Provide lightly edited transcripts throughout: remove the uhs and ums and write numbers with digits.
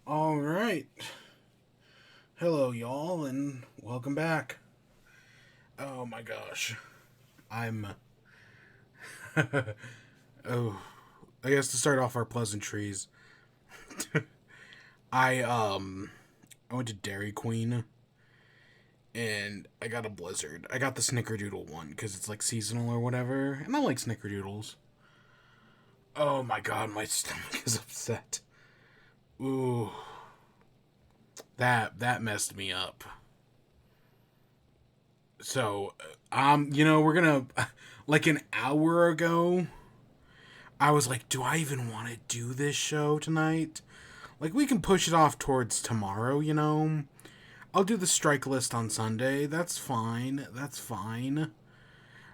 All right. Hello, y'all, and welcome back. Oh my gosh. I'm. oh, I guess to start off our pleasantries, I, um, I went to Dairy Queen and I got a Blizzard. I got the Snickerdoodle one because it's like seasonal or whatever, and I like Snickerdoodles. Oh my god, my stomach is upset. Ooh, that messed me up. So, we're gonna like an hour ago. I was like, do I even want to do this show tonight? Like, we can push it off towards tomorrow, you know? I'll do the strike list on Sunday. That's fine. That's fine.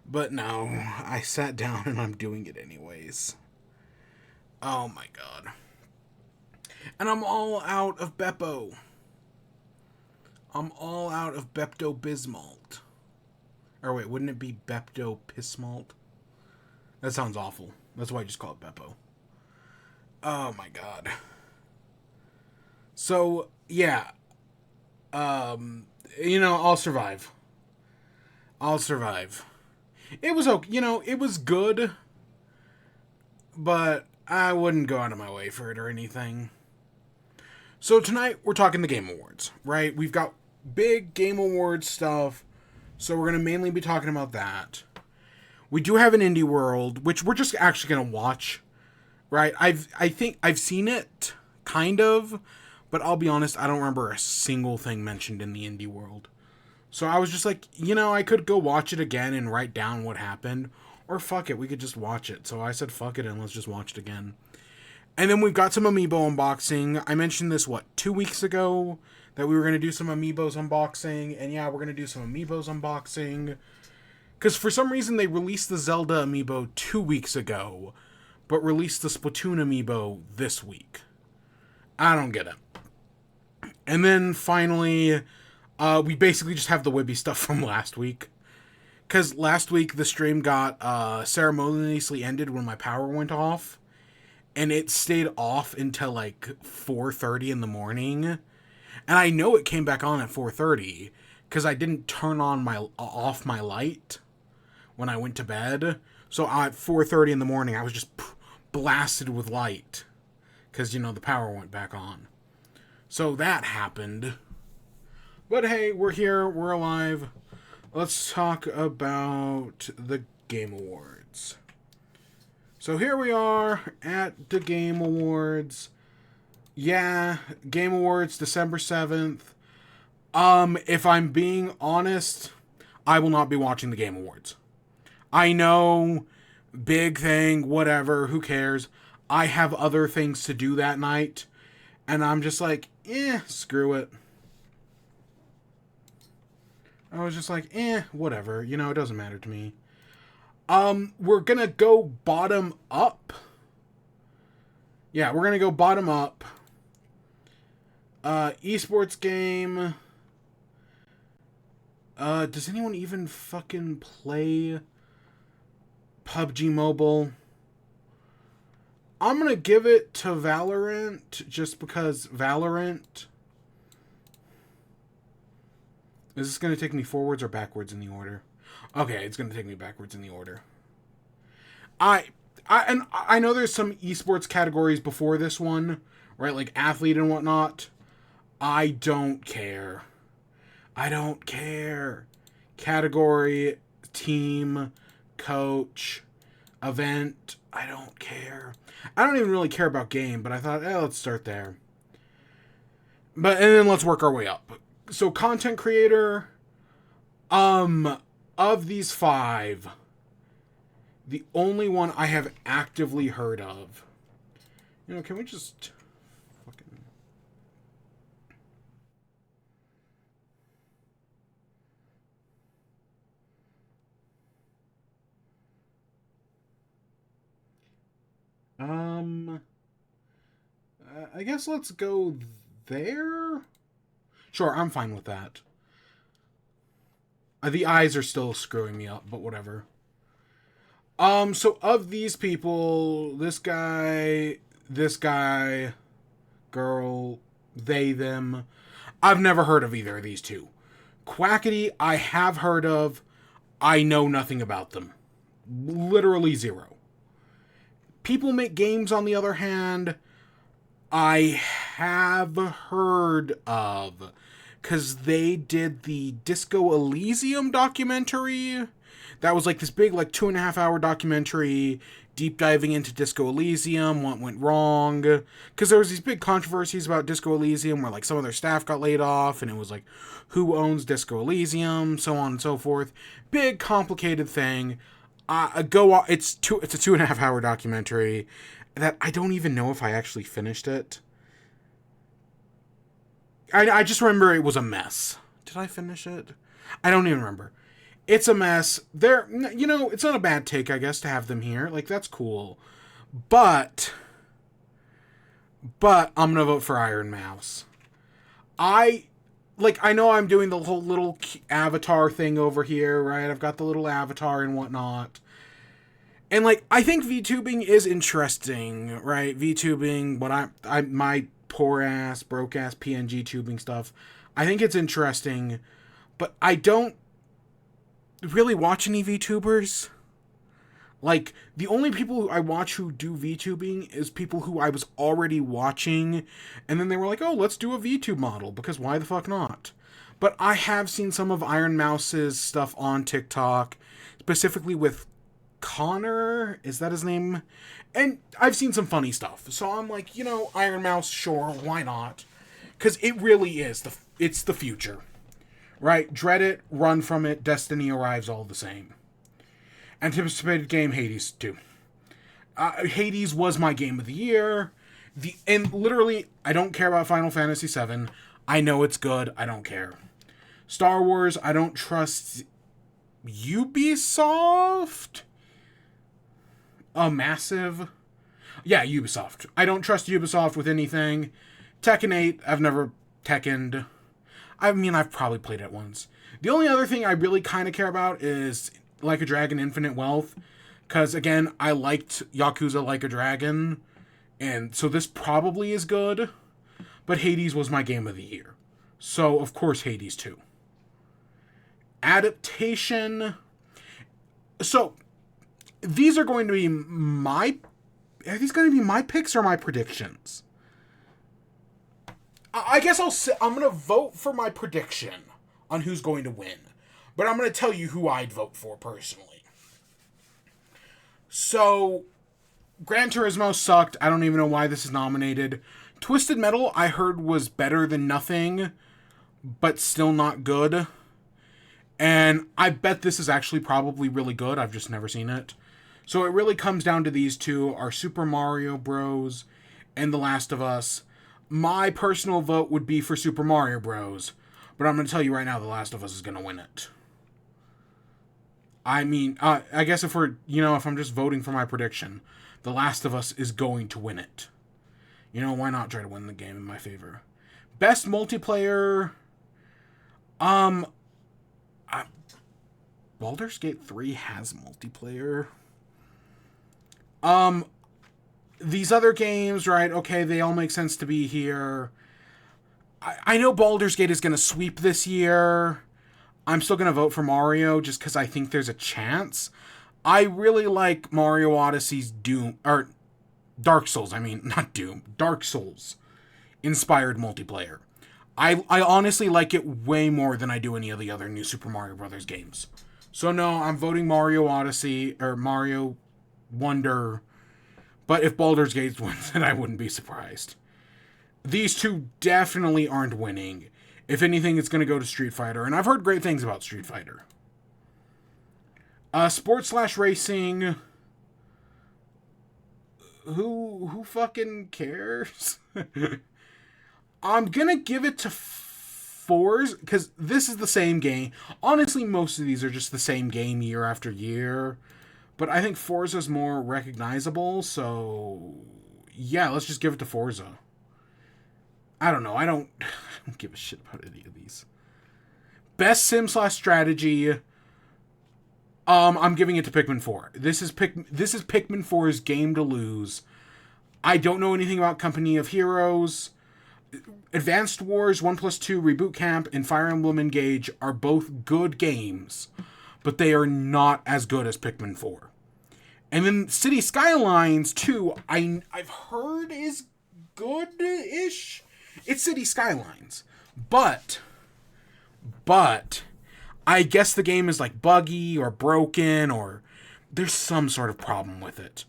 But no, I sat down and I'm doing it anyways. Oh my god. And I'm all out of Beppo. I'm all out of Pepto Bismalt. Or wait, wouldn't it be Bepto Pismalt? That sounds awful. That's why I just call it Beppo. Oh my god. So, yeah, I'll survive. I'll survive. It was okay. It was good, but I wouldn't go out of my way for it or anything. So tonight we're talking the Game Awards, right? We've got big Game Awards stuff, so we're gonna mainly be talking about that. We do have an indie world, which we're just actually gonna watch, right? I think I've seen it, kind of, but I'll be honest, I don't remember a single thing mentioned in the indie world. So I was just like, I could go watch it again and write down what happened, or fuck it, we could just watch it. So I said fuck it and let's just watch it again. And then we've got some amiibo unboxing. I mentioned this 2 weeks ago that we were gonna do some amiibos unboxing, and yeah, we're gonna do some amiibos unboxing. Because for some reason they released the Zelda amiibo 2 weeks ago, but released the Splatoon amiibo this week. I don't get it. And then finally, we basically just have the Wibby stuff from last week. Because last week the stream got ceremoniously ended when my power went off. And it stayed off until like 4:30 in the morning. And I know it came back on at 4:30 because I didn't turn on my off my light when I went to bed. So at 4:30 in the morning I was just blasted with light because the power went back on. So that happened. But hey, we're here, we're alive. Let's talk about the Game Awards. So here we are at the Game Awards. Yeah, Game Awards, December 7th. If I'm being honest, I will not be watching the Game Awards. I know, big thing, whatever, who cares? I have other things to do that night, and I'm just like, screw it. I was just like, whatever. It doesn't matter to me. We're gonna go bottom up. Yeah, we're gonna go bottom up. Esports game. Does anyone even fucking play PUBG Mobile? I'm gonna give it to Valorant just because Valorant. Is this gonna take me forwards or backwards in the order? Okay, it's gonna take me backwards in the order. I I know there's some esports categories before this one, right? Like athlete and whatnot. I don't care. I don't care. Category, team, coach, event. I don't care. I don't even really care about game, but I thought, let's start there. And then let's work our way up. So content creator, of these five, the only one I have actively heard of. Can we just fucking um I guess let's go there. Sure, I'm fine with that. The eyes are still screwing me up, but whatever. So of these people, this guy, girl, They, them. I've never heard of either of these two. Quackity, I have heard of. I know nothing about them. Literally zero. People Make Games, on the other hand, I have heard of. Because they did the Disco Elysium documentary. That was like this big, like 2.5 hour documentary deep diving into Disco Elysium, what went wrong. Because there was these big controversies about Disco Elysium where like some of their staff got laid off, and it was like, who owns Disco Elysium, so on and so forth. Big, complicated thing. It's a 2.5 hour documentary that I don't even know if I actually finished it. I just remember it was a mess. Did I finish it? I don't even remember. It's a mess. It's not a bad take, I guess, to have them here. Like, that's cool. But I'm gonna vote for Iron Mouse. I know I'm doing the whole little avatar thing over here, right? I've got the little avatar and whatnot. And, like, I think VTubing is interesting, right? VTubing, my poor ass, broke ass PNG tubing stuff. I think it's interesting, but I don't really watch any VTubers. Like, the only people I watch who do VTubing is people who I was already watching, and then they were like, oh, let's do a VTube model, because why the fuck not? But I have seen some of Iron Mouse's stuff on TikTok, specifically with Connor, is that his name? And I've seen some funny stuff. So I'm like, Iron Mouse, sure, why not? Because it really is. It's the future. Right? Dread it, run from it, Destiny arrives all the same. Anticipated game, Hades 2. Hades was my game of the year. And literally, I don't care about Final Fantasy VII. I know it's good. I don't care. Star Wars, I don't trust Ubisoft. Massive. Yeah, Ubisoft. I don't trust Ubisoft with anything. Tekken 8, I've never Tekkened. I mean, I've probably played it once. The only other thing I really kind of care about is Like a Dragon Infinite Wealth. Because, again, I liked Yakuza Like a Dragon. And so this probably is good. But Hades was my game of the year. So, of course, Hades 2. Adaptation. So, these are going to be Are these going to be my picks or my predictions? I guess I'm going to vote for my prediction on who's going to win. But I'm going to tell you who I'd vote for personally. So, Gran Turismo sucked. I don't even know why this is nominated. Twisted Metal, I heard, was better than nothing, but still not good. And I bet this is actually probably really good. I've just never seen it. So it really comes down to these two, are Super Mario Bros. And The Last of Us. My personal vote would be for Super Mario Bros. But I'm going to tell you right now, The Last of Us is going to win it. I mean, I guess if I'm just voting for my prediction, The Last of Us is going to win it. Why not try to win the game in my favor? Best multiplayer. Baldur's Gate 3 has multiplayer. These other games, right? Okay, they all make sense to be here. I know Baldur's Gate is going to sweep this year. I'm still going to vote for Mario just because I think there's a chance. I really like Mario Odyssey's Dark Souls inspired multiplayer. I honestly like it way more than I do any of the other new Super Mario Brothers games. So no, I'm voting Mario Odyssey or Mario Wonder. But if Baldur's Gate wins it, I wouldn't be surprised. These two definitely aren't winning. If anything, it's going to go to Street Fighter. And I've heard great things about Street Fighter. Sports/racing. Who fucking cares? I'm going to give it to Forza, because this is the same game. Honestly, most of these are just the same game year after year. But I think Forza's more recognizable, so yeah, let's just give it to Forza. I don't know. I don't give a shit about any of these. Best sim/strategy. I'm giving it to Pikmin 4. This is Pikmin 4's game to lose. I don't know anything about Company of Heroes. Advanced Wars 1+2 Reboot Camp and Fire Emblem Engage are both good games, but they are not as good as Pikmin 4. And then City Skylines 2, I've heard is good-ish. It's City Skylines. But I guess the game is like buggy or broken or there's some sort of problem with it.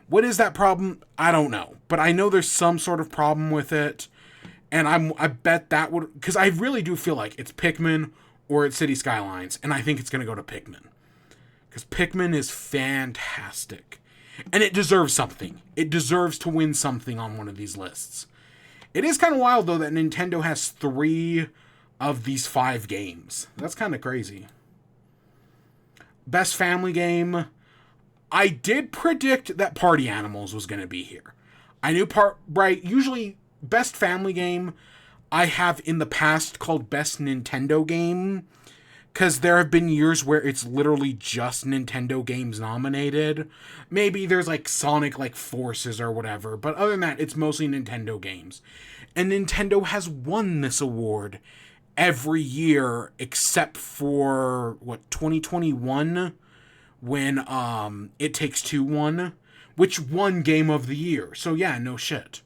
What is that problem? I don't know. But I know there's some sort of problem with it. And I bet that would... Because I really do feel like it's Pikmin or it's City Skylines. And I think it's going to go to Pikmin. Because Pikmin is fantastic. And it deserves something. It deserves to win something on one of these lists. It is kind of wild, though, that Nintendo has 3 of these 5 games. That's kind of crazy. Best family game. I did predict that Party Animals was going to be here. I knew usually best family game I have in the past called best Nintendo game, because there have been years where it's literally just Nintendo games nominated. Maybe there's like Sonic like Forces or whatever, but other than that, it's mostly Nintendo games. And Nintendo has won this award every year except for 2021 when It Takes Two won, which won Game of the Year. So yeah, no shit.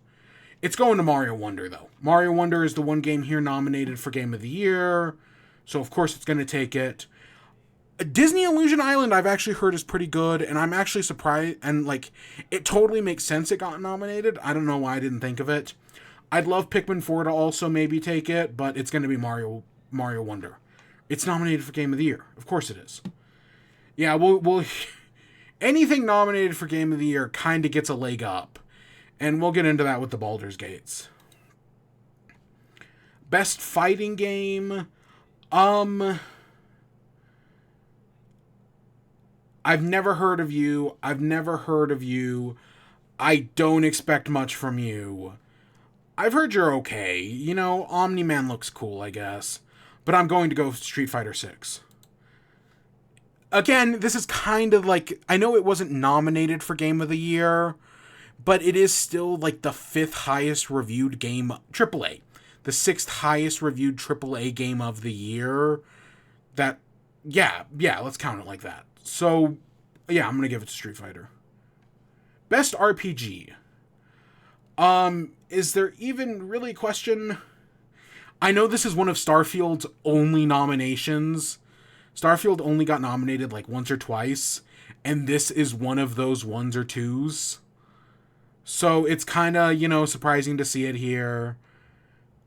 It's going to Mario Wonder though. Mario Wonder is the one game here nominated for Game of the Year, so of course it's going to take it. Disney Illusion Island I've actually heard is pretty good, and I'm actually surprised, and like it totally makes sense it got nominated. I don't know why I didn't think of it. I'd love Pikmin 4 to also maybe take it, but it's going to be Mario Wonder. It's nominated for Game of the Year. Of course it is. Yeah, we'll anything nominated for Game of the Year kind of gets a leg up. And we'll get into that with the Baldur's Gates. Best fighting game. I've never heard of you. I don't expect much from you. I've heard you're okay. You know, Omni-Man looks cool, I guess. But I'm going to go Street Fighter 6. Again, this is kind of like... I know it wasn't nominated for Game of the Year, but it is still like the 5th highest reviewed game... AAA. The 6th highest reviewed AAA game of the year. That... Yeah, let's count it like that. So, yeah, I'm going to give it to Street Fighter. Best RPG. Is there even really a question? I know this is one of Starfield's only nominations. Starfield only got nominated like once or twice, and this is one of those ones or twos. So it's kind of, surprising to see it here.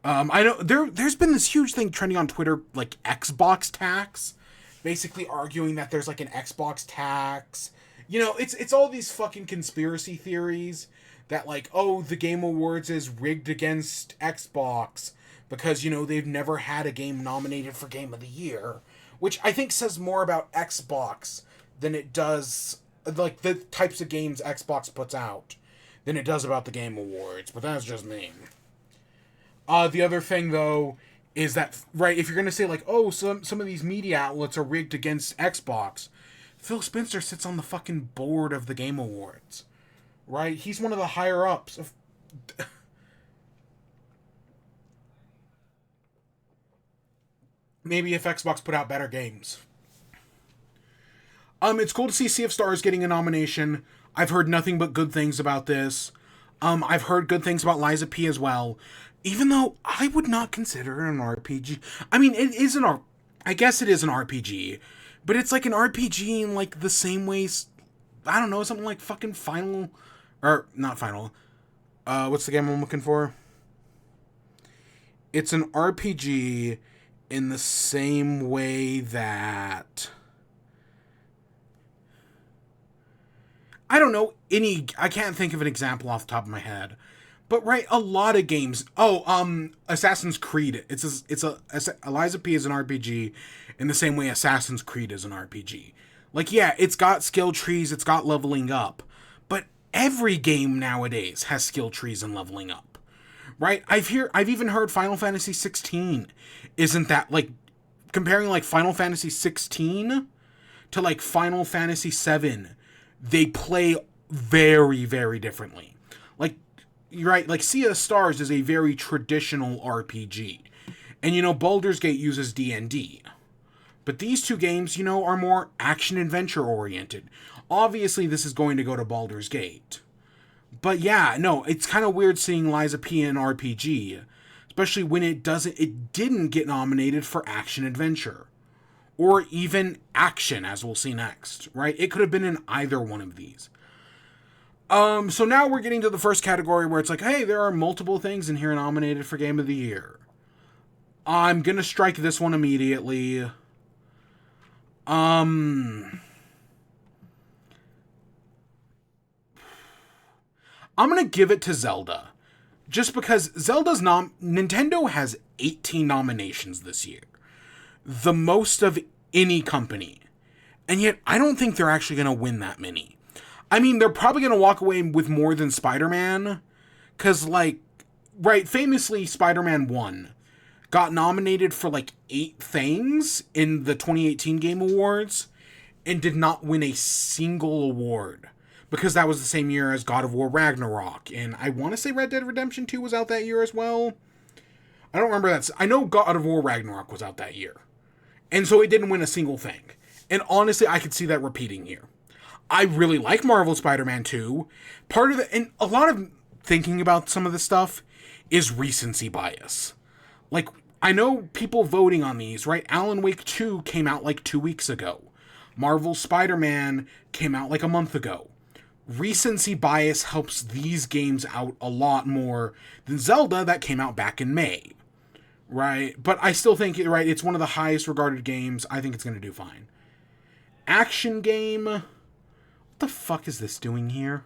I know there's been this huge thing trending on Twitter, like Xbox tax, basically arguing that there's like an Xbox tax. It's all these fucking conspiracy theories that like, oh, the Game Awards is rigged against Xbox because, they've never had a game nominated for Game of the Year, which I think says more about Xbox than it does, like, the types of games Xbox puts out than it does about the Game Awards, but that's just me. The other thing, though, is that, right, if you're going to say, like, oh, some of these media outlets are rigged against Xbox, Phil Spencer sits on the fucking board of the Game Awards, right? He's one of the higher-ups of... Maybe if Xbox put out better games. It's cool to see Sea of Stars getting a nomination. I've heard nothing but good things about this. I've heard good things about Lies of P as well. Even though I would not consider it an RPG. I mean, it is I guess it is an RPG. But it's like an RPG in like the same ways... I don't know, something like fucking Final... Or, not Final. What's the game I'm looking for? It's an RPG in the same way that... I don't know I can't think of an example off the top of my head. But right, a lot of games. Assassin's Creed. Lies of P is an RPG in the same way Assassin's Creed is an RPG. Like, yeah, it's got skill trees, it's got leveling up. But every game nowadays has skill trees and leveling up. Right? I've even heard Final Fantasy 16 isn't that, like, comparing, like, Final Fantasy 16 to, like, Final Fantasy 7, they play very, very differently. Like, right, like Sea of Stars is a very traditional RPG. And, Baldur's Gate uses D&D. But these two games, are more action-adventure oriented. Obviously, this is going to go to Baldur's Gate. But yeah, no, it's kind of weird seeing Lies of P in RPG. Especially when it didn't get nominated for action-adventure. Or even action, as we'll see next, right? It could have been in either one of these. So now we're getting to the first category where it's like, hey, there are multiple things in here nominated for Game of the Year. I'm gonna strike this one immediately. I'm gonna give it to Zelda. Just because Nintendo has 18 nominations this year. The most of any company. And yet, I don't think they're actually gonna win that many. I mean, they're probably gonna walk away with more than Spider-Man. Because, famously, Spider-Man 1 got nominated for 8 things in the 2018 Game Awards and did not win a single award because that was the same year as God of War Ragnarok, and I want to say Red Dead Redemption 2 was out that year as well. I don't remember that. I know God of War Ragnarok was out that year, and so it didn't win a single thing. And honestly, I could see that repeating here. I really like Marvel Spider-Man 2. Part of and a lot of thinking about some of this stuff is recency bias. I know people voting on these, right? Alan Wake 2 came out 2 weeks ago. Marvel Spider-Man came out a month ago. Recency bias helps these games out a lot more than Zelda that came out back in May. Right? But I still think, right, it's one of the highest regarded games. I think it's going to do fine. Action game. What the fuck is this doing here?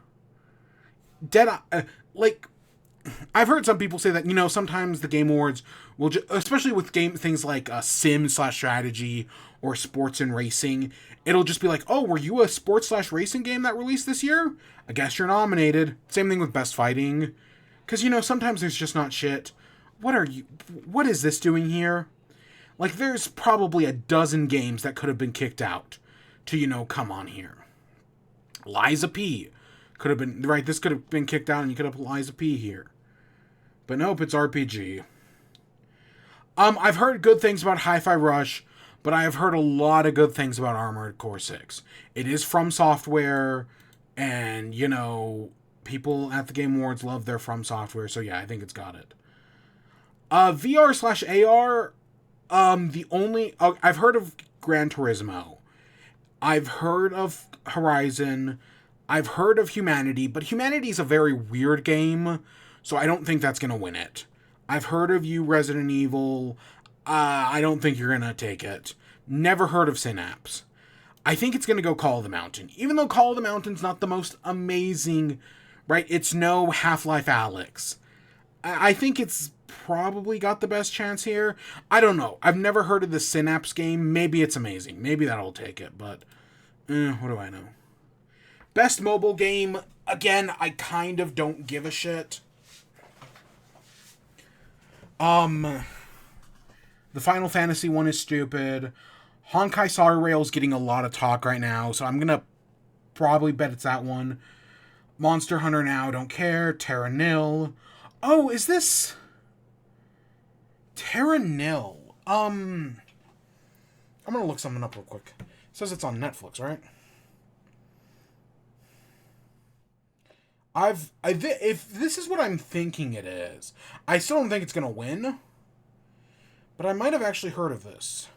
I've heard some people say that, sometimes the Game Awards will especially with things like sim/strategy or sports and racing, it'll just be like, oh, were you a sports/racing game that released this year? I guess you're nominated. Same thing with best fighting. Because, sometimes there's just not shit. What is this doing here? There's probably a dozen games that could have been kicked out to, come on here. Lies of P could have been, right, this could have been kicked out and you could have Lies of P here. But nope, it's RPG. I've heard good things about Hi-Fi Rush, but I have heard a lot of good things about Armored Core 6. It is from Software, and, people at the Game Awards love their From Software, so yeah, I think it's got it. VR/AR, I've heard of Gran Turismo. I've heard of Horizon. I've heard of Humanity, but Humanity's a very weird game, so I don't think that's going to win it. I've heard of you, Resident Evil. I don't think you're going to take it. Never heard of Synapse. I think it's going to go Call of the Mountain. Even though Call of the Mountain's not the most amazing, right? It's no Half-Life Alyx. I think it's probably got the best chance here. I don't know. I've never heard of the Synapse game. Maybe it's amazing. Maybe that'll take it, but what do I know? Best mobile game. Again, I kind of don't give a shit. The Final Fantasy one is stupid. Honkai Star Rail's getting a lot of talk right now, so I'm gonna probably bet it's that one. Monster Hunter Now, don't care. Terra Nil. Oh, is this Terra Nil? I'm gonna look something up real quick. It says it's on Netflix, right? If this is what I'm thinking it is, I still don't think it's gonna win, but I might have actually heard of this.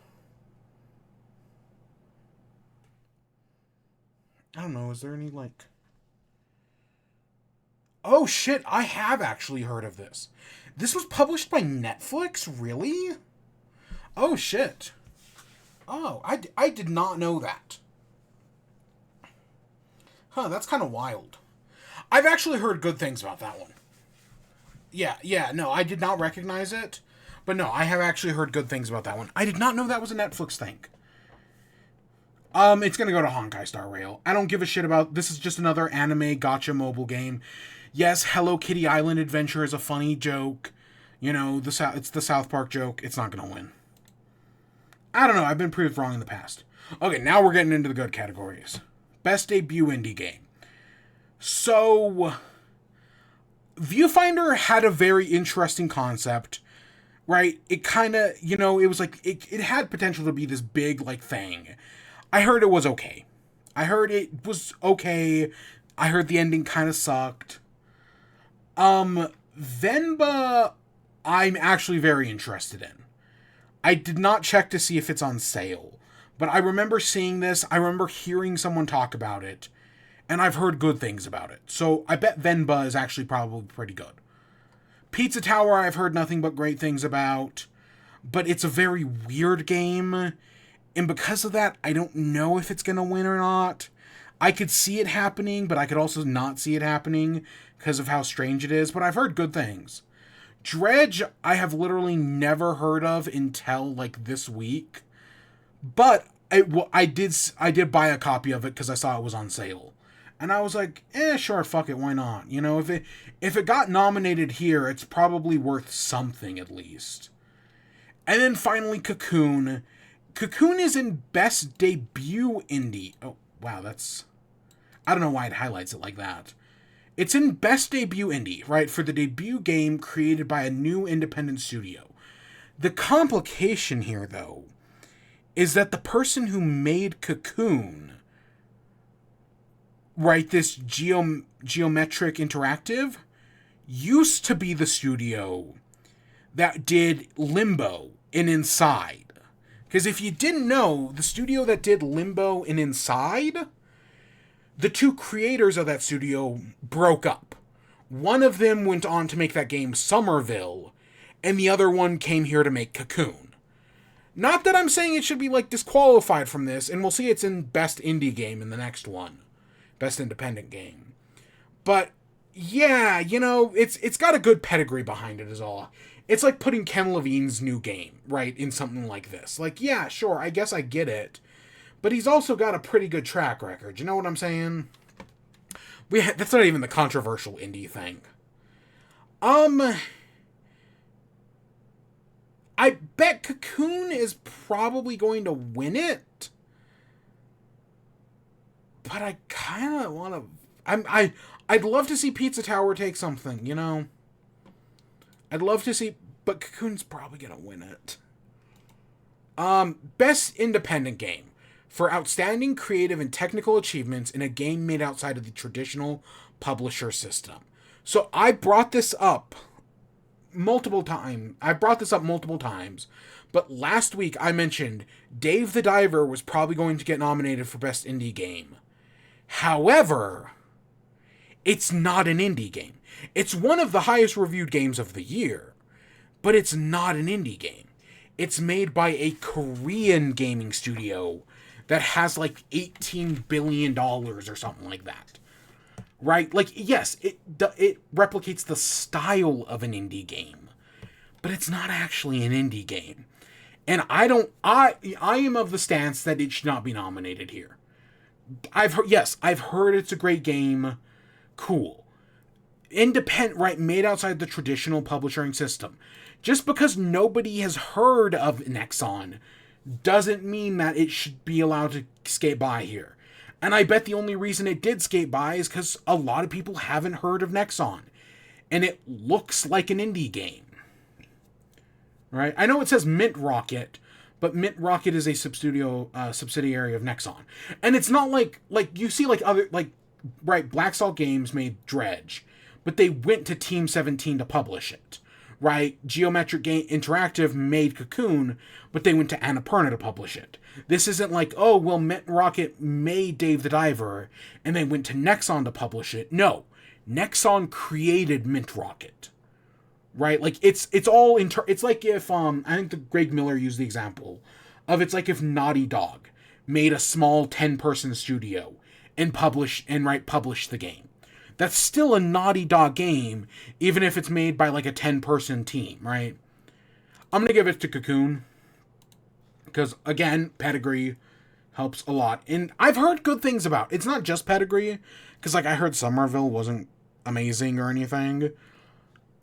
I don't know, is there any oh shit, I have actually heard of this. This was published by Netflix? Really? Oh shit. Oh, I did not know that. Huh, that's kind of wild. I've actually heard good things about that one. Yeah, no, I did not recognize it. But no, I have actually heard good things about that one. I did not know that was a Netflix thing. It's gonna go to Honkai Star Rail. I don't give a shit about... This is just another anime gacha mobile game. Yes, Hello Kitty Island Adventure is a funny joke. It's the South Park joke. It's not gonna win. I don't know, I've been proved wrong in the past. Okay, now we're getting into the good categories. Best debut indie game. So, Viewfinder had a very interesting concept, right? It kind of, it was like, it had potential to be this big, like, thing. I heard it was okay. I heard it was okay. I heard the ending kind of sucked. Venba, I'm actually very interested in. I did not check to see if it's on sale, but I remember seeing this. I remember hearing someone talk about it, and I've heard good things about it. So I bet Venba is actually probably pretty good. Pizza Tower, I've heard nothing but great things about, but it's a very weird game, and because of that, I don't know if it's going to win or not. I could see it happening, but I could also not see it happening because of how strange it is, but I've heard good things. Dredge, I have literally never heard of until, like, this week, but I did buy a copy of it because I saw it was on sale. And I was like, sure, fuck it, why not? If it got nominated here, it's probably worth something at least. And then finally, Cocoon. Cocoon is in Best Debut Indie. Oh, wow, I don't know why it highlights it like that. It's in Best Debut Indie, right, for the debut game created by a new independent studio. The complication here, though, is that the person who made Cocoon, right, this Geometric Interactive, used to be the studio that did Limbo and Inside. Because if you didn't know, the studio that did Limbo and Inside, the two creators of that studio broke up. One of them went on to make that game Somerville, and the other one came here to make Cocoon. Not that I'm saying it should be, like, disqualified from this, and we'll see it's in Best Indie Game in the next one. Best Independent Game. But, yeah, it's got a good pedigree behind it is all. It's like putting Ken Levine's new game, right, in something like this. Like, yeah, sure, I guess I get it. But he's also got a pretty good track record. You know what I'm saying? That's not even the controversial indie thing. I bet Cocoon is probably going to win it. But I kind of want to... I'd love to see Pizza Tower take something, I'd love to see... But Cocoon's probably going to win it. Best Independent Game. For outstanding creative and technical achievements in a game made outside of the traditional publisher system. So I brought this up multiple times, but last week I mentioned Dave the Diver was probably going to get nominated for Best Indie Game. However, it's not an indie game. It's one of the highest reviewed games of the year, but it's not an indie game. It's made by a Korean gaming studio that has like $18 billion or something like that. Right? Like, yes, it replicates the style of an indie game, but it's not actually an indie game. And I am of the stance that it should not be nominated here. I've heard it's a great game. Cool. Independent, right, made outside the traditional publishing system. Just because nobody has heard of Nexon doesn't mean that it should be allowed to skate by here. And I bet the only reason it did skate by is because a lot of people haven't heard of Nexon. And it looks like an indie game. Right? I know it says Mint Rocket, but Mint Rocket is a subsidiary of Nexon. And it's not like you see like other, like, right, Black Salt Games made Dredge, but they went to Team 17 to publish it. Right? Geometric Interactive made Cocoon, but they went to Annapurna to publish it. This isn't like, oh, well, Mint Rocket made Dave the Diver, and they went to Nexon to publish it. No. Nexon created Mint Rocket. Right? Like, it's all... it's like if, I think the Greg Miller used the example of it's like if Naughty Dog made a small 10-person studio and published the game. That's still a Naughty Dog game, even if it's made by like a 10-person team, right? I'm going to give it to Cocoon. Because, again, pedigree helps a lot. And I've heard good things about it. It's not just pedigree. Because, like, I heard Somerville wasn't amazing or anything.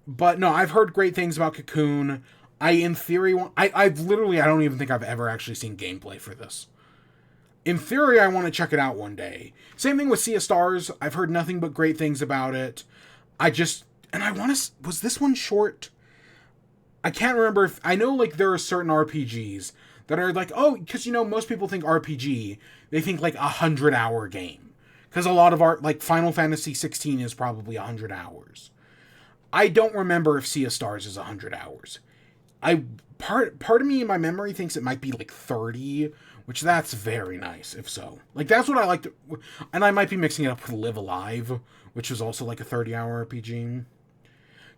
But, no, I've heard great things about Cocoon. In theory, I don't even think I've ever actually seen gameplay for this. In theory, I want to check it out one day. Same thing with Sea of Stars. I've heard nothing but great things about it. And was this one short? I can't remember if, I know like there are certain RPGs that are like, oh, because most people think RPG, they think like 100-hour game. Because a lot of like Final Fantasy 16 is probably 100 hours. I don't remember if Sea of Stars is 100 hours. Part of me in my memory thinks it might be like 30, which that's very nice if so. Like that's what I like to, and I might be mixing it up with Live Alive, which was also like a 30-hour RPG.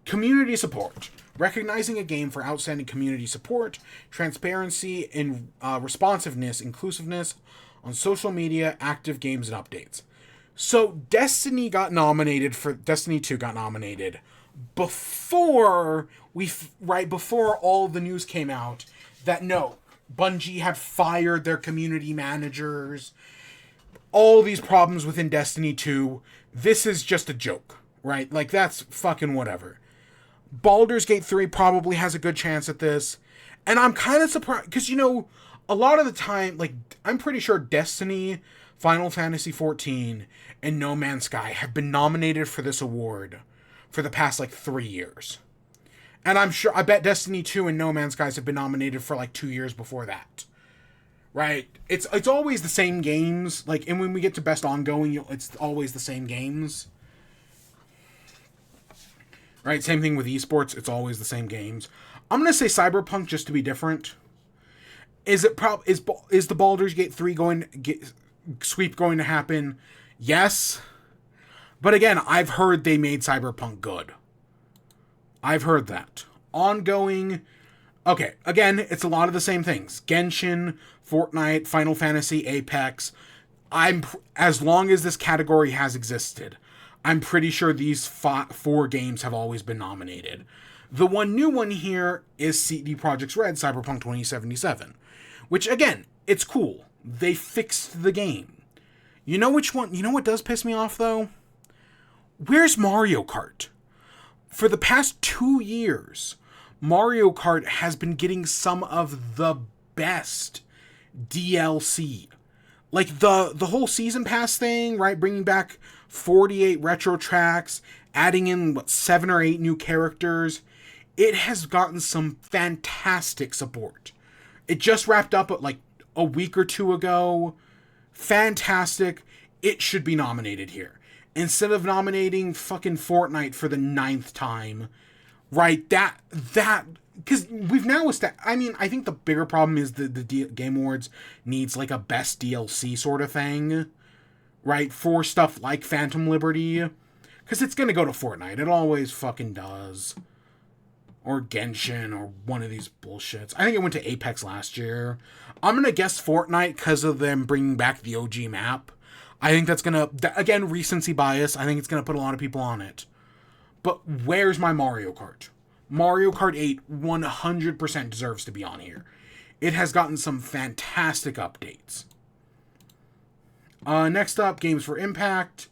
Community support. Recognizing a game for outstanding community support, transparency, and responsiveness, inclusiveness on social media, active games, and updates. So Destiny 2 got nominated before before all the news came out that no, Bungie had fired their community managers, all these problems within Destiny 2. This is just a joke, right? Like that's fucking whatever. Baldur's Gate 3 probably has a good chance at this. And I'm kind of surprised because a lot of the time, like I'm pretty sure Destiny, Final Fantasy XIV, and No Man's Sky have been nominated for this award for the past like 3 years. And I bet Destiny 2 and No Man's Sky have been nominated for like 2 years before that. Right? It's always the same games. Like, and when we get to Best Ongoing, it's always the same games. Right? Same thing with esports. It's always the same games. I'm going to say Cyberpunk just to be different. Is the Baldur's Gate 3 sweep going to happen? Yes. But again, I've heard they made Cyberpunk good. I've heard that. Ongoing. Okay, again, it's a lot of the same things. Genshin, Fortnite, Final Fantasy, Apex. As long as this category has existed, I'm pretty sure these 4 games have always been nominated. The one new one here is CD Projekt's Red, Cyberpunk 2077. Which, again, it's cool. They fixed the game. You know which one? You know what does piss me off, though? Where's Mario Kart? For the past 2 years, Mario Kart has been getting some of the best DLC. Like the whole season pass thing, right? Bringing back 48 retro tracks, adding in 7 or 8 new characters. It has gotten some fantastic support. It just wrapped up like a week or 2 ago. Fantastic. It should be nominated here. Instead of nominating fucking Fortnite for the 9th time. Right? That because we've now I think the bigger problem is the Game Awards needs like a best DLC sort of thing, right? For stuff like Phantom Liberty, because it's gonna go to Fortnite. It always fucking does, or Genshin, or one of these bullshits. I think it went to Apex last year. I'm gonna guess Fortnite because of them bringing back the OG map. I think that's gonna, again, recency bias. I think it's gonna put a lot of people on it. But where's my Mario Kart? Mario Kart 8 100% deserves to be on here. It has gotten some fantastic updates. Next up, Games for Impact.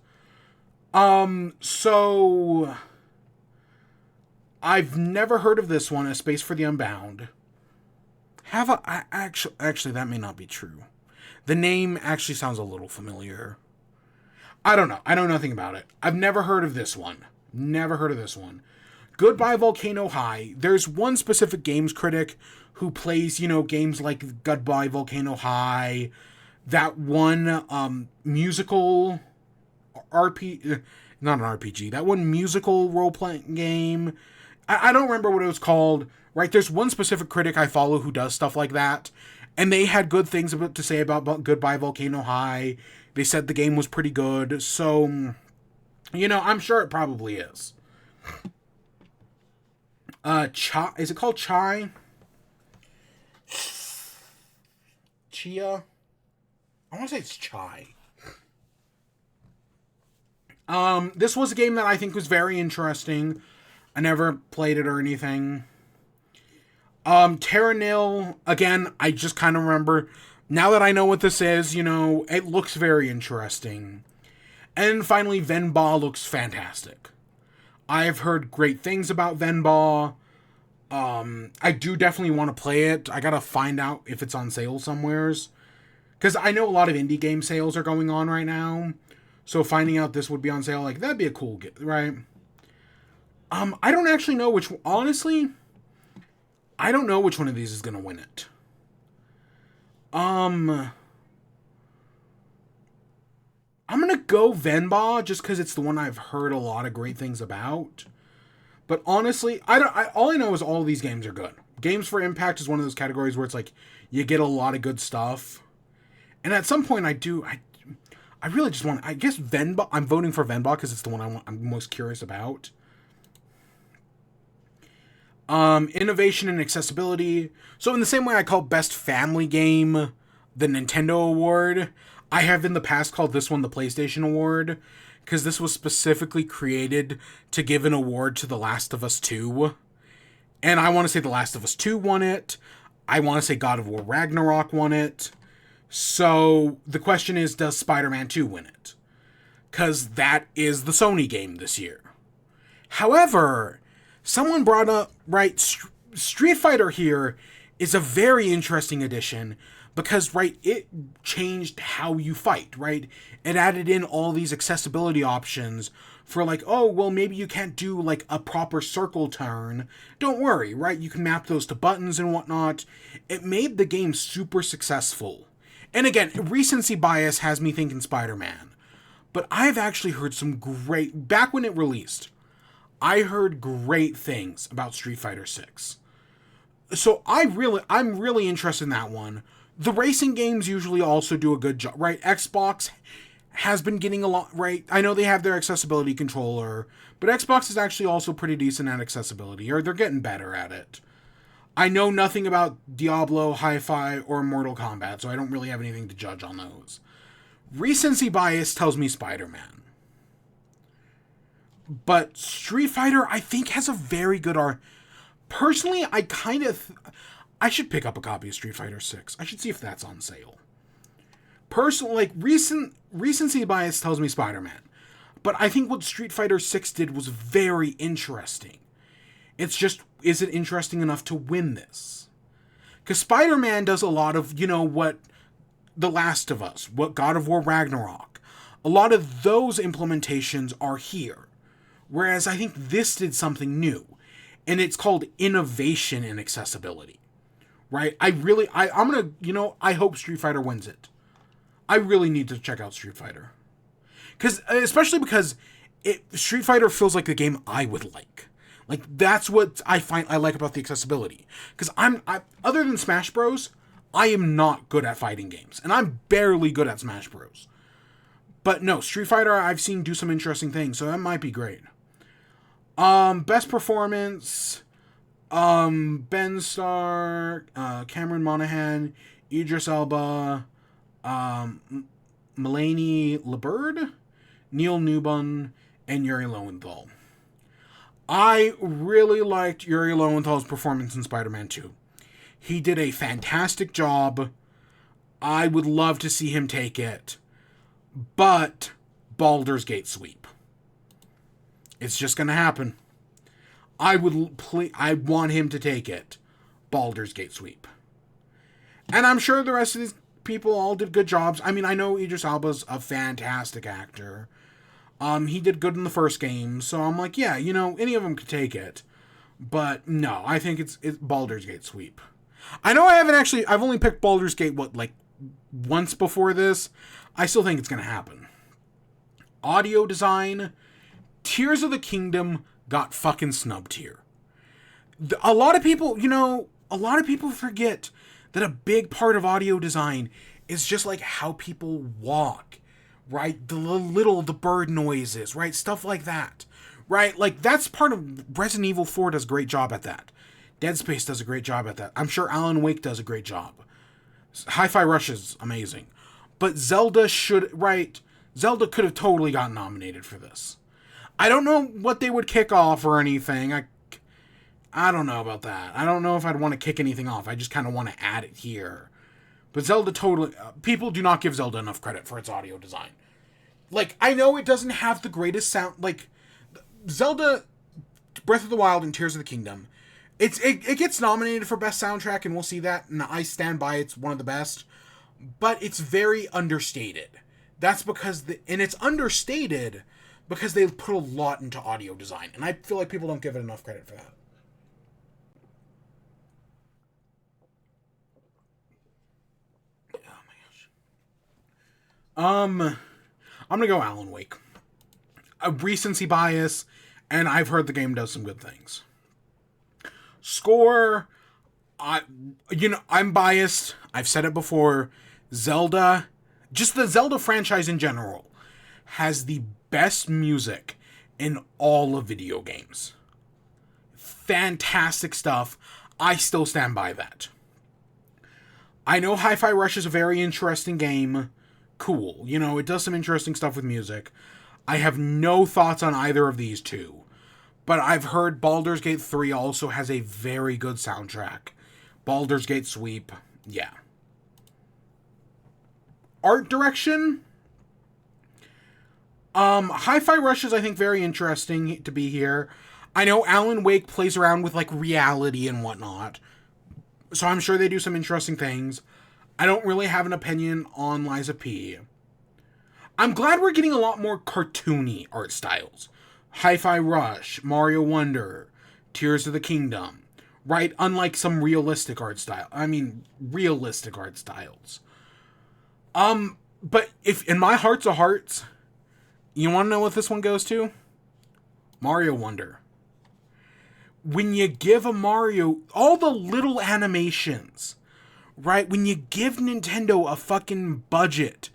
So I've never heard of this one, A Space for the Unbound. Actually, that may not be true. The name actually sounds a little familiar. I don't know. I know nothing about it. I've never heard of this one. Never heard of this one. Goodbye Volcano High. There's one specific games critic who plays, games like Goodbye Volcano High. That one musical RPG, not an RPG, that one musical role-playing game. I don't remember what it was called, right? There's one specific critic I follow who does stuff like that, and they had good things to say about Goodbye Volcano High. They said the game was pretty good, so, I'm sure it probably is. Is it called Chai? Chia? I want to say it's Chai. This was a game that I think was very interesting. I never played it or anything. Terra Nil, again, I just kind of remember, now that I know what this is, it looks very interesting. And finally, Venba looks fantastic. I've heard great things about Venba. I do definitely want to play it. I gotta find out if it's on sale somewheres. Because I know a lot of indie game sales are going on right now. So finding out this would be on sale, that'd be a cool get, right? I don't actually know honestly, I don't know which one of these is going to win it. I'm going to go Venba just because it's the one I've heard a lot of great things about. But honestly, all I know is all of these games are good. Games for Impact is one of those categories where it's like you get a lot of good stuff. And at some point I really just want, I guess Venba, I'm voting for Venba because it's the one I'm most curious about. Innovation and accessibility. So in the same way I call Best Family Game the Nintendo Award, I have in the past called this one the PlayStation Award, because this was specifically created to give an award to The Last of Us 2. And I want to say The Last of Us 2 won it. I want to say God of War Ragnarok won it. So the question is, does Spider-Man 2 win it? Because that is the Sony game this year. However, someone brought up, right, Street Fighter here is a very interesting addition because, right, it changed how you fight, right? It added in all these accessibility options for like, oh, well, maybe you can't do like a proper circle turn. Don't worry, right? You can map those to buttons and whatnot. It made the game super successful. And again, recency bias has me thinking Spider-Man. But I've actually heard some great, back when it released, I heard great things about Street Fighter 6. So I'm really interested in that one. The racing games usually also do a good job, right? Xbox has been getting a lot, right? I know they have their accessibility controller, but Xbox is actually also pretty decent at accessibility, or they're getting better at it. I know nothing about Diablo, Hi-Fi, or Mortal Kombat, so I don't really have anything to judge on those. Recency bias tells me Spider-Man. But Street Fighter, I think, has a very good art. Personally, I should pick up a copy of Street Fighter 6. I should see if that's on sale. Personally, like, recency bias tells me Spider-Man. But I think what Street Fighter 6 did was very interesting. It's just, is it interesting enough to win this? Because Spider-Man does a lot of, what The Last of Us, what God of War Ragnarok. A lot of those implementations are here. Whereas I think this did something new. And it's called innovation in accessibility. Right? I'm going to, I hope Street Fighter wins it. I really need to check out Street Fighter. Especially because Street Fighter feels like the game I would like. Like, that's what I like about the accessibility. Because other than Smash Bros., I am not good at fighting games. And I'm barely good at Smash Bros. But no, Street Fighter I've seen do some interesting things, so that might be great. Best performance, Ben Starr, Cameron Monaghan, Idris Elba, Melanie Laird, Neil Newbon, and Yuri Lowenthal. I really liked Yuri Lowenthal's performance in Spider-Man 2. He did a fantastic job. I would love to see him take it. But Baldur's Gate sweep. It's just going to happen. I want him to take it. Baldur's Gate sweep. And I'm sure the rest of these people all did good jobs. I mean, I know Idris Elba's a fantastic actor. He did good in the first game, so I'm like, yeah, any of them could take it. But no, I think it's Baldur's Gate sweep. I know I've only picked Baldur's Gate, once before this. I still think it's going to happen. Audio design, Tears of the Kingdom got fucking snubbed here. A lot of people forget that a big part of audio design is just like how people walk, right? The bird noises, right? Stuff like that, right? Like, that's part of Resident Evil 4 does a great job at that. Dead Space does a great job at that. I'm sure Alan Wake does a great job. Hi-Fi Rush is amazing. But Zelda could have totally gotten nominated for this. I don't know what they would kick off or anything. I don't know about that. I don't know if I'd want to kick anything off. I just kind of want to add it here. But Zelda totally... people do not give Zelda enough credit for its audio design. Like, I know it doesn't have the greatest sound... Like, Zelda, Breath of the Wild, and Tears of the Kingdom, it gets nominated for Best Soundtrack, and we'll see that, and I stand by it's one of the best. But it's very understated. That's because... and it's understated because they put a lot into audio design, and I feel like people don't give it enough credit for that. I'm gonna go Alan Wake. A recency bias, and I've heard the game does some good things. Score, I'm biased. I've said it before. Zelda, just the Zelda franchise in general, has the best music in all of video games. Fantastic stuff. I still stand by that. I know Hi-Fi Rush is a very interesting game. Cool. It does some interesting stuff with music. I have no thoughts on either of these two. But I've heard Baldur's Gate 3 also has a very good soundtrack. Baldur's Gate Sweep. Yeah. Art direction? Hi-Fi Rush is, I think, very interesting to be here. I know Alan Wake plays around with, reality and whatnot. So I'm sure they do some interesting things. I don't really have an opinion on Liza P. I'm glad we're getting a lot more cartoony art styles. Hi-Fi Rush, Mario Wonder, Tears of the Kingdom. Right? Unlike some realistic art style. Realistic art styles. But if in my hearts of hearts, you want to know what this one goes to? Mario Wonder. When you give a Mario all the little animations, right? When you give Nintendo a fucking budget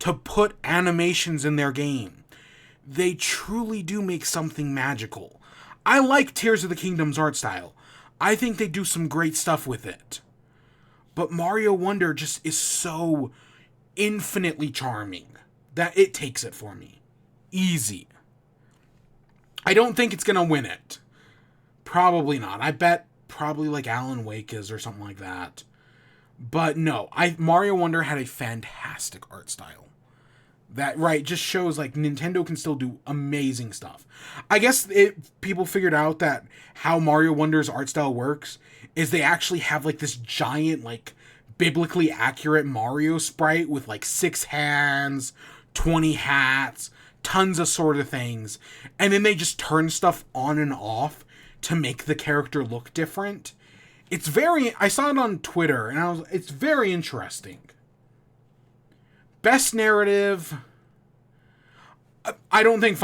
to put animations in their game, they truly do make something magical. I like Tears of the Kingdom's art style. I think they do some great stuff with it. But Mario Wonder just is so infinitely charming that it takes it for me. Easy. I don't think it's gonna win it. Probably not. I bet probably Alan Wake is or something like that. But no, Mario Wonder had a fantastic art style. That, right, just shows Nintendo can still do amazing stuff. I guess people figured out that how Mario Wonder's art style works is they actually have this giant, biblically accurate Mario sprite with 6 hands, 20 hats, tons of sort of things. And then they just turn stuff on and off to make the character look different. I saw it on Twitter, and it's very interesting. Best narrative, I don't think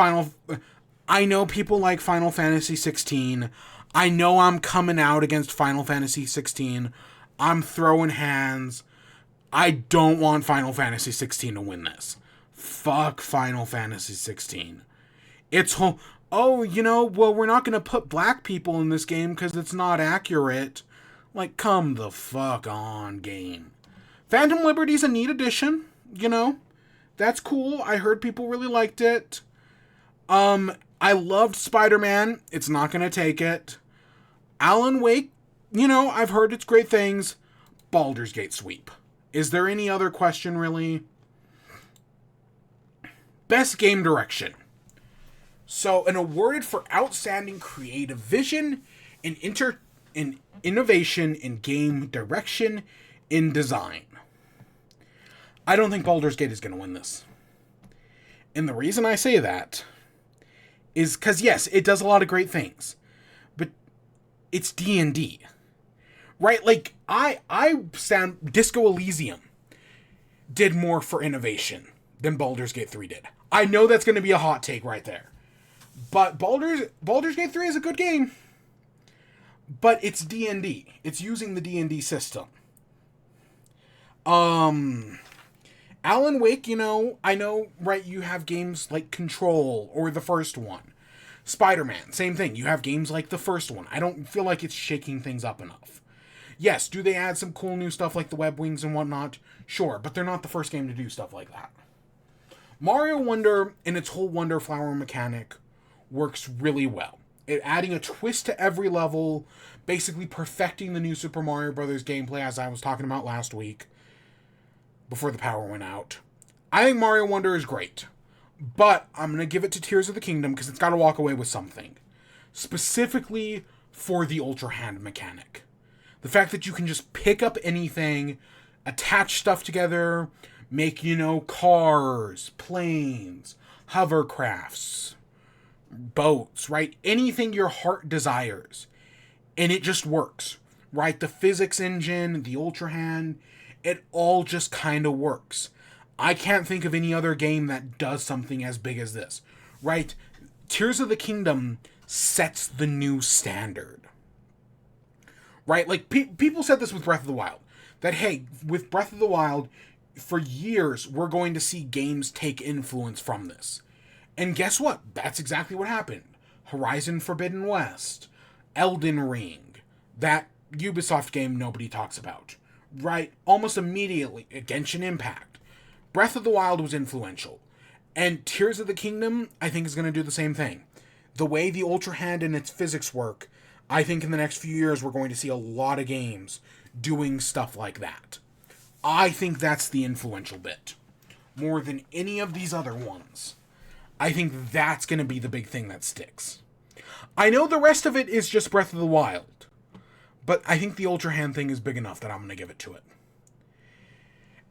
I know people like Final Fantasy 16. I know I'm coming out against Final Fantasy 16. I'm throwing hands. I don't want Final Fantasy 16 to win this. Fuck Final Fantasy 16. Well, we're not going to put black people in this game because it's not accurate. Come the fuck on, game. Phantom Liberty's a neat addition, That's cool. I heard people really liked it. I loved Spider-Man. It's not going to take it. Alan Wake, I've heard it's great things. Baldur's Gate Sweep. Is there any other question, really? Best game direction. So, an awarded for outstanding creative vision and innovation in game direction in design. I don't think Baldur's Gate is going to win this. And the reason I say that is because, yes, it does a lot of great things. But it's D&D. Right? Disco Elysium did more for innovation than Baldur's Gate 3 did. I know that's going to be a hot take right there. But Baldur's Gate 3 is a good game. But it's D&D. It's using the D&D system. Alan Wake, I know, right, you have games like Control or the first one. Spider-Man, same thing. You have games like the first one. I don't feel like it's shaking things up enough. Yes, do they add some cool new stuff like the web wings and whatnot? Sure, but they're not the first game to do stuff like that. Mario Wonder and its whole Wonder Flower mechanic works really well. Adding a twist to every level, basically perfecting the new Super Mario Bros. Gameplay as I was talking about last week, before the power went out. I think Mario Wonder is great, but I'm going to give it to Tears of the Kingdom because it's got to walk away with something. Specifically for the Ultra Hand mechanic. The fact that you can just pick up anything, attach stuff together, make, cars, planes, hovercrafts, boats, right? Anything your heart desires. And it just works, right? The physics engine, the Ultra Hand, it all just kind of works. I can't think of any other game that does something as big as this, right? Tears of the Kingdom sets the new standard, right? Like, people said this with Breath of the Wild, that, hey, with Breath of the Wild, for years, we're going to see games take influence from this. And guess what? That's exactly what happened. Horizon Forbidden West, Elden Ring, that Ubisoft game nobody talks about, right? Almost immediately, Genshin Impact. Breath of the Wild was influential. And Tears of the Kingdom, I think, is going to do the same thing. The way the Ultra Hand and its physics work, I think in the next few years we're going to see a lot of games doing stuff like that. I think that's the influential bit. More than any of these other ones. I think that's going to be the big thing that sticks. I know the rest of it is just Breath of the Wild, but I think the Ultra Hand thing is big enough that I'm going to give it to it.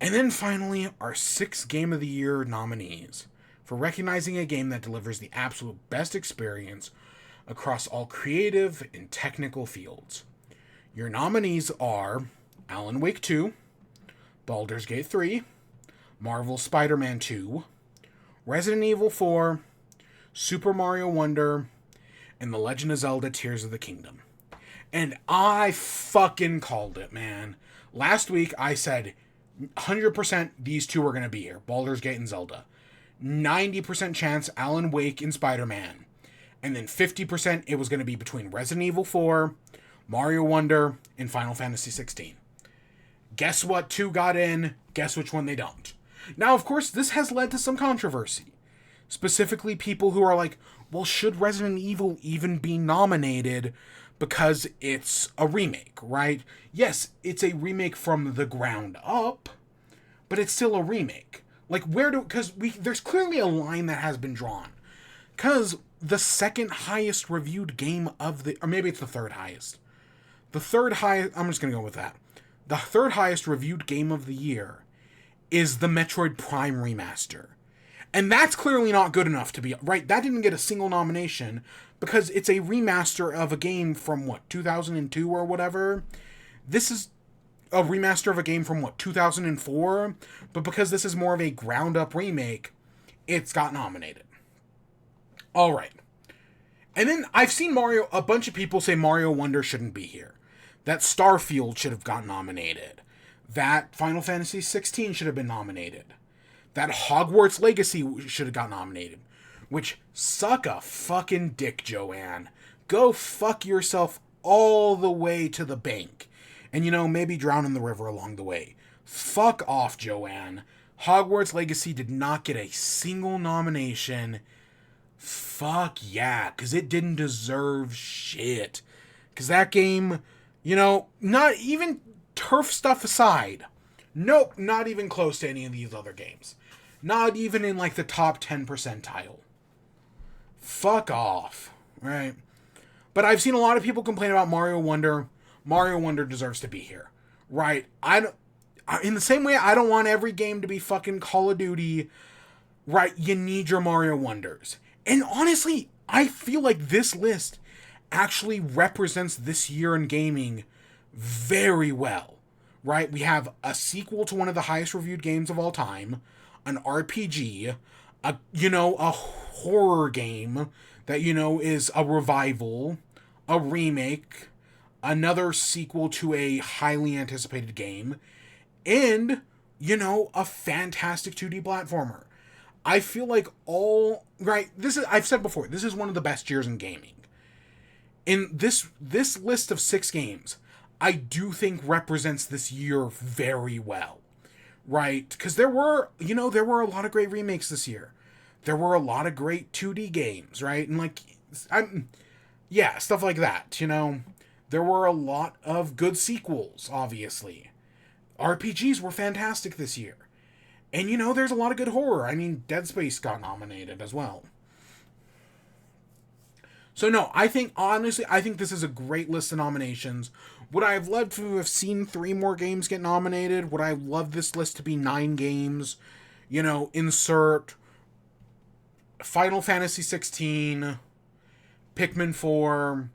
And then finally, our 6 Game of the Year nominees for recognizing a game that delivers the absolute best experience across all creative and technical fields. Your nominees are Alan Wake 2, Baldur's Gate 3, Marvel's Spider-Man 2, Resident Evil 4, Super Mario Wonder, and The Legend of Zelda Tears of the Kingdom. And I fucking called it, man. Last week I said 100% these two are going to be here, Baldur's Gate and Zelda. 90% chance Alan Wake and Spider-Man. And then 50% it was going to be between Resident Evil 4, Mario Wonder, and Final Fantasy 16. Guess what 2 got in? Guess which one they don't. Now, of course, this has led to some controversy. Specifically, people who are like, well, should Resident Evil even be nominated because it's a remake, right? Yes, it's a remake from the ground up, but it's still a remake. Like, because there's clearly a line that has been drawn. Because the second highest reviewed game of the, or maybe it's the third highest. The third highest, I'm just going to go with that. The third highest reviewed game of the year is the Metroid Prime Remaster. And that's clearly not good enough to be, right? That didn't get a single nomination because it's a remaster of a game from, 2002 or whatever? This is a remaster of a game from, 2004? But because this is more of a ground-up remake, it's got nominated. Alright. And then I've seen a bunch of people say Mario Wonder shouldn't be here. That Starfield should have gotten nominated. That Final Fantasy 16 should have been nominated. That Hogwarts Legacy should have got nominated. Which, suck a fucking dick, Joanne. Go fuck yourself all the way to the bank. And, maybe drown in the river along the way. Fuck off, Joanne. Hogwarts Legacy did not get a single nomination. Fuck yeah, because it didn't deserve shit. Because that game, not even turf stuff aside. Nope, not even close to any of these other games. Not even in, the top 10 percentile. Fuck off, right? But I've seen a lot of people complain about Mario Wonder. Mario Wonder deserves to be here, right? In the same way, I don't want every game to be fucking Call of Duty, right? You need your Mario Wonders. And honestly, I feel like this list actually represents this year in gaming very well, right? We have a sequel to one of the highest reviewed games of all time, an RPG, a horror game that, is a revival, a remake, another sequel to a highly anticipated game, and, a fantastic 2D platformer. I feel like I've said before, this is one of the best years in gaming. In this list of 6 games, I do think represents this year very well, right? Because there were a lot of great remakes this year. There were a lot of great 2D games, right? And stuff like that, There were a lot of good sequels, obviously. RPGs were fantastic this year. And, there's a lot of good horror. I mean, Dead Space got nominated as well. So, no, honestly, I think this is a great list of nominations. Would I have loved to have seen 3 more games get nominated? Would I have loved this list to be 9 games? Insert Final Fantasy 16, Pikmin 4,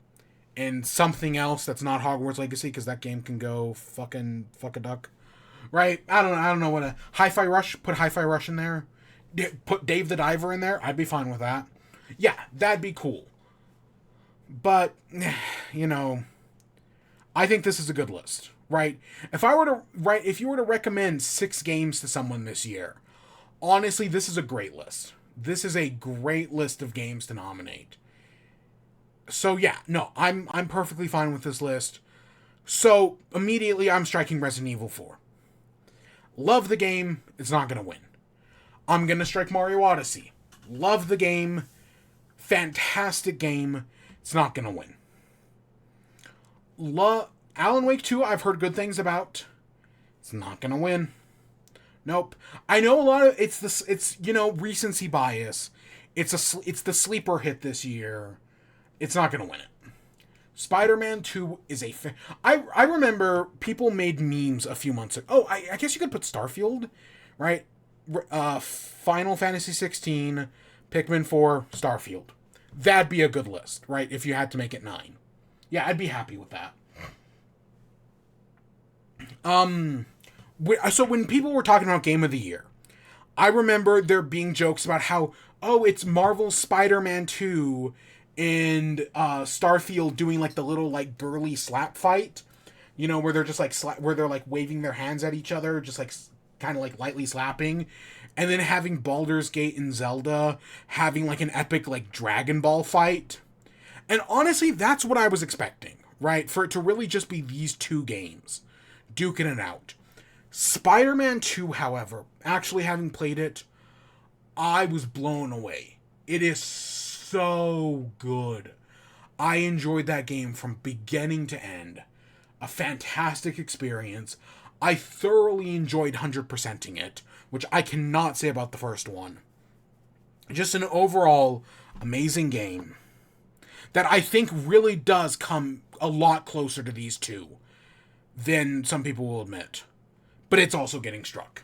and something else that's not Hogwarts Legacy, because that game can go fuck a duck. Right? I don't know what a Hi-Fi Rush. Put Hi-Fi Rush in there. Put Dave the Diver in there. I'd be fine with that. Yeah, that'd be cool. But I think this is a good list, right? If you were to recommend 6 games to someone this year, honestly, this is a great list. This is a great list of games to nominate. So yeah, no, I'm perfectly fine with this list. So immediately I'm striking Resident Evil 4. Love the game, it's not going to win. I'm going to strike Mario Odyssey. Love the game, fantastic game, it's not going to win. Alan Wake 2, I've heard good things about. It's not going to win. Nope. I know a lot of it's recency bias. It's the sleeper hit this year. It's not going to win it. Spider-Man 2 is I remember people made memes a few months ago. Oh, I guess you could put Starfield, right? Final Fantasy 16, Pikmin 4, Starfield. That'd be a good list, right? If you had to make it 9. Yeah, I'd be happy with that. So when people were talking about Game of the Year, I remember there being jokes about how, it's Marvel's Spider-Man 2 and Starfield doing like the little like girly slap fight, where they're just like where they're like waving their hands at each other, just like kind of like lightly slapping, and then having Baldur's Gate and Zelda having like an epic like Dragon Ball fight. And honestly, that's what I was expecting, right? For it to really just be these 2 games duking it out. Spider-Man 2, however, actually having played it, I was blown away. It is so good. I enjoyed that game from beginning to end. A fantastic experience. I thoroughly enjoyed 100%ing it, which I cannot say about the first one. Just an overall amazing game that I think really does come a lot closer to these 2 than some people will admit. But it's also getting struck.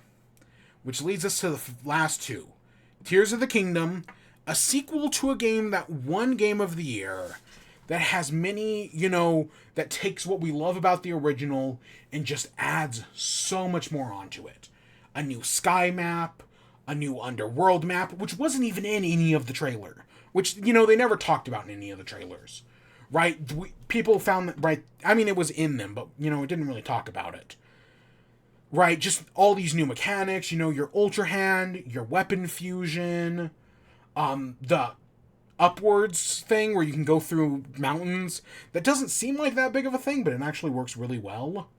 Which leads us to the last 2. Tears of the Kingdom, a sequel to a game that won Game of the Year, that has many, that takes what we love about the original and just adds so much more onto it. A new sky map, a new underworld map, which wasn't even in any of the trailer. Which, they never talked about in any of the trailers. Right? People found that, right, I mean, it was in them, but, it didn't really talk about it. Right, just all these new mechanics, your Ultra Hand, your weapon fusion, the upwards thing where you can go through mountains. That doesn't seem like that big of a thing, but it actually works really well.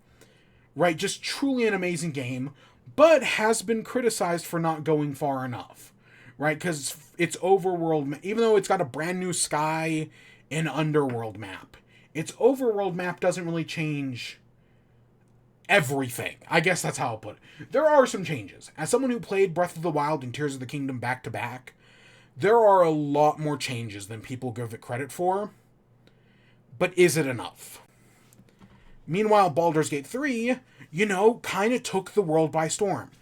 Right, just truly an amazing game, but has been criticized for not going far enough. Right, because its overworld, even though it's got a brand new sky and underworld map, its overworld map doesn't really change everything. I guess that's how I'll put it. There are some changes. As someone who played Breath of the Wild and Tears of the Kingdom back to back, there are a lot more changes than people give it credit for. But is it enough? Meanwhile, Baldur's Gate 3, kind of took the world by storm.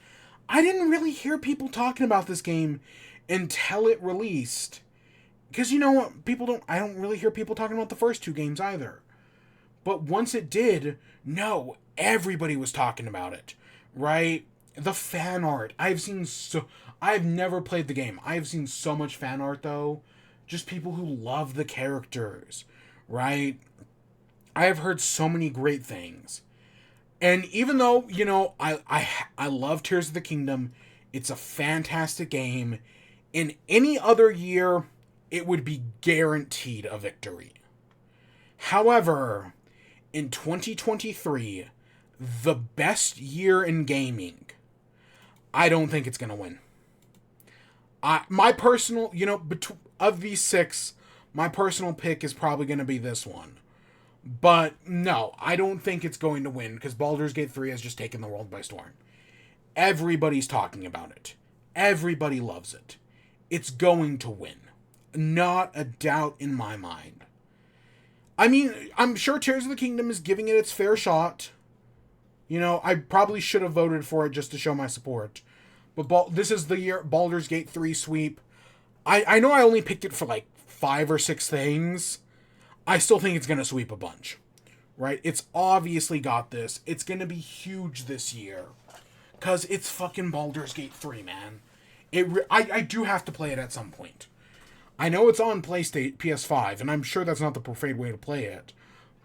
I didn't really hear people talking about this game until it released. Because I don't really hear people talking about the first 2 games either. But once it did, no, everybody was talking about it, right? The fan art. I've never played the game. I've seen so much fan art, though. Just people who love the characters, right? I have heard so many great things. And even though, I love Tears of the Kingdom, it's a fantastic game. In any other year, it would be guaranteed a victory. However, in 2023, the best year in gaming, I don't think it's going to win. My personal, of these 6, my personal pick is probably going to be this one. But no, I don't think it's going to win because Baldur's Gate 3 has just taken the world by storm. Everybody's talking about it. Everybody loves it. It's going to win. Not a doubt in my mind. I mean, I'm sure Tears of the Kingdom is giving it its fair shot. I probably should have voted for it just to show my support. But this is the year Baldur's Gate 3 sweep. I know I only picked it for like 5 or 6 things, I still think it's going to sweep a bunch. Right? It's obviously got this. It's going to be huge this year. Because it's fucking Baldur's Gate 3, man. I do have to play it at some point. I know it's on PlayStation PS5, and I'm sure that's not the preferred way to play it.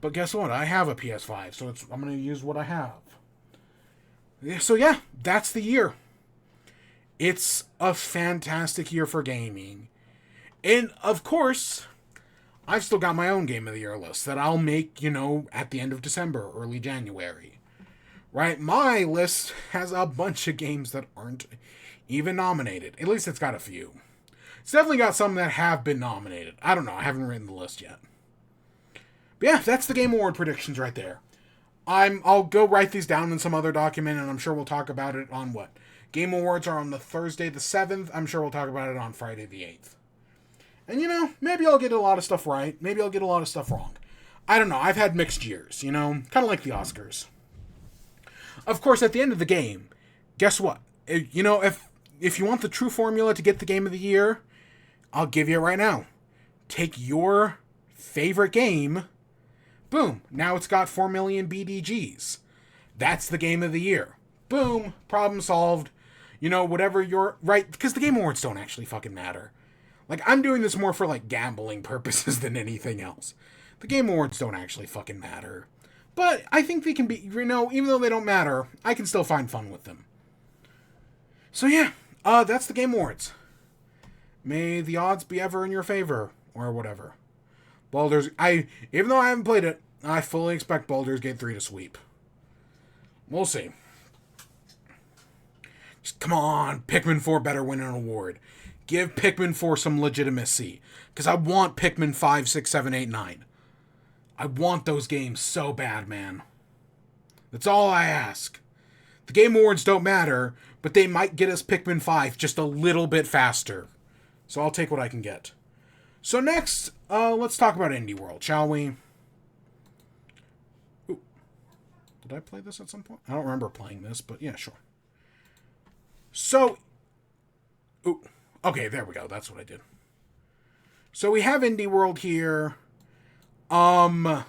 But guess what? I have a PS5, so I'm going to use what I have. So yeah, that's the year. It's a fantastic year for gaming. And, of course, I've still got my own Game of the Year list that I'll make, at the end of December, early January. Right? My list has a bunch of games that aren't even nominated. At least it's got a few. It's definitely got some that have been nominated. I don't know. I haven't written the list yet. But yeah, that's the Game Award predictions right there. I'll go write these down in some other document, and I'm sure we'll talk about it on what? Game Awards are on the Thursday the 7th. I'm sure we'll talk about it on Friday the 8th. And, maybe I'll get a lot of stuff right. Maybe I'll get a lot of stuff wrong. I don't know. I've had mixed years, kind of like the Oscars. Of course, at the end of the game, guess what? If you want the true formula to get the Game of the Year, I'll give you it right now. Take your favorite game. Boom. Now it's got 4 million BDGs. That's the Game of the Year. Boom. Problem solved. Whatever you're... Right, because the Game Awards don't actually fucking matter. Like, I'm doing this more for, gambling purposes than anything else. The Game Awards don't actually fucking matter. But I think they can be... even though they don't matter, I can still find fun with them. So yeah, that's the Game Awards. May the odds be ever in your favor, or whatever. Even though I haven't played it, I fully expect Baldur's Gate 3 to sweep. We'll see. Just come on, Pikmin 4 better win an award. Give Pikmin 4 some legitimacy. Because I want Pikmin 5, 6, 7, 8, 9. I want those games so bad, man. That's all I ask. The Game Awards don't matter, but they might get us Pikmin 5 just a little bit faster. So I'll take what I can get. So next, let's talk about Indie World, shall we? Ooh. Did I play this at some point? I don't remember playing this, but yeah, sure. So, ooh. Okay, there we go. That's what I did. So we have Indie World here. I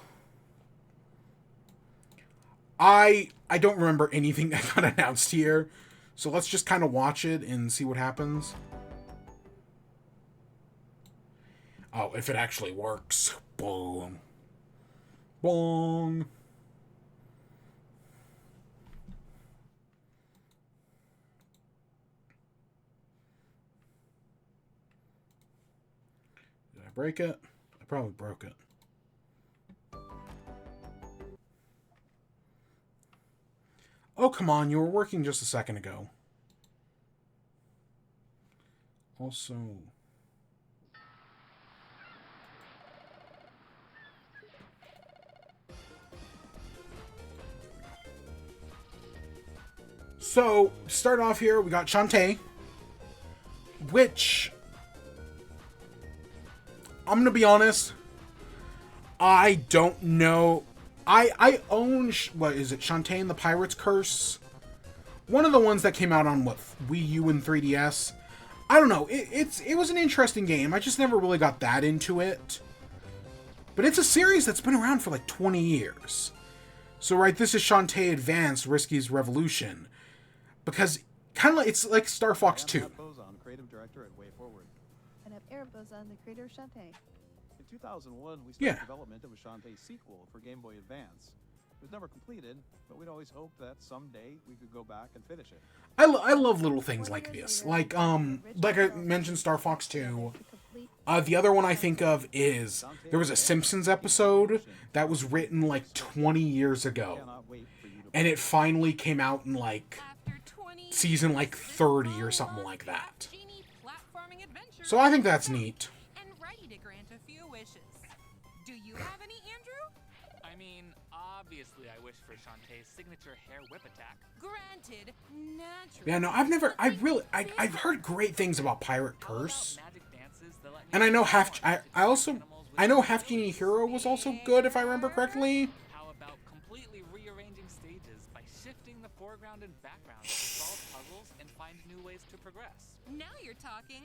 don't remember anything that got announced here. So let's just kind of watch it and see what happens. Oh, if it actually works. Boom. Boom. Did I break it? I probably broke it. Oh, come on. You were working just a second ago. Also... So, to start off here, we got Shantae, which, I'm going to be honest, I don't know. I own, what is it, Shantae and the Pirate's Curse? One of the ones that came out on, Wii U and 3DS. I don't know, it was an interesting game. I just never really got that into it. But it's a series that's been around for 20 years. So, right, this is Shantae Advanced, Risky's Revolution. Because it's like Star Fox 2. Creative director at WayForward. And I'm Eric Bozon, the creator of Shantae. In 2001, we started development of a Shantae sequel for Game Boy Advance. It was never completed, but we'd always hoped that someday we could go back and finish it. I love little things like this. Like I mentioned Star Fox 2. The other one I think of is there was a Simpsons episode that was written 20 years ago. And it finally came out in season 30 or something like that. So I think that's neat. And ready to grant a few wishes. Do you have any, Andrew? I mean, obviously I wish for Shantae's signature hair whip attack. Granted, naturally. Yeah, no, I've heard great things about Pirate Curse. And I know I know Half Genie Hero was also good, if I remember correctly. How about completely rearranging stages by shifting the foreground and background to solve puzzles and find new ways to progress? Now you're talking.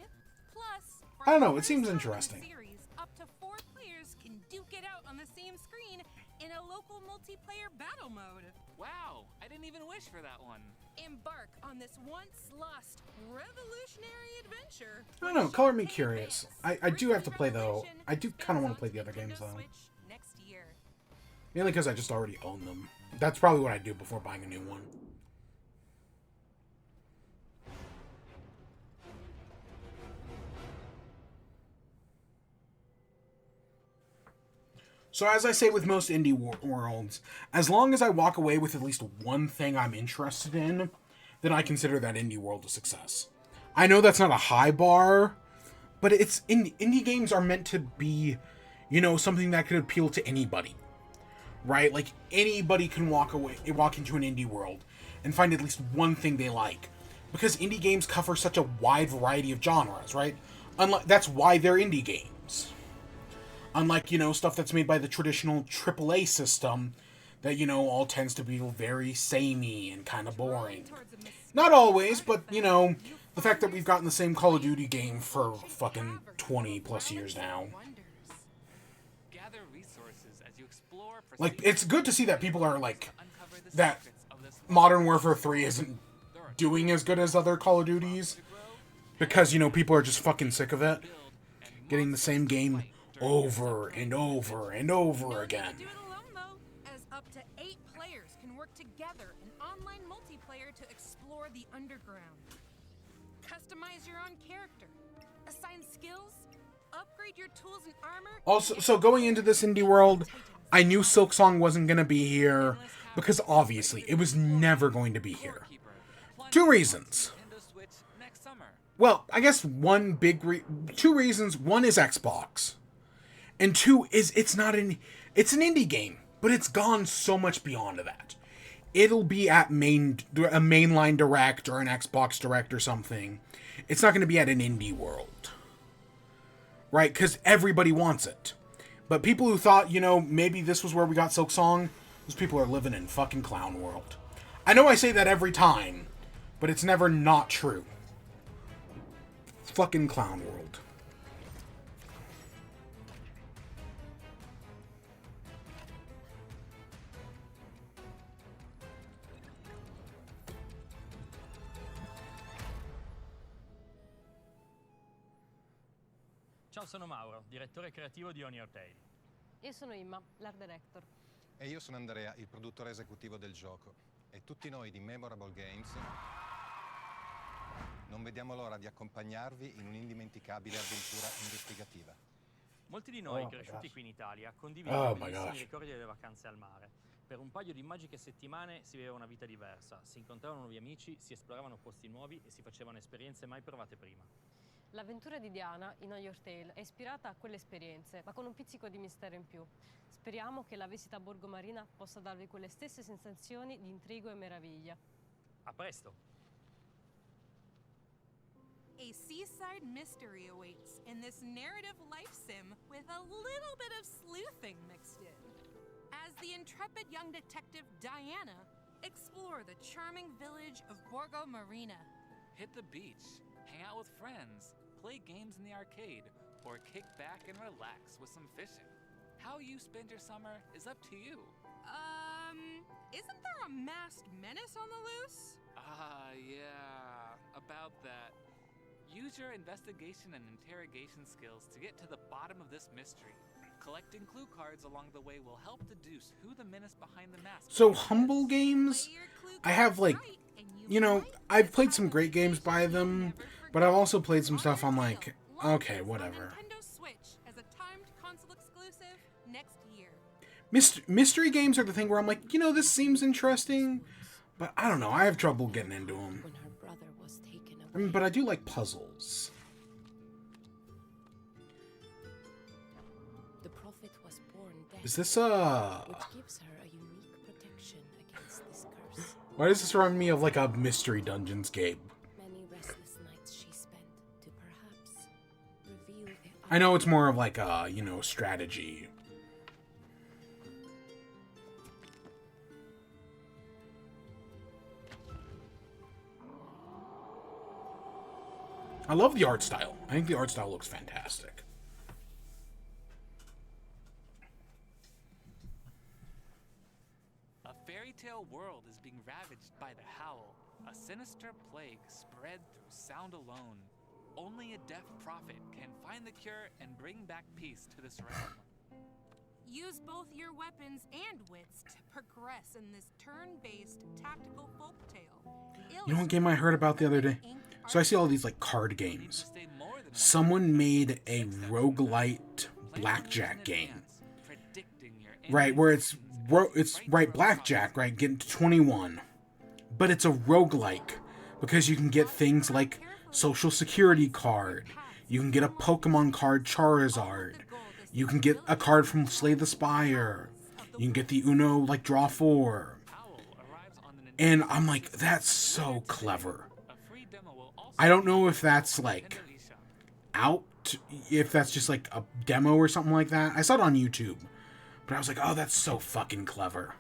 Plus, for I don't know, the it seems first time in the interesting. series, up to 4 players can duke it out on the same screen in a local multiplayer battle mode. Wow, I didn't even wish for that one. Embark on this once-lost revolutionary adventure. I don't know, color me curious. I do have to play, though. I do kind of want to play the other games, though. Next year. Mainly because I just already own them. That's probably what I do before buying a new one. So as I say with most indie worlds, as long as I walk away with at least one thing I'm interested in, then I consider that indie world a success. I know that's not a high bar, but it's indie games are meant to be, you know, something that could appeal to anybody. Right? Like, anybody can walk into an indie world and find at least one thing they like. Because indie games cover such a wide variety of genres, right? That's why they're indie games. Unlike, you know, stuff that's made by the traditional AAA system that, you know, all tends to be very samey and kind of boring. Not always, but, you know, the fact that we've gotten the same Call of Duty game for fucking 20 plus years now. Gather resources as you explore for Like, it's good to see that people are, like, that Modern Warfare 3 isn't doing as good as other Call of Duties. Because, you know, people are just fucking sick of it. Getting the same game over and over and over again. Do it alone, though, as up to 8 players can work together in online multiplayer to explore the underground. Customize your own character, assign skills, upgrade your tools and armor. Also, so going into this indie world, I knew Silksong wasn't going to be here, because obviously, it was never going to be here. 2 reasons. Well, I guess two reasons. One is Xbox. And 2 is it's an indie game, but it's gone so much beyond that. It'll be at a mainline direct or an Xbox direct or something. It's not going to be at an indie world. Right? Because everybody wants it. But people who thought, you know, maybe this was where we got Silksong, those people are living in fucking clown world. I know I say that every time, but it's never not true. Fucking clown world. Ciao, sono Mauro, direttore creativo di On Your Tail. Io sono Imma, l'art director. E io sono Andrea, il produttore esecutivo del gioco. E tutti noi di Memorable Games non vediamo l'ora di accompagnarvi in un'indimenticabile avventura investigativa. Molti di noi, cresciuti qui in Italia, condividono Oh i my bellissimi gosh. ricordi delle vacanze al mare. Per un paio di magiche settimane si viveva una vita diversa, si incontravano nuovi amici, si esploravano posti nuovi e si facevano esperienze mai provate prima. L'avventura di Diana in On Your Tail è ispirata a quelle esperienze, ma con un pizzico di mistero in più. Speriamo che la visita a Borgo Marina possa darvi quelle stesse sensazioni di intrigo e meraviglia. A presto! A seaside mystery awaits in this narrative life sim with a little bit of sleuthing mixed in. As the intrepid young detective Diana explore the charming village of Borgo Marina. Hit the beach, hang out with friends, play games in the arcade, or kick back and relax with some fishing. How you spend your summer is up to you. Isn't there a masked menace on the loose? Yeah, about that. Use your investigation and interrogation skills to get to the bottom of this mystery. Collecting clue cards along the way will help deduce who the menace behind the mask So is. Humble Games, Play your clue I have cards like, right, and you know, might I've just played some have a great games by vision them, you'll never but I've forget. also played some stuff on Honor like, Tale launches okay, on whatever. Nintendo Switch as a timed console exclusive next year. Mystery games are the thing where I'm like, you know, this seems interesting, but I don't know, I have trouble getting into them. When her brother was taken away. I mean, but I do like puzzles. The prophet was born dead, Is this, which gives her a unique protection against this curse. why does this remind me of like a Mystery Dungeons game? Many restless nights she spent to perhaps reveal the I know it's more of like a, you know, strategy. I love the art style. I think the art style looks fantastic. A fairy tale world is being ravaged by the Howl, a sinister plague spread through sound alone. Only a deaf prophet can find the cure and bring back peace to this realm. Use both your weapons and wits to progress in this turn-based tactical folktale. You know what game I heard about the other day? So I see all these like card games. Someone made a roguelite blackjack game. Right, where it's right blackjack, right, getting to 21. But it's a roguelike because you can get things like Social Security card. You can get a Pokemon card, Charizard. You can get a card from Slay the Spire. You can get the Uno, like, Draw 4. And I'm like, that's so clever. I don't know if that's, like, out, if that's just, like, a demo or something like that. I saw it on YouTube. But I was like, oh, that's so fucking clever.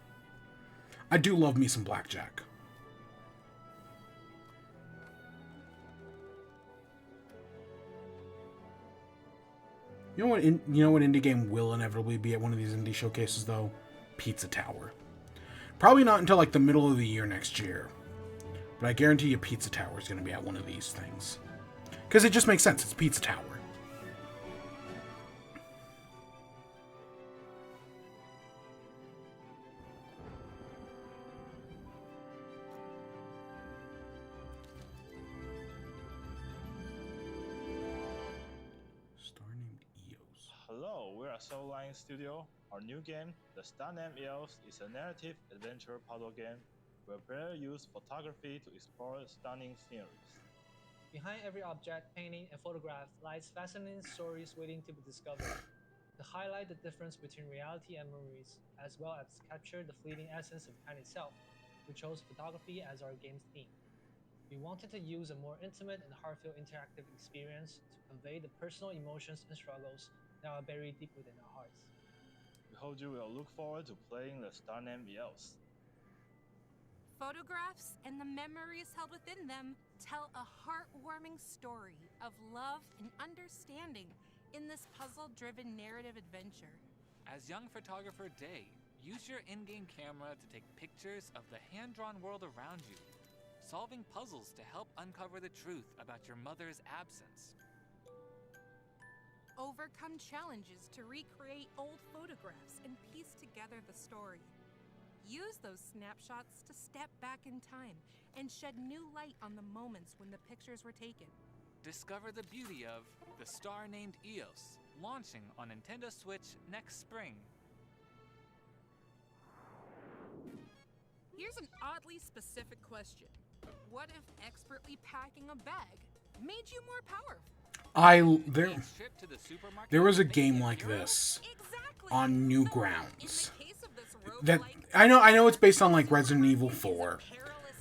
I do love me some blackjack. You know what indie game will inevitably be at one of these indie showcases, though? Pizza Tower. Probably not until, like, the middle of the year next year. But I guarantee you Pizza Tower is going to be at one of these things. Because it just makes sense. It's Pizza Tower. Hello, we're at Soul Line Studio. Our new game, The Star Named EOS, is a narrative adventure puzzle game where players use photography to explore stunning sceneries. Behind every object, painting, and photograph lies fascinating stories waiting to be discovered. To highlight the difference between reality and memories, as well as capture the fleeting essence of time itself, we chose photography as our game's theme. We wanted to use a more intimate and heartfelt interactive experience to convey the personal emotions and struggles that are buried deep within our hearts. We hope you will look forward to playing The Star Named EOS. Photographs and the memories held within them tell a heartwarming story of love and understanding in this puzzle-driven narrative adventure. As young photographer Day, use your in-game camera to take pictures of the hand-drawn world around you, solving puzzles to help uncover the truth about your mother's absence. Overcome challenges to recreate old photographs and piece together the story. Use those snapshots to step back in time and shed new light on the moments when the pictures were taken. Discover the beauty of The Star Named EOS, launching on Nintendo Switch next spring. Here's an oddly specific question. What if expertly packing a bag made you more powerful? There was a game like this on Newgrounds. That I know it's based on like Resident Evil 4,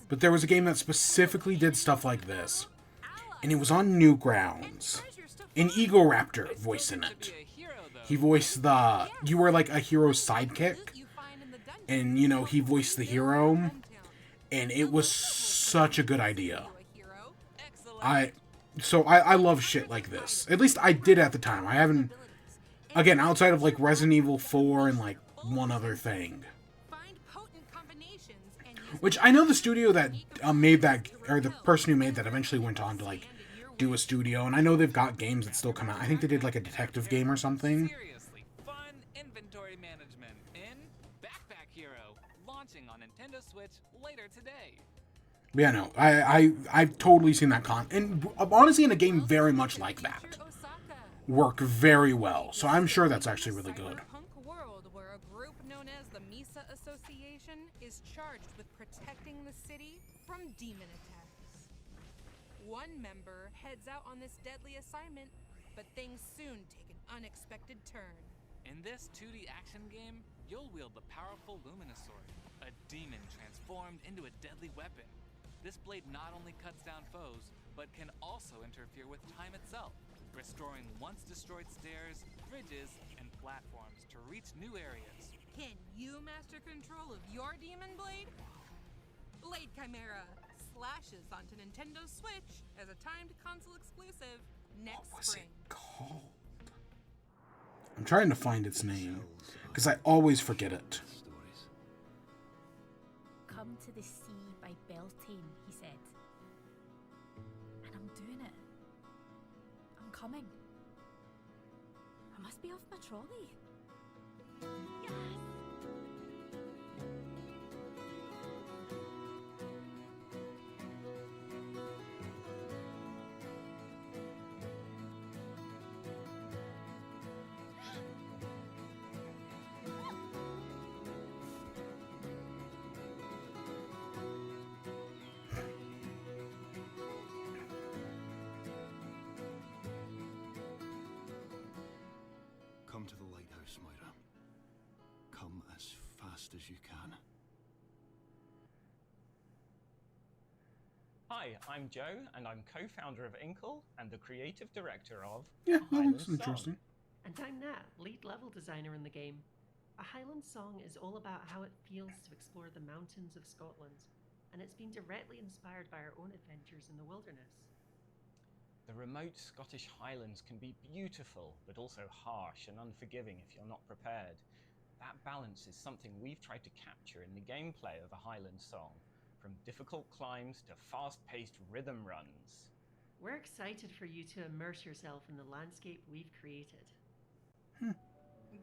but there was a game that specifically did stuff like this, and it was on Newgrounds. And Egoraptor voicing it. He voiced you were like a hero sidekick, and you know he voiced the hero, and it was such a good idea. I love shit like this. At least I did at the time. I haven't, again, outside of like Resident Evil 4 and like one other thing. Which I know the studio that made that, or the person who made that eventually went on to like do a studio, and I know they've got games that still come out. I think they did like a detective game or something. Seriously fun inventory management in Backpack Hero, launching on Nintendo Switch later today. Yeah, no, I've totally seen that and honestly, in a game very much like that, work very well. So I'm sure that's actually really good. World where a group known as the Misa Association is charged with protecting the city from demon attacks. One member heads out on this deadly assignment, but things soon take an unexpected turn. In this 2D action game, you'll wield the powerful Luminosaur, a demon transformed into a deadly weapon. This blade not only cuts down foes, but can also interfere with time itself, restoring once destroyed stairs, bridges, and platforms to reach new areas. Can you master control of your demon blade? Blade Chimera, flashes onto Nintendo Switch as a timed console exclusive next What was spring. it called? I'm trying to find its name, because I always forget it. Come to the sea by Beltane, he said. And I'm doing it. I'm coming. I must be off my trolley. Yes! Come to the lighthouse, Moira. Come as fast as you can. Hi, I'm Joe, and I'm co-founder of Inkle and the creative director of Yeah, that Highland looks Song. interesting. And I'm Nat, lead level designer in the game. A Highland Song is all about how it feels to explore the mountains of Scotland, and it's been directly inspired by our own adventures in the wilderness. The remote Scottish Highlands can be beautiful, but also harsh and unforgiving if you're not prepared. That balance is something we've tried to capture in the gameplay of a Highland Song, from difficult climbs to fast-paced rhythm runs. We're excited for you to immerse yourself in the landscape we've created.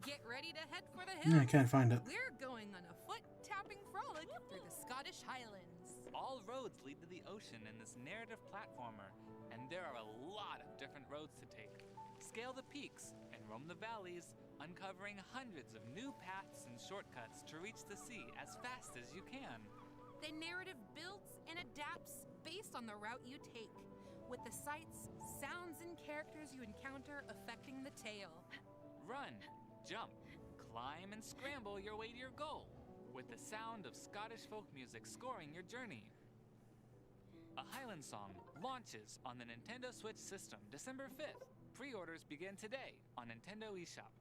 Get ready to head for the hills. Yeah, I can't find it. We're going on a foot-tapping frolic through the Scottish Highlands. All roads lead to the ocean in this narrative platformer, and there are a lot of different roads to take. Scale the peaks and roam the valleys, uncovering hundreds of new paths and shortcuts to reach the sea as fast as you can. The narrative builds and adapts based on the route you take, with the sights, sounds, and characters you encounter affecting the tale. Run, jump, climb, and scramble your way to your goal, with the sound of Scottish folk music scoring your journey. A Highland Song launches on the Nintendo Switch system December 5th. Pre-orders begin today on Nintendo eShop.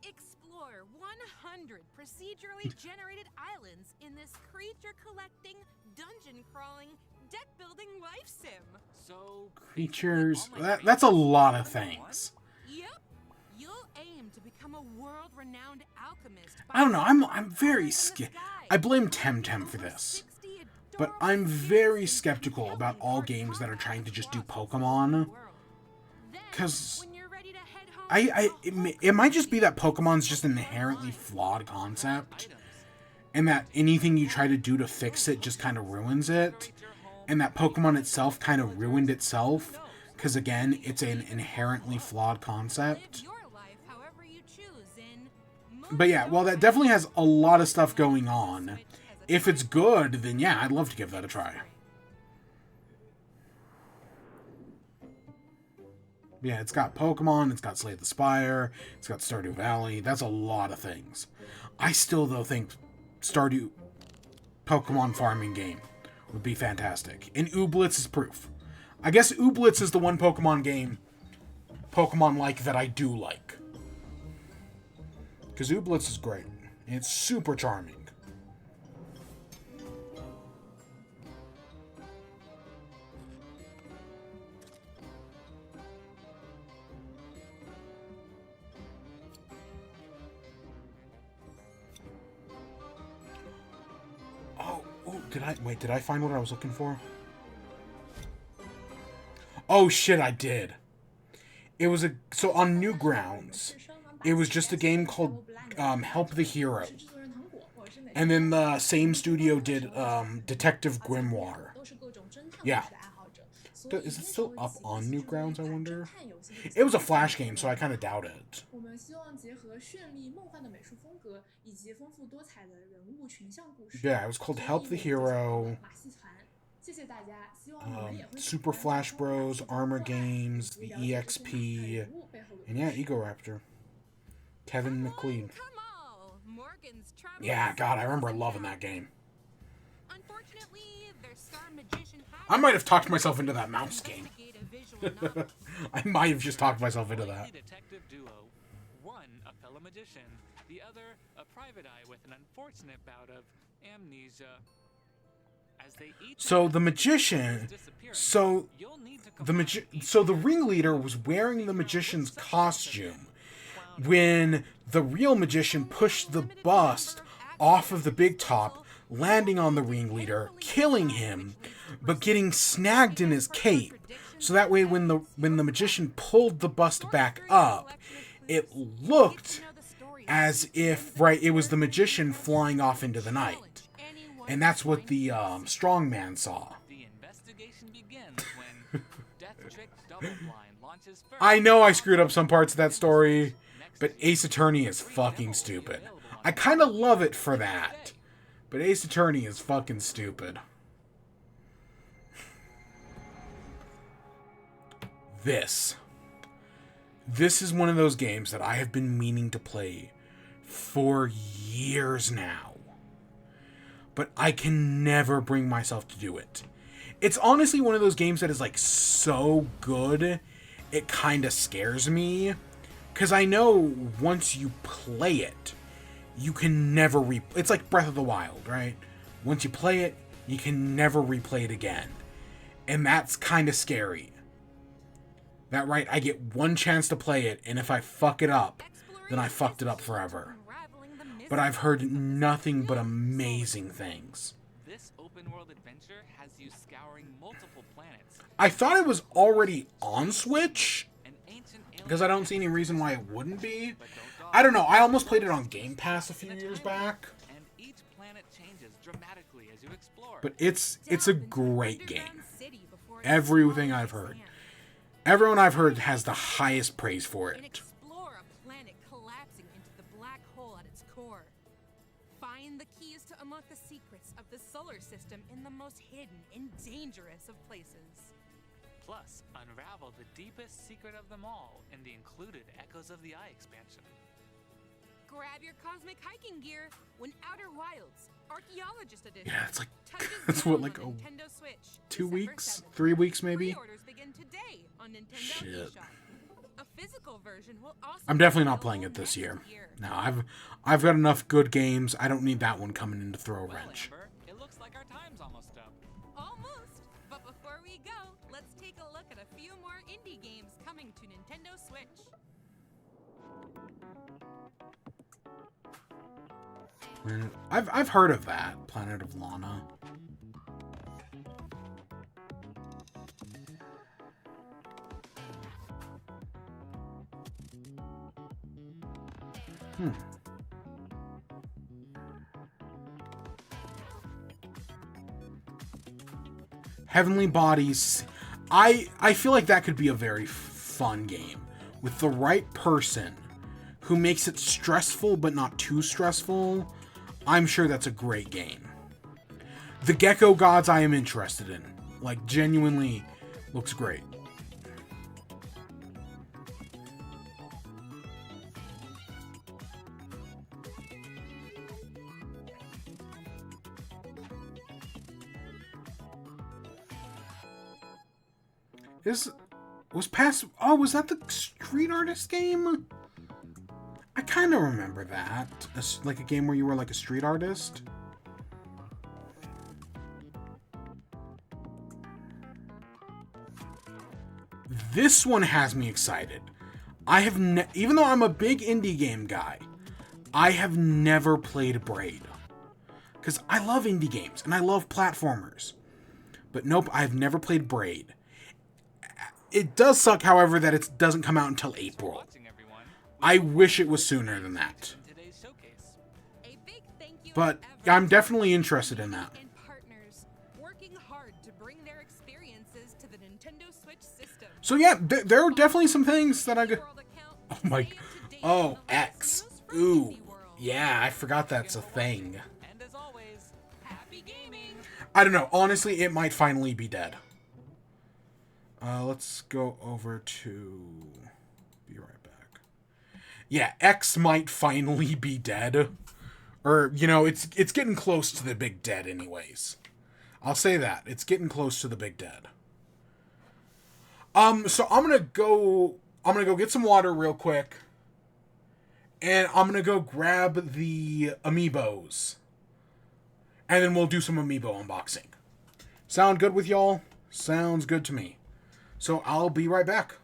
Explore 100 procedurally generated islands in this creature-collecting, dungeon-crawling, deck-building life sim. So Creatures. That's a lot of things. Yep. You'll aim to become a world-renowned alchemist. I don't know. I'm very I blame Temtem for this, but I'm very skeptical about all games that are trying to just do Pokemon. Because it might just be that Pokemon's just an inherently flawed concept, and that anything you try to do to fix it just kind of ruins it, and that Pokemon itself kind of ruined itself, because again, it's an inherently flawed concept. But yeah, well, that definitely has a lot of stuff going on. If it's good, then yeah, I'd love to give that a try. Yeah, it's got Pokemon, it's got Slay the Spire, it's got Stardew Valley. That's a lot of things. I still, though, think Stardew Pokemon farming game would be fantastic. And Ooblets is proof. I guess Ooblets is the one Pokemon game, Pokemon-like, that I do like. Because Ooblets is great. And it's super charming. Did I find what I was looking for? Oh shit, I did. It was so on Newgrounds, it was just a game called Help the Hero. And then the same studio did Detective Grimoire. Yeah. Is it still up on Newgrounds, I wonder? It was a Flash game, so I kind of doubt it. Yeah, it was called Help the Hero, Super Flash Bros, Armor Games, the EXP, and yeah, Egoraptor. Kevin McLeod. Yeah, God, I remember loving that game. I might have talked myself into that mouse game. I might have just talked myself into that. Detective duo, one a fellow magician, The other, a private eye with an unfortunate bout of amnesia. As they each So the magician, so the ringleader was wearing the magician's costume when the real magician pushed the bust off of the big top, landing on the ringleader, killing him, but getting snagged in his cape. So that way when the magician pulled the bust back up, it looked as if, right, it was the magician flying off into the night. And that's what the strongman saw. The investigation begins when Death Trick Double Blind launches first. I know I screwed up some parts of that story, but Ace Attorney is fucking stupid. I kind of love it for that, but Ace Attorney is fucking stupid. This is one of those games that I have been meaning to play for years now. But I can never bring myself to do it. It's honestly one of those games that is like so good, it kind of scares me. Because I know once you play it, you can never it's like Breath of the Wild, right? Once you play it, you can never replay it again. And that's kind of scary. That, right, I get one chance to play it, and if I fuck it up, then I fucked it up forever. But I've heard nothing but amazing things. This open world adventure has you scouring multiple planets. I thought it was already on Switch, because I don't see any reason why it wouldn't be. I don't know, I almost played it on Game Pass a few years back. And each planet changes dramatically as you explore. But it's a great game. Everything I've heard. Everyone I've heard has the highest praise for it. Explore a planet collapsing into the black hole at its core. Find the keys to unlock the secrets of the solar system in the most hidden and dangerous of places. Plus, unravel the deepest secret of them all in the included Echoes of the Eye expansion. Grab your cosmic hiking gear when Outer Wilds Archaeologist Edition. Yeah, it's like, that's what, like, 2 weeks? 3 weeks, maybe? Pre-orders begin today on Nintendo Shit. eShop. A physical version will also I'm definitely not playing it this year. No, I've got enough good games. I don't need that one coming in to throw a wrench. Amber, it looks like our time's almost up. Almost. But before we go, let's take a look at a few more indie games coming to Nintendo Switch. I've heard of that, Planet of Lana. Heavenly Bodies. I feel like that could be a very fun game with the right person who makes it stressful but not too stressful. I'm sure that's a great game. The Gecko Gods I am interested in. Like, genuinely looks great. Was that the Street Artist game? I kind of remember that. Like a game where you were like a street artist. This one has me excited. I have even though I'm a big indie game guy, I have never played Braid. Because I love indie games and I love platformers. But nope, I've never played Braid. It does suck, however, that it doesn't come out until April. I wish it was sooner than that. But I'm definitely interested in that. So yeah, there are definitely some things that I go. Oh my. Oh, X. Ooh. Yeah, I forgot that's a thing. I don't know. Honestly, it might finally be dead. Let's go over to... Be right back. Yeah, X might finally be dead. Or, you know, it's getting close to the big dead anyways. I'll say that. It's getting close to the big dead. So I'm gonna go get some water real quick. and I'm going to go grab the amiibos. And then we'll do some amiibo unboxing. Sound good with y'all? Sounds good to me. So I'll be right back.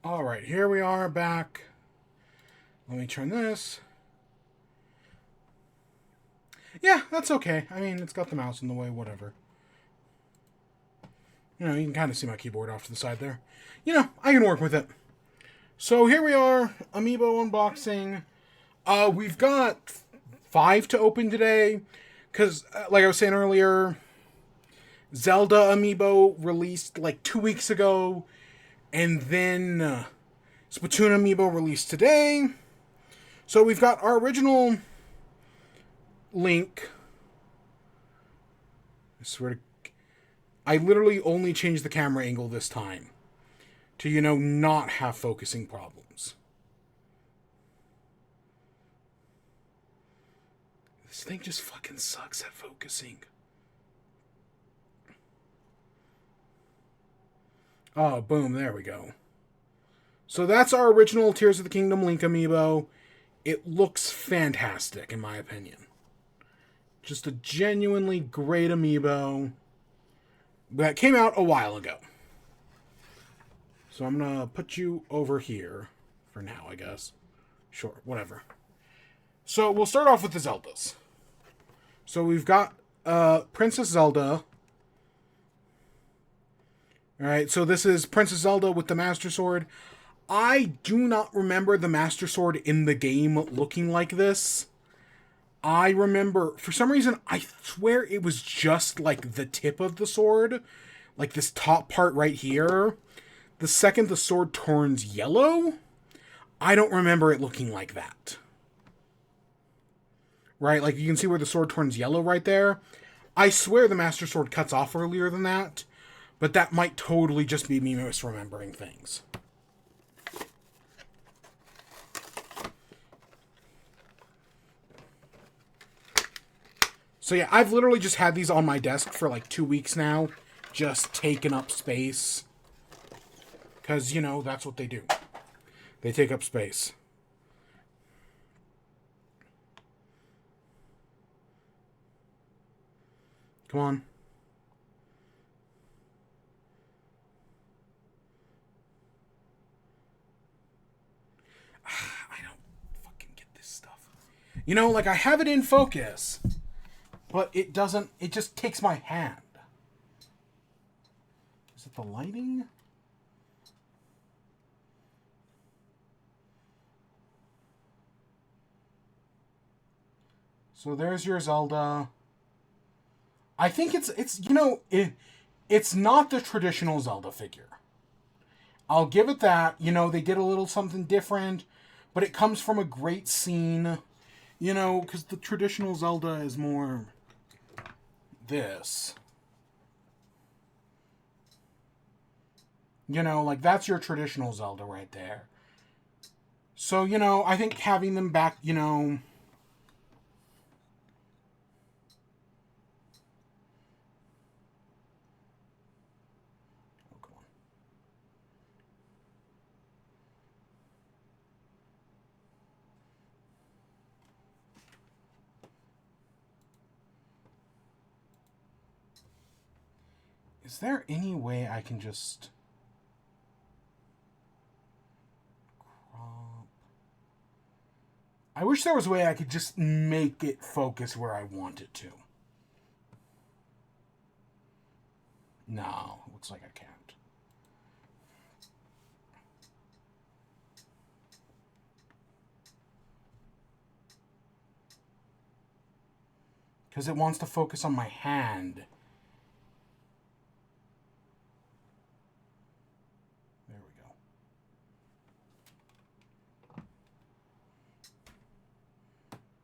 Alright, here we are back. Let me turn this. Yeah, that's okay. I mean, it's got the mouse in the way, whatever. You know, you can kind of see my keyboard off to the side there. You know, I can work with it. So here we are, Amiibo unboxing. We've got 5 to open today, because, like I was saying earlier, Zelda Amiibo released like 2 weeks ago, and then Splatoon Amiibo released today. So we've got our original Link. I swear to... I literally only changed the camera angle this time to, you know, not have focusing problems. This thing just fucking sucks at focusing. Oh, boom, there we go. So that's our original Tears of the Kingdom Link Amiibo. It looks fantastic, in my opinion. Just a genuinely great Amiibo that came out a while ago. So I'm going to put you over here for now, I guess. Sure, whatever. So we'll start off with the Zeldas. So we've got Princess Zelda. Alright, so this is Princess Zelda with the Master Sword. I do not remember the Master Sword in the game looking like this. I remember, for some reason, I swear it was just like the tip of the sword. Like this top part right here. The second the sword turns yellow, I don't remember it looking like that. Right, like you can see where the sword turns yellow right there. I swear the Master Sword cuts off earlier than that. But that might totally just be me misremembering things. So yeah, I've literally just had these on my desk for like 2 weeks now. Just taking up space. Because, you know, that's what they do. They take up space. Come on. You know, like, I have it in focus, but it doesn't, it just takes my hand. Is it the lighting? So there's your Zelda. I think it's you know, it's not the traditional Zelda figure. I'll give it that. You know, they did a little something different, but it comes from a great scene. You know, because the traditional Zelda is more this. You know, like, that's your traditional Zelda right there. So, you know, I think having them back, you know... Oh, come on. Is there any way I can just... crop? I wish there was a way I could just make it focus where I want it to. No, looks like I can't. Because it wants to focus on my hand.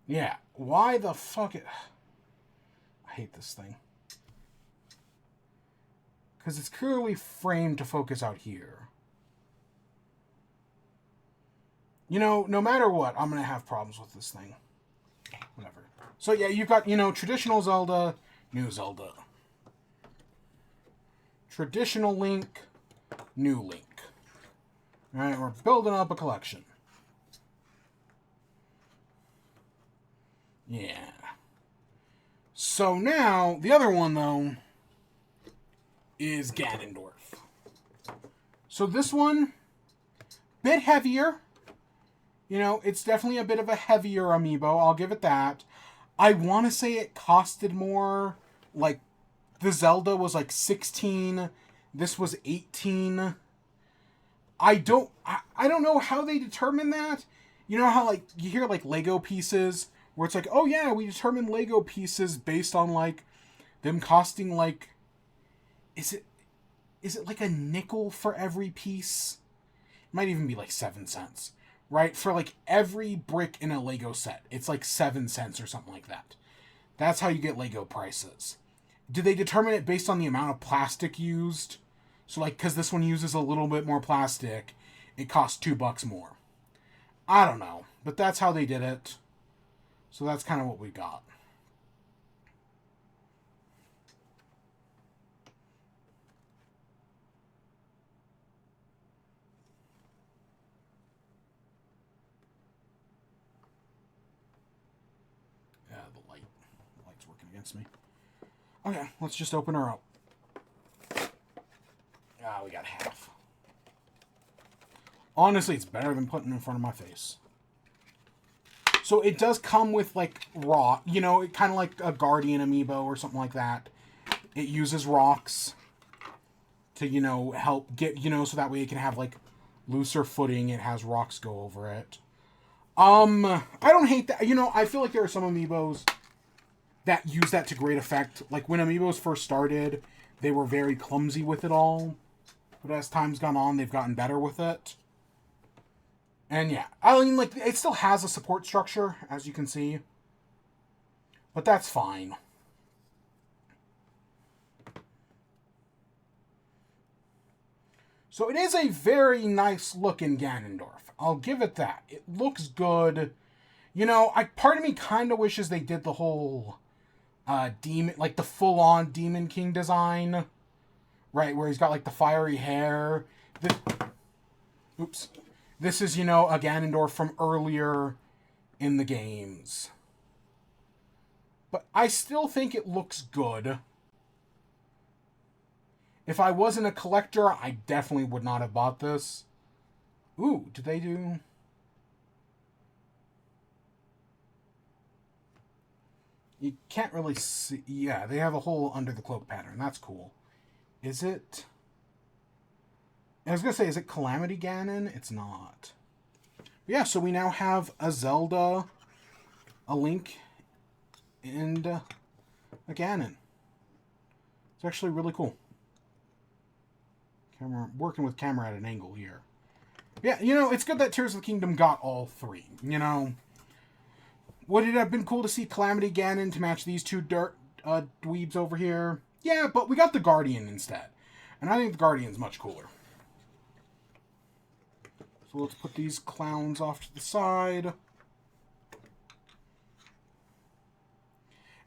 Yeah, why the fuck it... I hate this thing. Because it's clearly framed to focus out here. You know, no matter what, I'm going to have problems with this thing. Whatever. So yeah, you've got, you know, traditional Zelda, new Zelda. Traditional Link, new Link. Alright, we're building up a collection. Yeah. So now, the other one, though, is Ganondorf. So this one, bit heavier. You know, it's definitely a bit of a heavier amiibo. I'll give it that. I want to say it costed more. Like, the Zelda was like 16. This was 18. I don't know how they determine that. You know how, like, you hear, like, Lego pieces where it's like, oh, yeah, we determine Lego pieces based on, like, them costing, like, is it like a nickel for every piece? It might even be, like, 7 cents, right? For, like, every brick in a Lego set, it's, like, 7 cents or something like that. That's how you get Lego prices. Do they determine it based on the amount of plastic used? So, like, because this one uses a little bit more plastic, it costs $2 more. I don't know, but that's how they did it. So that's kind of what we got. Yeah, the light's working against me. Okay, let's just open her up. Ah, we got half. Honestly, it's better than putting it in front of my face. So it does come with, like, rock. You know, it kind of like a Guardian amiibo or something like that. It uses rocks to, you know, help get, you know, so that way it can have, like, looser footing. It has rocks go over it. I don't hate that. You know, I feel like there are some amiibos that use that to great effect. Like, when amiibos first started, they were very clumsy with it all. But as time's gone on, they've gotten better with it. And yeah, I mean, like, it still has a support structure, as you can see. But that's fine. So it is a very nice looking Ganondorf. I'll give it that. It looks good. You know, part of me kind of wishes they did the whole demon, like the full-on Demon King design. Right, where he's got, like, the fiery hair. Oops. This is, you know, a Ganondorf from earlier in the games. But I still think it looks good. If I wasn't a collector, I definitely would not have bought this. Ooh, did they do... You can't really see... Yeah, they have a whole under the cloak pattern. That's cool. Is it... I was going to say, is it Calamity Ganon? It's not. But yeah, so we now have a Zelda, a Link, and a Ganon. It's actually really cool. Working with camera at an angle here. Yeah, you know, it's good that Tears of the Kingdom got all three. You know, would it have been cool to see Calamity Ganon to match these two dweebs over here? Yeah, but we got the Guardian instead. And I think the Guardian's much cooler. So let's put these clowns off to the side.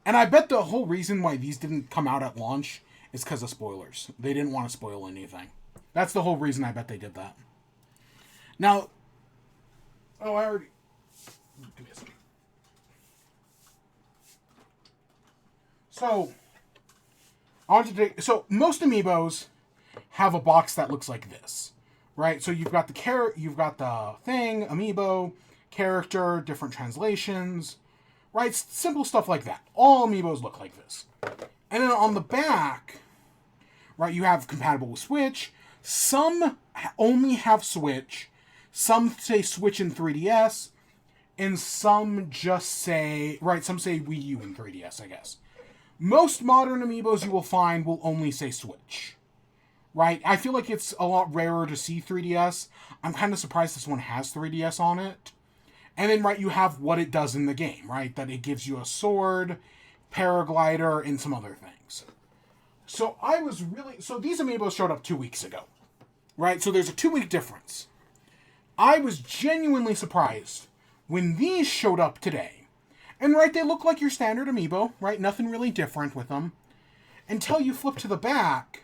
And I bet the whole reason why these didn't come out at launch is because of spoilers. They didn't want to spoil anything. That's the whole reason I bet they did that. Now... Oh, I already... Give me a second. So... So, most amiibos have a box that looks like this, right? So you've got the thing, amiibo, character, different translations, right? Simple stuff like that. All amiibos look like this. And then on the back, right, you have compatible with Switch. Some only have Switch. Some say Switch and 3DS. And some just say, right, some say Wii U and 3DS, I guess. Most modern amiibos you will find will only say Switch, right? I feel like it's a lot rarer to see 3DS. I'm kind of surprised this one has 3DS on it. And then, right, you have what it does in the game, right? That it gives you a sword, paraglider, and some other things. So so these amiibos showed up 2 weeks ago, right? So there's a 2-week difference. I was genuinely surprised when these showed up today. And, right, they look like your standard amiibo, right? Nothing really different with them. Until you flip to the back,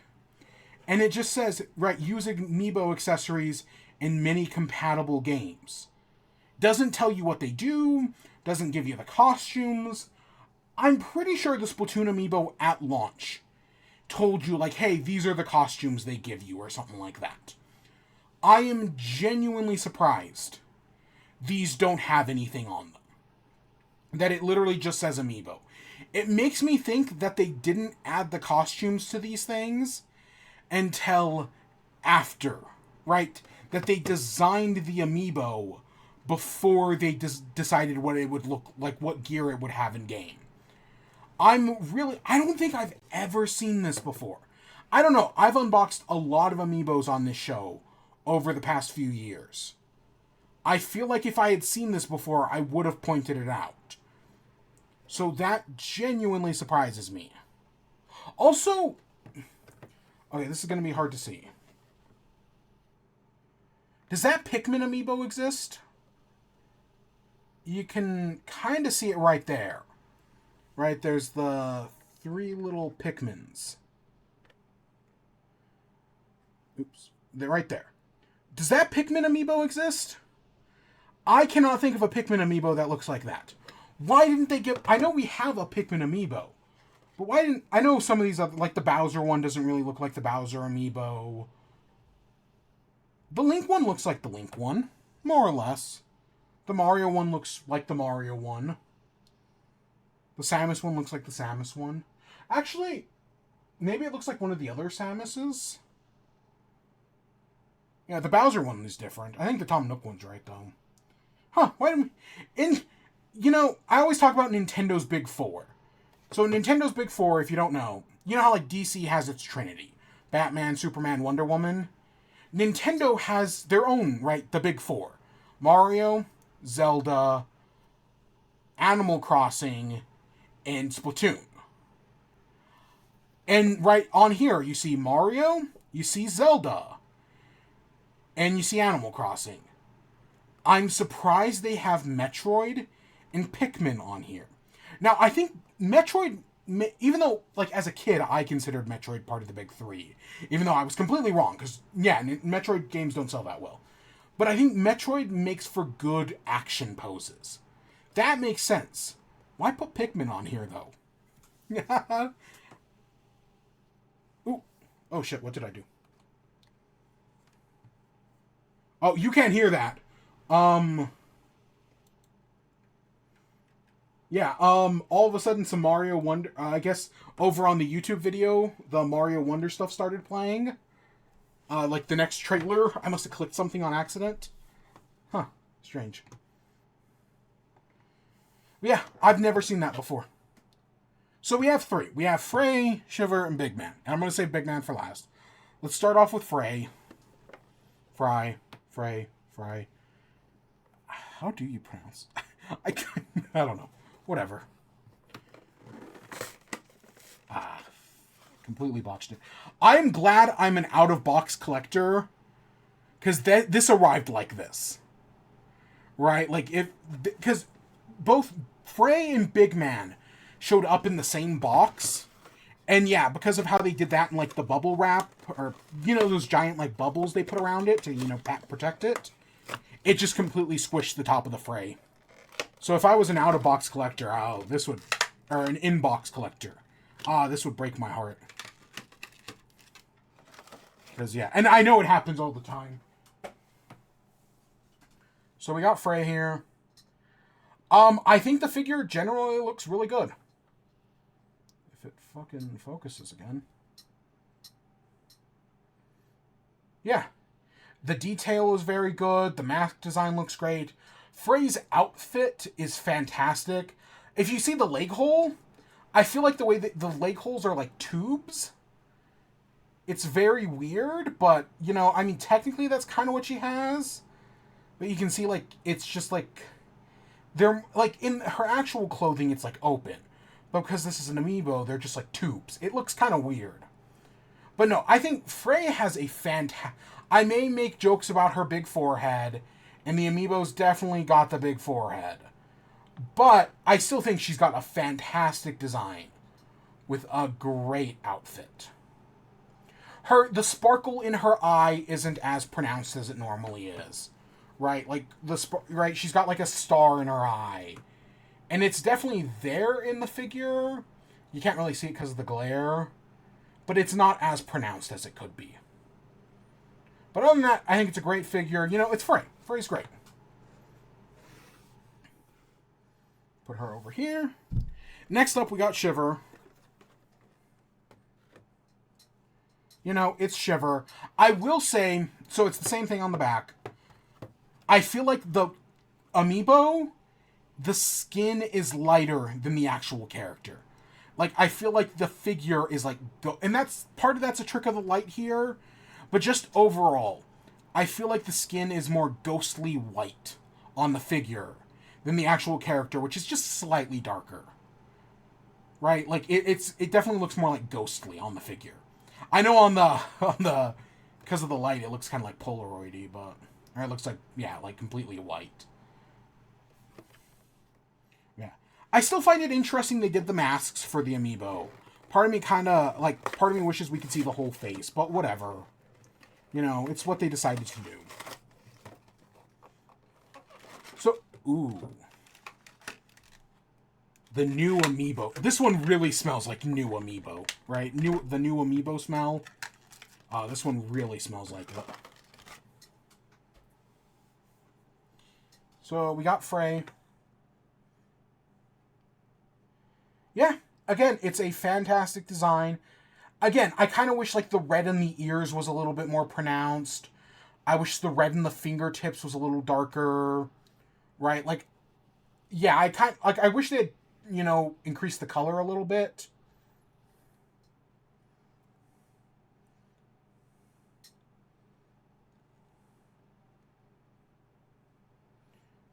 and it just says, right, use amiibo accessories in many compatible games. Doesn't tell you what they do, doesn't give you the costumes. I'm pretty sure the Splatoon amiibo at launch told you, like, hey, these are the costumes they give you, or something like that. I am genuinely surprised these don't have anything on them. That it literally just says Amiibo. It makes me think that they didn't add the costumes to these things until after, right? That they designed the Amiibo before they decided what it would look like, what gear it would have in game. I don't think I've ever seen this before. I don't know. I've unboxed a lot of Amiibos on this show over the past few years. I feel like if I had seen this before, I would have pointed it out. So that genuinely surprises me. Also, okay, this is going to be hard to see. Does that Pikmin Amiibo exist? You can kind of see it right there. Right, there's the 3 little Pikmins. Oops, they're right there. Does that Pikmin Amiibo exist? I cannot think of a Pikmin Amiibo that looks like that. Why didn't they get... I know we have a Pikmin Amiibo. But why didn't... I know some of these, like the Bowser one doesn't really look like the Bowser Amiibo. The Link one looks like the Link one. More or less. The Mario one looks like the Mario one. The Samus one looks like the Samus one. Actually, maybe it looks like one of the other Samuses. Yeah, the Bowser one is different. I think the Tom Nook one's right, though. Huh, why did we... You know, I always talk about Nintendo's Big Four. So Nintendo's Big Four, if you don't know, you know how, like, DC has its Trinity. Batman, Superman, Wonder Woman. Nintendo has their own, right, the Big Four. Mario, Zelda, Animal Crossing, and Splatoon. And right on here, you see Mario, you see Zelda, and you see Animal Crossing. I'm surprised they have Metroid and Pikmin on here. Now, I think Metroid, even though, like, as a kid, I considered Metroid part of the Big Three, even though I was completely wrong, because, yeah, Metroid games don't sell that well. But I think Metroid makes for good action poses. That makes sense. Why put Pikmin on here, though? Ooh. Oh, shit, what did I do? Oh, you can't hear that. Yeah, all of a sudden some Mario Wonder... I guess over on the YouTube video, the Mario Wonder stuff started playing. Like the next trailer. I must have clicked something on accident. Huh, strange. Yeah, I've never seen that before. So we have 3. We have Frey, Shiver, and Big Man. And I'm going to say Big Man for last. Let's start off with Frey. Frey. How do you pronounce? I don't know. Whatever. Completely botched it. I am glad I'm an out-of-box collector. Because this arrived like this. Right? Like, because both Frey and Big Man showed up in the same box. And yeah, because of how they did that in, like, the bubble wrap, or, you know, those giant, like, bubbles they put around it to, you know, protect it, it just completely squished the top of the Frey. So if I was an out-of-box collector, or an in-box collector, this would break my heart. Because, yeah, and I know it happens all the time. So we got Frey here. I think the figure generally looks really good. If it fucking focuses again. Yeah. The detail is very good. The mask design looks great. Frey's outfit is fantastic. If you see the leg hole, I feel like the way that the leg holes are like tubes. It's very weird, but, you know, I mean, technically that's kind of what she has. But you can see, like, it's just, like, they're, like, in her actual clothing, it's, like, open. But because this is an amiibo, they're just, like, tubes. It looks kind of weird. But no, I think Frey has a I may make jokes about her big forehead, and the amiibos definitely got the big forehead. But I still think she's got a fantastic design with a great outfit. The sparkle in her eye isn't as pronounced as it normally is. Right? Like, right? She's got, like, a star in her eye. And it's definitely there in the figure. You can't really see it because of the glare. But it's not as pronounced as it could be. But other than that, I think it's a great figure. You know, it's Frey. Frey's great. Put her over here. Next up, we got Shiver. You know, it's Shiver. I will say, so it's the same thing on the back. I feel like the amiibo, the skin is lighter than the actual character. Like, I feel like the figure is like, and that's, part of that's a trick of the light here, but just overall, I feel like the skin is more ghostly white on the figure than the actual character, which is just slightly darker. Right? Like, it definitely looks more like ghostly on the figure. I know on the, because of the light, it looks kind of like Polaroid-y, but, or it looks like, yeah, like completely white. Yeah. I still find it interesting they did the masks for the amiibo. Part of me kind of, like, part of me wishes we could see the whole face, but whatever. You know, it's what they decided to do. So, ooh. The new amiibo. This one really smells like new amiibo, right? The new amiibo smell. This one really smells like it. So we got Frey. Yeah, again, it's a fantastic design. Again, I kind of wish like the red in the ears was a little bit more pronounced. I wish the red in the fingertips was a little darker, right? Like, yeah, I wish they had, you know, increase the color a little bit.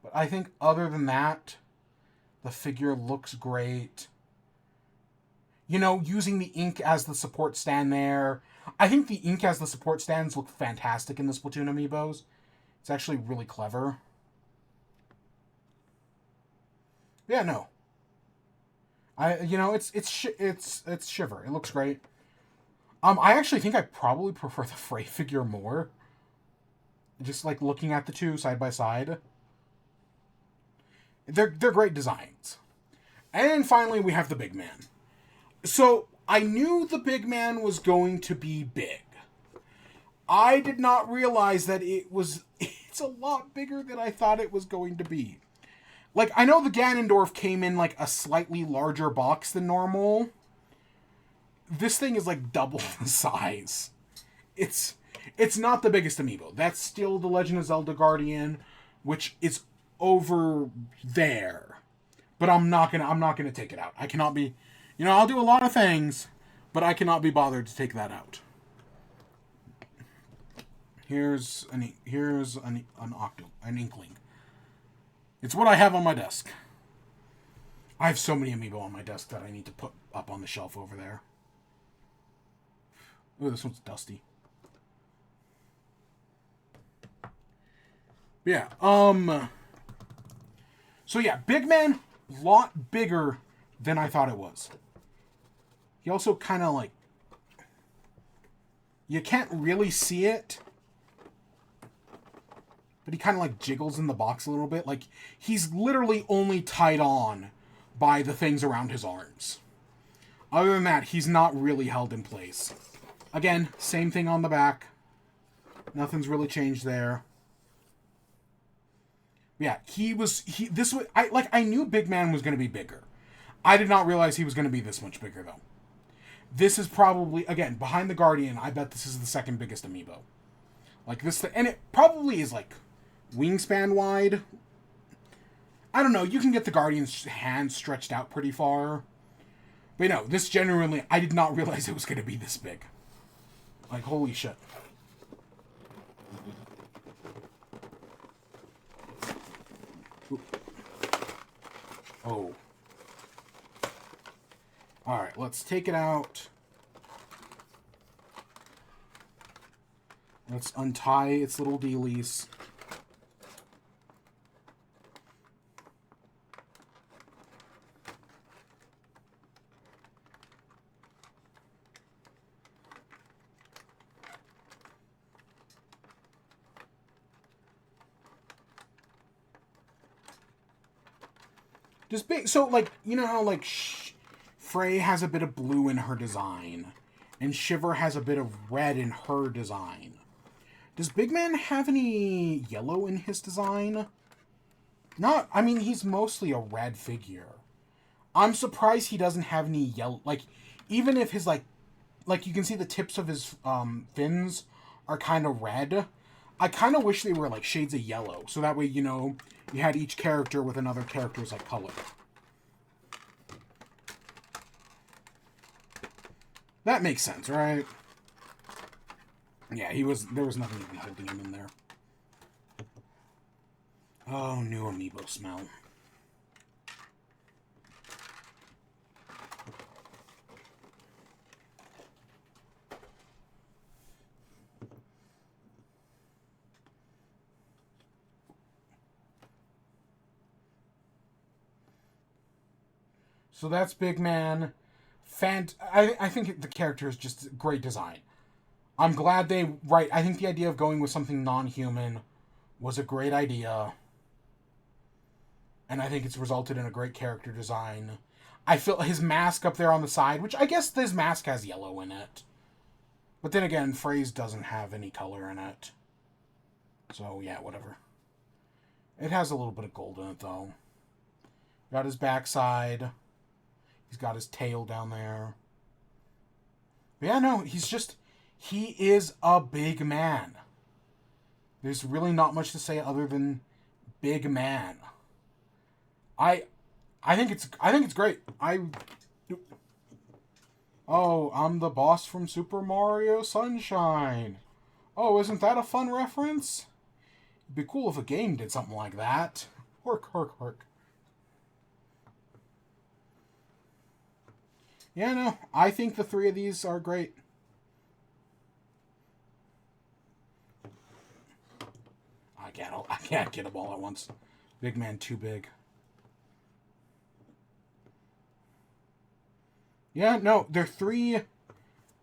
But I think other than that, the figure looks great. You know, using the ink as the support stand there. I think the ink as the support stands look fantastic in the Splatoon amiibos. It's actually really clever. Yeah, no. You know, it's Shiver. It looks great. I actually think I probably prefer the Frey figure more. Just like looking at the two side by side. They're great designs. And finally we have the big man. So I knew the big man was going to be big. I did not realize that it's a lot bigger than I thought it was going to be. Like, I know the Ganondorf came in, like, a slightly larger box than normal. This thing is, like, double the size. It's not the biggest amiibo. That's still the Legend of Zelda Guardian, which is over there. But I'm not gonna take it out. I cannot be... You know, I'll do a lot of things, but I cannot be bothered to take that out. Here's an Inkling. It's what I have on my desk. I have so many amiibo on my desk that I need to put up on the shelf over there. Ooh, this one's dusty. Yeah, so yeah, Big Man, lot bigger than I thought it was. He also kind of like... You can't really see it, but he kind of like jiggles in the box a little bit. Like, he's literally only tied on by the things around his arms. Other than that, he's not really held in place. Again, same thing on the back. Nothing's really changed there. Yeah, I knew Big Man was going to be bigger. I did not realize he was going to be this much bigger, though. This is probably, again, behind the Guardian, I bet this is the second biggest amiibo. Like, this, and it probably is, like, wingspan wide. I don't know, you can get the Guardian's hand stretched out pretty far. But, no, this genuinely, I did not realize it was going to be this big. Like, holy shit. Ooh. Oh. Alright, let's take it out. Let's untie its little dealies. Just big, so like, you know how like Frey has a bit of blue in her design, and Shiver has a bit of red in her design. Does Big Man have any yellow in his design? Not, I mean, he's mostly a red figure. I'm surprised he doesn't have any yellow, like, even if his, like you can see the tips of his fins are kind of red. I kind of wish they were, like, shades of yellow, so that way, you know, you had each character with another character's, like, color. That makes sense, right? Yeah, there was nothing even holding him in there. Oh, new amiibo smell. So that's Big Man. I think the character is just great design. I'm glad I think the idea of going with something non-human was a great idea. And I think it's resulted in a great character design. I feel his mask up there on the side, which I guess his mask has yellow in it. But then again, Phrase doesn't have any color in it. So, yeah, whatever. It has a little bit of gold in it, though. Got his backside. He's got his tail down there. But yeah, no, he is a big man. There's really not much to say other than big man. I think it's great. Oh, I'm the boss from Super Mario Sunshine. Oh, isn't that a fun reference? It'd be cool if a game did something like that. Hork, hork, hork. Yeah, no, I think the three of these are great. I can't get them all at once. Big Man too big. Yeah, no, they're three.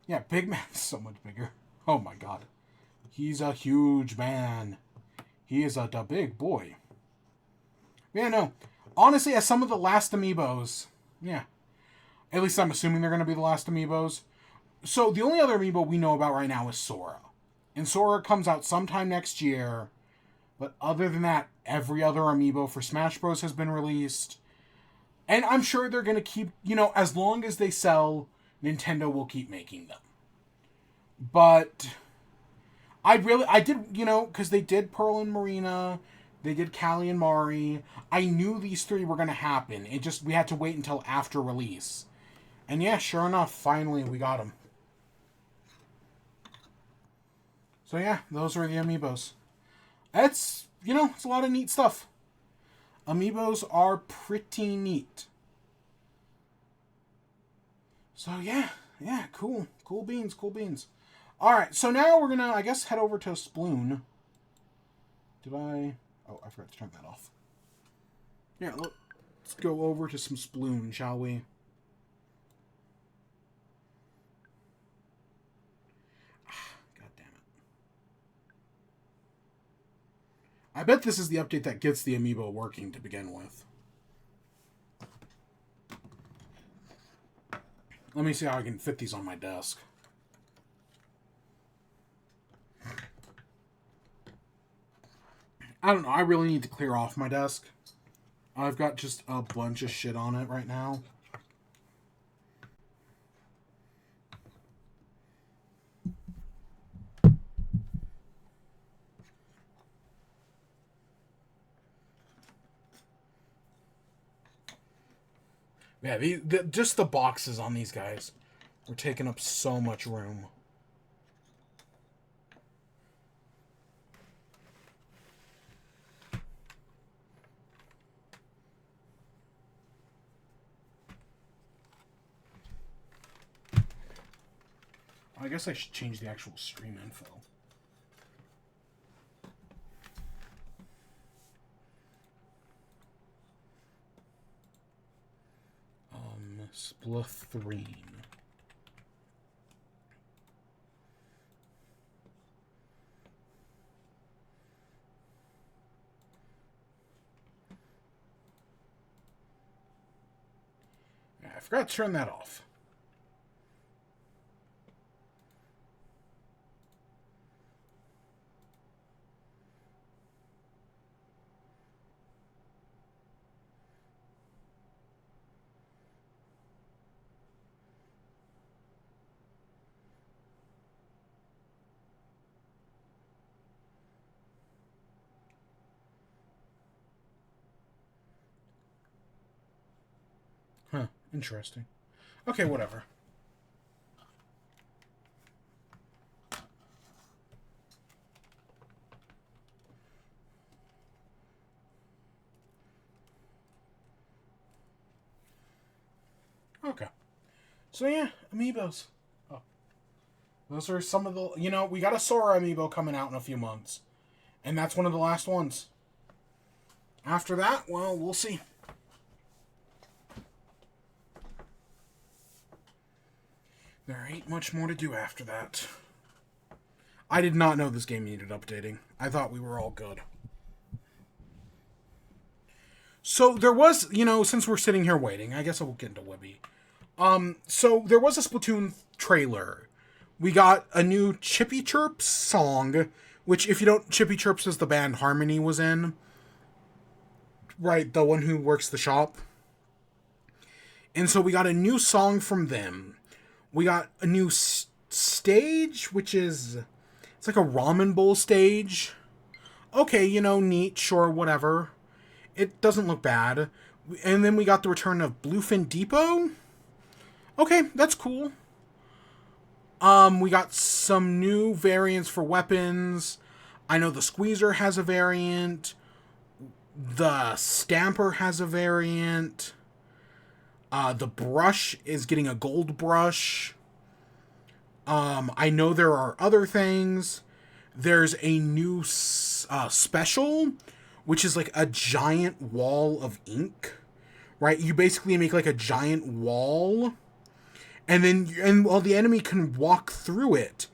Yeah, Big Man's so much bigger. Oh my god. He's a huge man. He is the big boy. Yeah, no. Honestly, as some of the last amiibos, yeah. At least I'm assuming they're going to be the last amiibos. So the only other amiibo we know about right now is Sora. And Sora comes out sometime next year. But other than that, every other amiibo for Smash Bros. Has been released. And I'm sure they're going to keep, you know, as long as they sell, Nintendo will keep making them. But I did, you know, because they did Pearl and Marina, they did Callie and Mari. I knew these three were going to happen. We had to wait until after release. And yeah, sure enough, finally we got them. So yeah, those are the amiibos. It's, you know, it's a lot of neat stuff. Amiibos are pretty neat. So yeah, cool. Cool beans, cool beans. Alright, so now we're gonna, I guess, head over to Sploon. Oh, I forgot to turn that off. Yeah, let's go over to some Sploon, shall we? God damn it. I bet this is the update that gets the amiibo working to begin with. Let me see how I can fit these on my desk. I don't know. I really need to clear off my desk. I've got just a bunch of shit on it right now. Yeah, just the boxes on these guys were taking up so much room. I guess I should change the actual stream info. Splathrine. Yeah, I forgot to turn that off. Huh. Interesting. Okay, whatever. Okay. So yeah, amiibos. Oh. Those are some of the... You know, we got a Sora amiibo coming out in a few months. And that's one of the last ones. After that, well, we'll see. There ain't much more to do after that. I did not know this game needed updating. I thought we were all good. So there was, you know, since we're sitting here waiting, I guess I will get into Webby. So there was a Splatoon trailer. We got a new Chippy Chirps song, which if you don't, Chippy Chirps is the band Harmony was in. Right, the one who works the shop. And so we got a new song from them. We got a new stage, which is... It's like a ramen bowl stage. Okay, you know, neat, sure, whatever. It doesn't look bad. And then we got the return of Bluefin Depot. Okay, that's cool. We got some new variants for weapons. I know the Squeezer has a variant. The Stamper has a variant. The brush is getting a gold brush. I know there are other things. There's a new special, which is like a giant wall of ink, right? You basically make like a giant wall, and while the enemy can walk through it,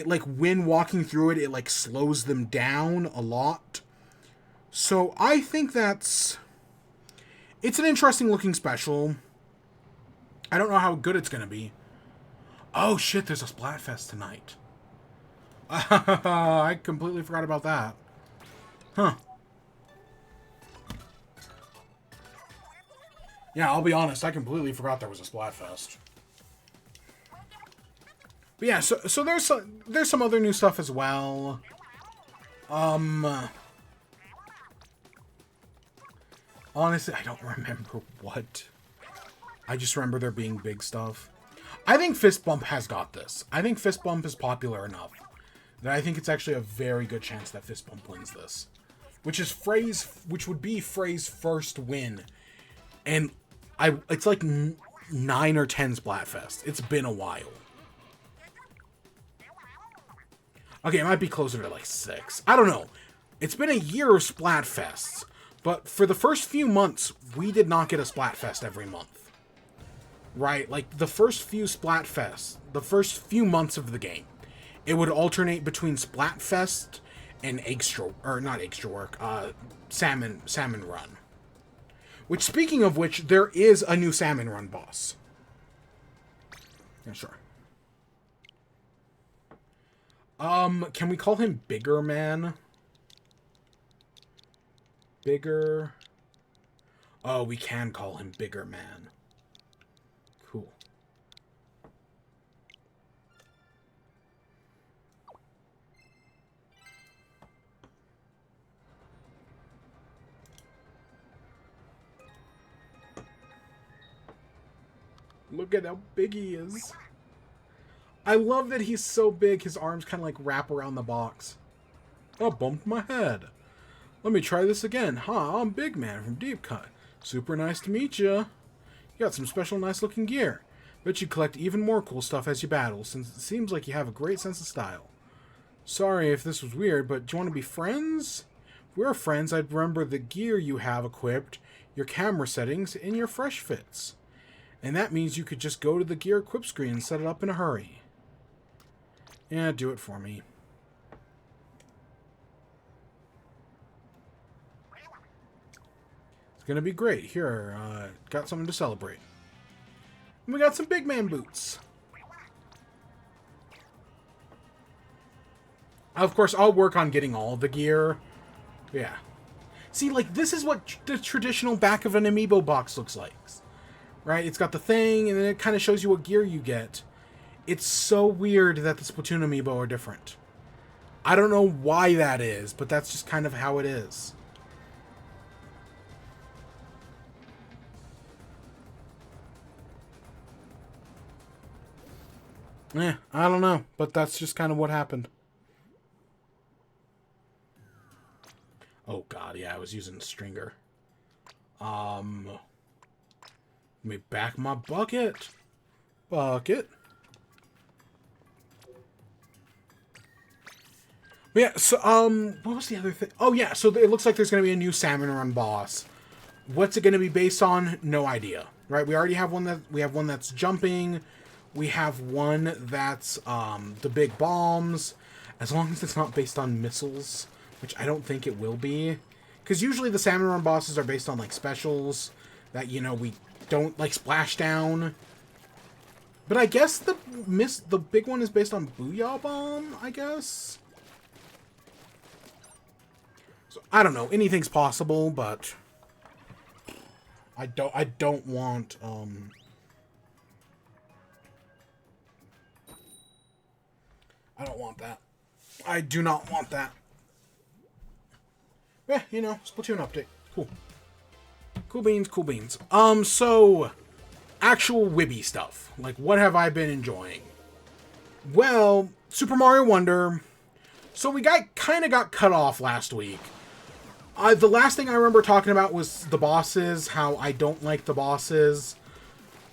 like when walking through it, it like slows them down a lot. So I think it's an interesting looking special. I don't know how good it's gonna be. Oh shit, there's a Splatfest tonight. I completely forgot about that. Huh. Yeah, I'll be honest, I completely forgot there was a Splatfest. But yeah, so there's some other new stuff as well. Honestly, I don't remember what. I just remember there being big stuff. I think Fist Bump has got this. I think Fist Bump is popular enough that I think it's actually a very good chance that Fist Bump wins this. Which would be Frey's first win. And it's like 9 or 10 Splatfest. It's been a while. Okay, it might be closer to like 6. I don't know. It's been a year of Splatfests. But for the first few months, we did not get a Splatfest every month. Right? Like, the first few Splatfests, the first few months of the game, it would alternate between Splatfest and Salmon Run. Which, speaking of which, there is a new Salmon Run boss. Yeah, sure. Can we call him Bigger Man? Bigger... Oh, we can call him Bigger Man. Cool. Look at how big he is. I love that he's so big, his arms kind of like wrap around the box. I bumped my head. Let me try this again. Huh, I'm Big Man from Deep Cut. Super nice to meet ya. You got some special nice looking gear. Bet you collect even more cool stuff as you battle, since it seems like you have a great sense of style. Sorry if this was weird, but do you want to be friends? If we're friends, I'd remember the gear you have equipped, your camera settings, and your fresh fits. And that means you could just go to the gear equip screen and set it up in a hurry. Yeah, do it for me. It's gonna be great. Here, got something to celebrate. And we got some Big Man boots. Of course, I'll work on getting all the gear. Yeah. See, like, this is what the traditional back of an amiibo box looks like. Right? It's got the thing, and then it kind of shows you what gear you get. It's so weird that the Splatoon amiibo are different. I don't know why that is, but that's just kind of how it is. I don't know, but that's just kind of what happened. Oh god, yeah, I was using Stringer. Let me back my bucket. Bucket. Yeah, so, what was the other thing? Oh, yeah, so it looks like there's going to be a new Salmon Run boss. What's it going to be based on? No idea, right? We already have one that's jumping. We have one that's, the big bombs. As long as it's not based on missiles, which I don't think it will be. Because usually the Salmon Run bosses are based on, like, specials that, you know, we don't, like, Splashdown. But I guess the big one is based on Booyah Bomb, I guess? I don't know. Anything's possible, but I don't want I don't want that. I do not want that. Yeah, you know, Splatoon update. Cool. Cool beans, cool beans. So actual Wibby stuff. Like, what have I been enjoying? Well, Super Mario Wonder. So we kind of got cut off last week. The last thing I remember talking about was the bosses, how I don't like the bosses.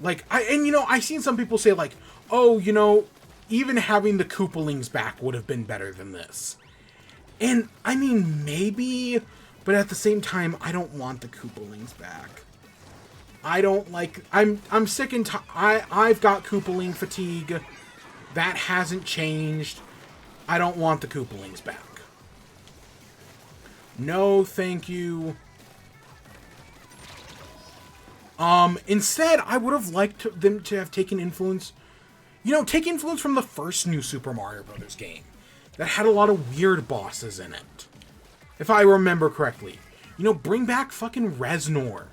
Like, I seen some people say, like, oh, you know, even having the Koopalings back would have been better than this. And, I mean, maybe, but at the same time, I don't want the Koopalings back. I don't like, I'm sick and I've got Koopaling fatigue. That hasn't changed. I don't want the Koopalings back. No, thank you. Instead, I would have liked them to have taken influence. You know, take influence from the first new Super Mario Bros. Game. That had a lot of weird bosses in it. If I remember correctly. You know, bring back fucking Reznor.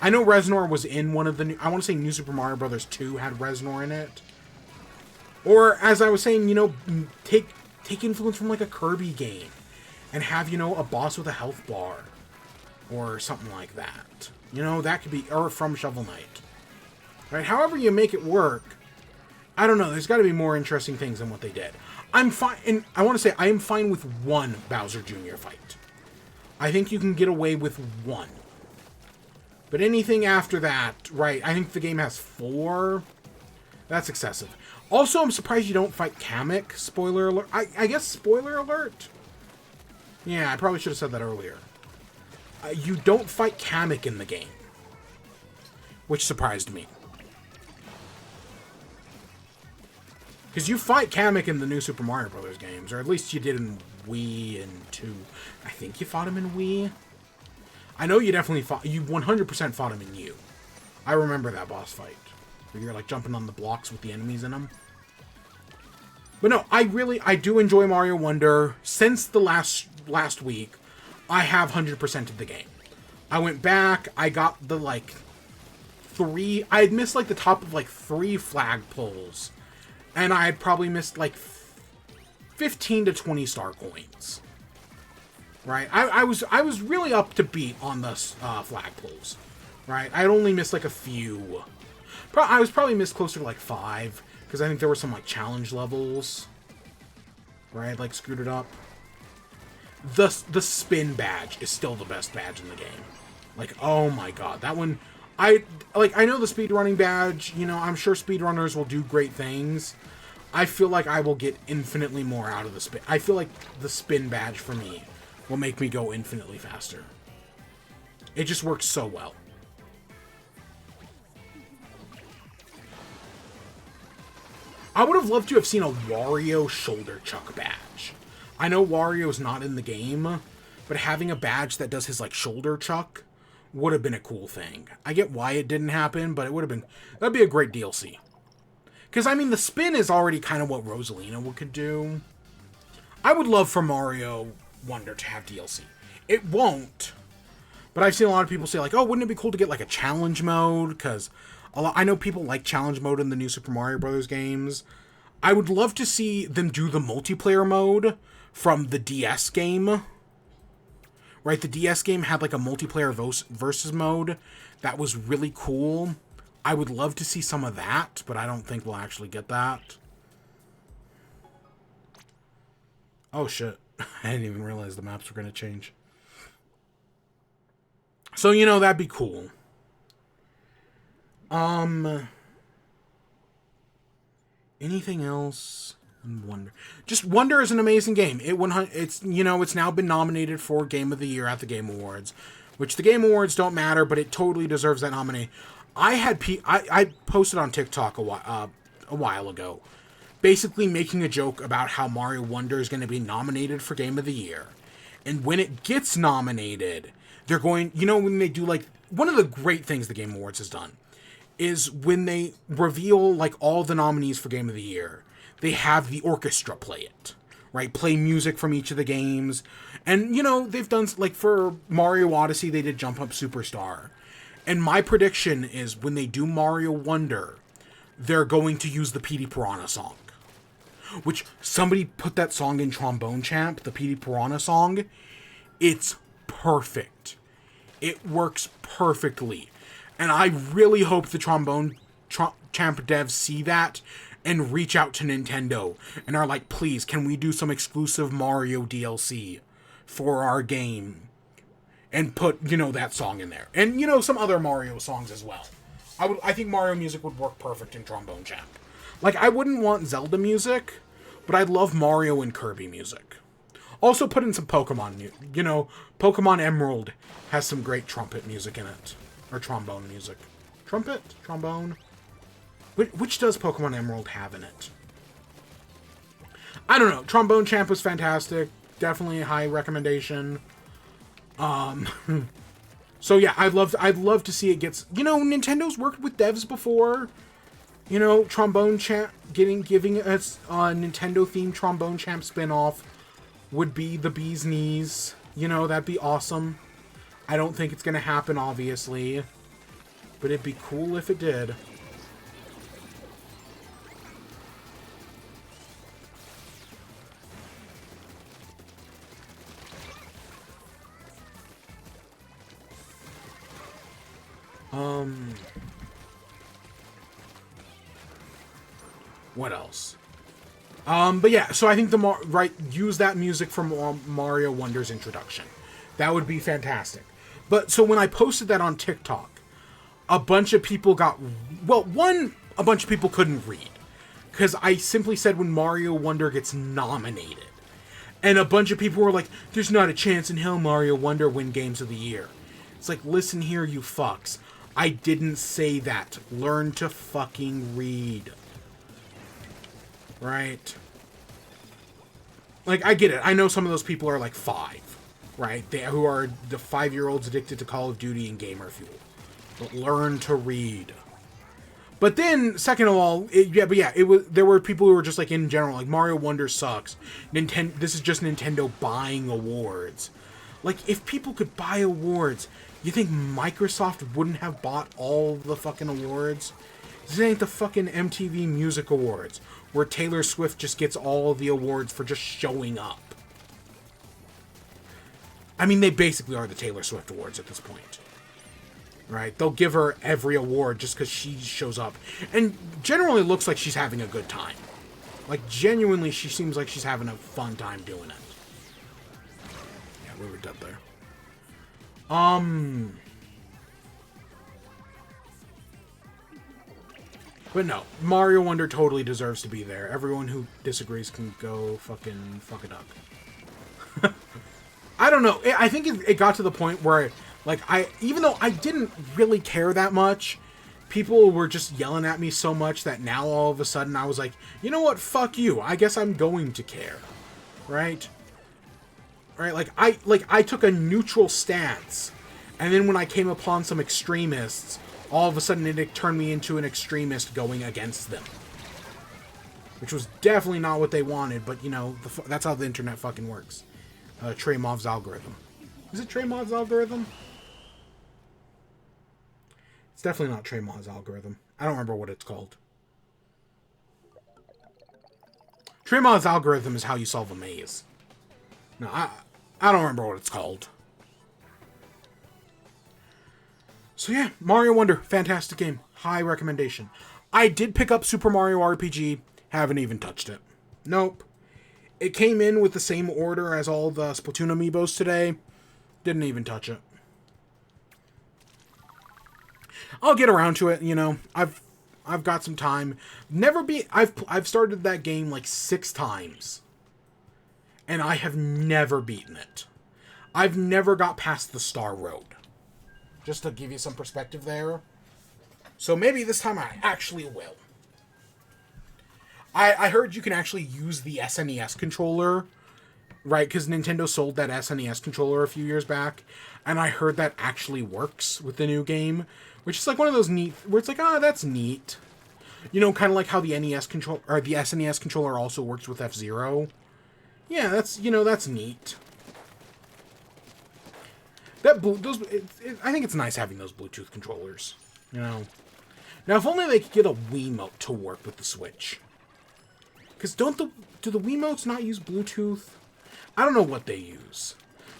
I know Reznor was in one of the new... I want to say New Super Mario Bros. 2 had Reznor in it. Or, as I was saying, you know, take influence from, like, a Kirby game. And have, you know, a boss with a health bar. Or something like that. You know, that could be... Or from Shovel Knight. Right? However you make it work, I don't know. There's got to be more interesting things than what they did. I'm fine... And I want to say, I am fine with one Bowser Jr. fight. I think you can get away with one. But anything after that, right, I think the game has 4. That's excessive. Also, I'm surprised you don't fight Kamek. Spoiler alert. I guess spoiler alert? Yeah, I probably should have said that earlier. You don't fight Kamek in the game. Which surprised me. Because you fight Kamek in the new Super Mario Bros. Games. Or at least you did in Wii and 2. I think you fought him in Wii. I know you definitely fought... You 100% fought him in U. I remember that boss fight. Where you're like jumping on the blocks with the enemies in them. But no, I do enjoy Mario Wonder. Since the last week, I have 100%ed the game. I went back, I got the, like, 3... I had missed, like, the top of, like, 3 flag pulls. And I had probably missed, like, 15 to 20 star coins. Right? I was really up to beat on the flag pulls. Right? I had only missed, like, a few. I was probably missed closer to, like, 5. Because I think there were some, like, challenge levels. Right? Like, screwed it up. The spin badge is still the best badge in the game. Like, oh my god. That one... I know the speedrunning badge. You know, I'm sure speedrunners will do great things. I feel like I will get infinitely more out of the spin. I feel like the spin badge for me will make me go infinitely faster. It just works so well. I would have loved to have seen a Wario shoulder chuck badge. I know Wario's not in the game, but having a badge that does his, like, shoulder chuck would have been a cool thing. I get why it didn't happen, but it would have been... That'd be a great DLC. Because, I mean, the spin is already kind of what Rosalina could do. I would love for Mario Wonder to have DLC. It won't. But I've seen a lot of people say, like, oh, wouldn't it be cool to get, like, a challenge mode? Because... I know people like challenge mode in the new Super Mario Bros. Games. I would love to see them do the multiplayer mode from the DS game. Right, the DS game had like a multiplayer versus mode that was really cool. I would love to see some of that, but I don't think we'll actually get that. Oh shit. I didn't even realize the maps were going to change. So, you know, that'd be cool. Anything else? Wonder. Just Wonder is an amazing game. It's, you know, it's now been nominated for Game of the Year at the Game Awards, which the Game Awards don't matter, but it totally deserves that nominee. I posted on TikTok a while ago, basically making a joke about how Mario Wonder is going to be nominated for Game of the Year. And when it gets nominated, they're going, you know, when they do, like, one of the great things the Game Awards has done is when they reveal, like, all the nominees for Game of the Year, they have the orchestra play it, right? Play music from each of the games. And, you know, they've done, like, for Mario Odyssey, they did Jump Up Superstar. And my prediction is when they do Mario Wonder, they're going to use the Petey Piranha song. Which, somebody put that song in Trombone Champ, the Petey Piranha song. It's perfect. It works perfectly. And I really hope the Trombone Champ devs see that and reach out to Nintendo and are like, please, can we do some exclusive Mario DLC for our game? And put, you know, that song in there. And, you know, some other Mario songs as well. I think Mario music would work perfect in Trombone Champ. Like, I wouldn't want Zelda music, but I'd love Mario and Kirby music. Also put in some Pokemon music. You know, Pokemon Emerald has some great trumpet music in it. Or trombone music. Trumpet? Trombone? Which does Pokemon Emerald have in it? I don't know. Trombone Champ was fantastic. Definitely a high recommendation. So yeah, I'd love to see it gets, you know, Nintendo's worked with devs before. You know, Trombone Champ giving us a Nintendo themed Trombone Champ spin-off would be the bee's knees. You know, that'd be awesome. I don't think it's gonna happen, obviously, but it'd be cool if it did. What else? But yeah, so I think use that music from Mario Wonder's introduction. That would be fantastic. But so when I posted that on TikTok, a bunch of people a bunch of people couldn't read. Because I simply said when Mario Wonder gets nominated. And a bunch of people were like, there's not a chance in hell Mario Wonder win Games of the Year. It's like, listen here, you fucks. I didn't say that. Learn to fucking read. Right? Like, I get it. I know some of those people are like 5. Right? Who are the 5-year-olds addicted to Call of Duty and Gamer Fuel. But learn to read. But then, second of all, there were people who were just like, in general, like, Mario Wonder sucks. This is just Nintendo buying awards. Like, if people could buy awards, you think Microsoft wouldn't have bought all the fucking awards? This ain't the fucking MTV Music Awards, where Taylor Swift just gets all the awards for just showing up. I mean, they basically are the Taylor Swift Awards at this point. Right? They'll give her every award just because she shows up. And generally looks like she's having a good time. Like, genuinely, she seems like she's having a fun time doing it. Yeah, we were dead there. But no, Mario Wonder totally deserves to be there. Everyone who disagrees can go fucking fuck a duck. I don't know. I think it got to the point where, like, even though I didn't really care that much, people were just yelling at me so much that now all of a sudden I was like, you know what? Fuck you. I guess I'm going to care. Right? Right? Like I took a neutral stance, and then when I came upon some extremists, all of a sudden it turned me into an extremist going against them. Which was definitely not what they wanted, but, you know, that's how the internet fucking works. Treymov's algorithm. Is it Treymov's algorithm? It's definitely not Treymov's algorithm. I don't remember what it's called. Treymov's algorithm is how you solve a maze. No, I don't remember what it's called. So yeah, Mario Wonder, fantastic game. High recommendation. I did pick up Super Mario RPG, haven't even touched it. Nope. It came in with the same order as all the Splatoon amiibos today. Didn't even touch it. I'll get around to it, you know. I've got some time. I've started that game like 6 times. And I have never beaten it. I've never got past the Star Road. Just to give you some perspective there. So maybe this time I actually will. I heard you can actually use the SNES controller, right? Because Nintendo sold that SNES controller a few years back. And I heard that actually works with the new game. Which is like one of those neat, where it's like, that's neat. You know, kind of like how the NES control, or the SNES controller also works with F-Zero. Yeah, that's neat. I think it's nice having those Bluetooth controllers, you know. Now, if only they could get a Wiimote to work with the Switch. Because do the Wiimotes not use Bluetooth? I don't know what they use.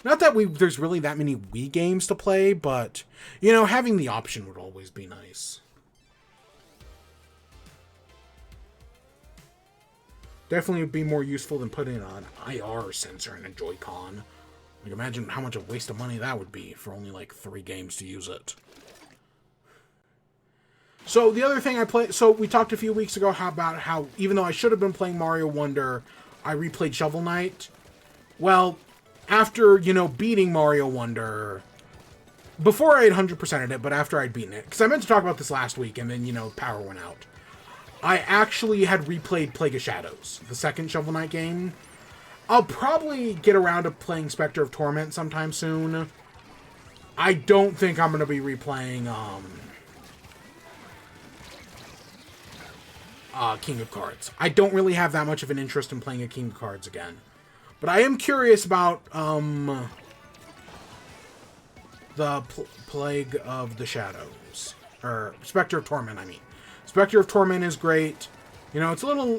Not that there's really that many Wii games to play, but, you know, having the option would always be nice. Definitely would be more useful than putting an IR sensor in a Joy-Con. Like, imagine how much a waste of money that would be for only, like, 3 games to use it. So, the other thing I played... So, we talked a few weeks ago about how, even though I should have been playing Mario Wonder, I replayed Shovel Knight. Well, after, you know, beating Mario Wonder... Before I had 100%ed it, but after I'd beaten it. Because I meant to talk about this last week, and then, you know, power went out. I actually had replayed Plague of Shadows, the second Shovel Knight game. I'll probably get around to playing Spectre of Torment sometime soon. I don't think I'm going to be replaying, King of Cards. I don't really have that much of an interest in playing a King of Cards again. But I am curious about, the Plague of the Shadows. Or, Spectre of Torment, I mean. Spectre of Torment is great. You know, it's a little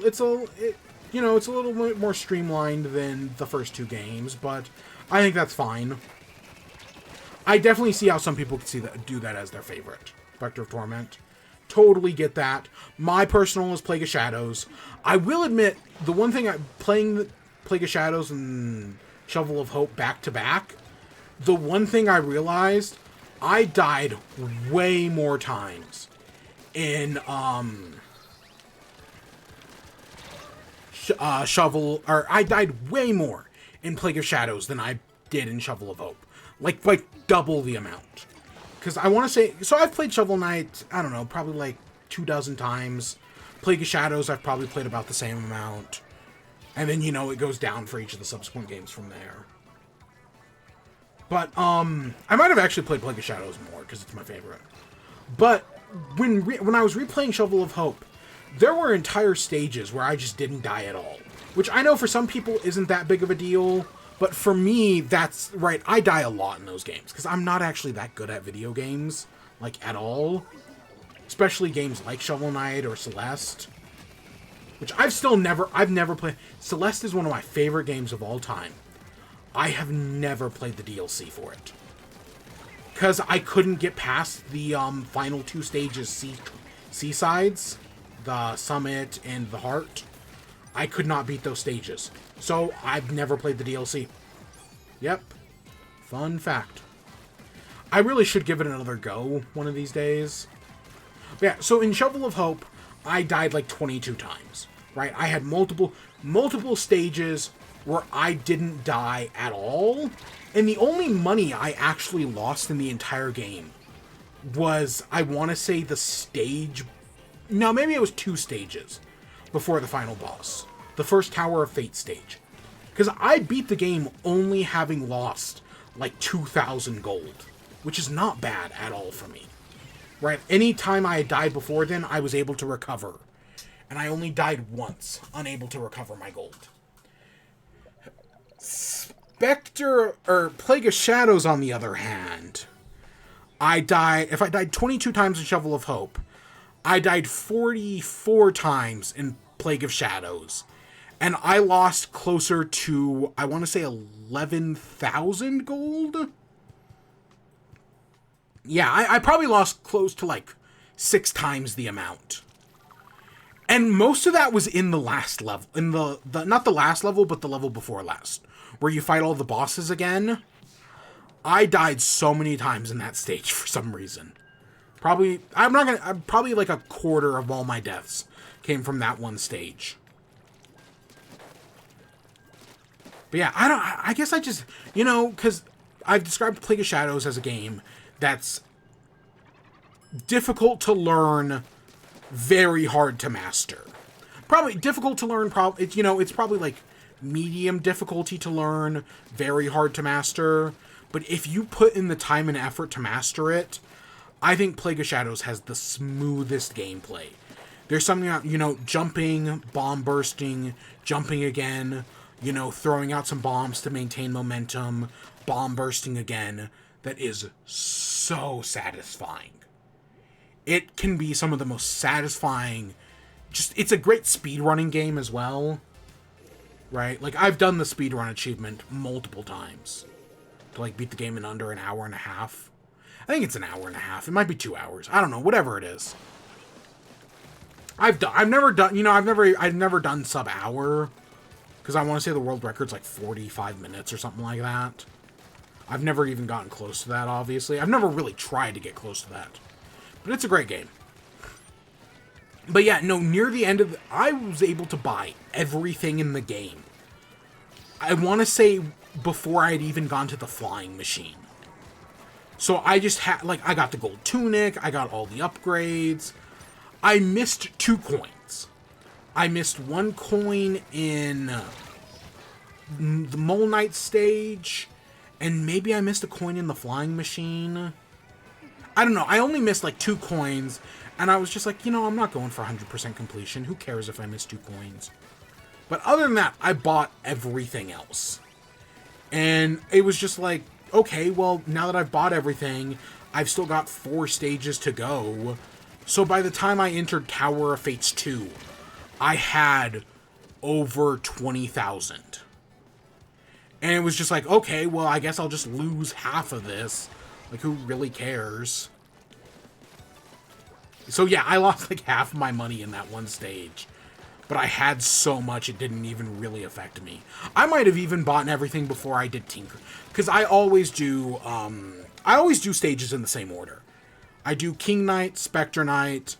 bit more streamlined than the first 2 games, but I think that's fine. I definitely see how some people could do that as their favorite. Spectre of Torment. Totally get that. My personal is Plague of Shadows. I will admit, the one thing playing the Plague of Shadows and Shovel of Hope back to back, the one thing I realized, I died way more times in I died way more in Plague of Shadows than I did in Shovel of Hope. Like double the amount. Because I want to say, so I've played Shovel Knight, I don't know, probably like 24 times. Plague of Shadows I've probably played about the same amount. And then, you know, it goes down for each of the subsequent games from there. But, I might have actually played Plague of Shadows more, because it's my favorite. But, when I was replaying Shovel of Hope, there were entire stages where I just didn't die at all. Which I know for some people isn't that big of a deal, but for me, that's, right, I die a lot in those games, because I'm not actually that good at video games, like, at all. Especially games like Shovel Knight or Celeste. Which I've never played. Celeste is one of my favorite games of all time. I have never played the DLC for it. Because I couldn't get past the final 2 stages Seasides, the Summit and the Heart. I could not beat those stages. So I've never played the DLC. Yep. Fun fact. I really should give it another go one of these days. But yeah, so in Shovel of Hope, I died like 22 times. Right? I had multiple stages where I didn't die at all. And the only money I actually lost in the entire game was, I want to say, the stage... No, maybe it was 2 stages before the final boss. The first Tower of Fate stage. Because I beat the game only having lost like 2,000 gold. Which is not bad at all for me. Right? Any time I had died before then, I was able to recover. And I only died once, unable to recover my gold. Spectre, or Plague of Shadows, on the other hand, if I died 22 times in Shovel of Hope, I died 44 times in Plague of Shadows, and I lost closer to, I want to say, 11,000 gold? Yeah, I probably lost close to, like, 6 times the amount. And most of that was in the last level. In the not the last level, but the level before last. Where you fight all the bosses again. I died so many times in that stage for some reason. Probably like a quarter of all my deaths came from that one stage. But yeah, I guess I just, you know, because I've described Plague of Shadows as a game that's difficult to learn, very hard to master. Probably difficult to learn, it's probably like medium difficulty to learn, very hard to master. But if you put in the time and effort to master it, I think Plague of Shadows has the smoothest gameplay. There's something about, you know, jumping, bomb bursting, jumping again, you know, throwing out some bombs to maintain momentum, bomb bursting again, that is so satisfying. It can be some of the most satisfying, it's a great speedrunning game as well, right? Like, I've done the speedrun achievement multiple times to, like, beat the game in under an hour and a half. I think it's an hour and a half. It might be 2 hours. I don't know, whatever it is. I've never done sub-hour, because I want to say the world record's like 45 minutes or something like that. I've never even gotten close to that, obviously. I've never really tried to get close to that. But it's a great game. But yeah, no, near the end of I was able to buy everything in the game. I want to say before I'd even gone to the flying machine. So I just had, like, I got the gold tunic, I got all the upgrades. I missed 2 coins. I missed 1 coin in the Mole Knight stage, and maybe I missed a coin in the flying machine. I don't know, I only missed like 2 coins, and I was just like, you know, I'm not going for 100% completion. Who cares if I miss 2 coins? But other than that, I bought everything else. And it was just like, okay, well, now that I've bought everything, I've still got 4 stages to go. So by the time I entered Tower of Fates 2, I had over 20,000. And it was just like, okay, well, I guess I'll just lose half of this. Like, who really cares? So yeah, I lost like half my money in that one stage. But I had so much, it didn't even really affect me. I might have even bought everything before I did Tinker. Because I always do stages in the same order. I do King Knight, Spectre Knight,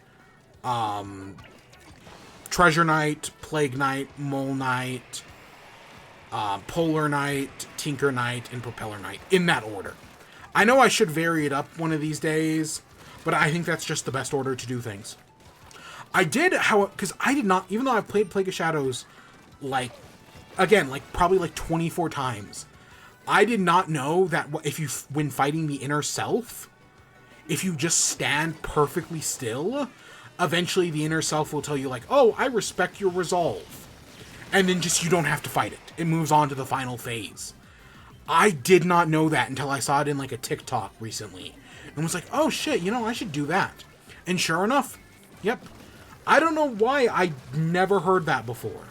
Treasure Knight, Plague Knight, Mole Knight, Polar Knight, Tinker Knight, and Propeller Knight. In that order. I know I should vary it up one of these days, but I think that's just the best order to do things. I did, because I did not, even though I've played Plague of Shadows, like, again, like, probably like 24 times, I did not know that when fighting the inner self, if you just stand perfectly still, eventually the inner self will tell you, like, oh, I respect your resolve. And then just, you don't have to fight it. It moves on to the final phase. I did not know that until I saw it in, like, a TikTok recently. And was like, oh, shit, you know, I should do that. And sure enough, yep. I don't know why I never heard that before.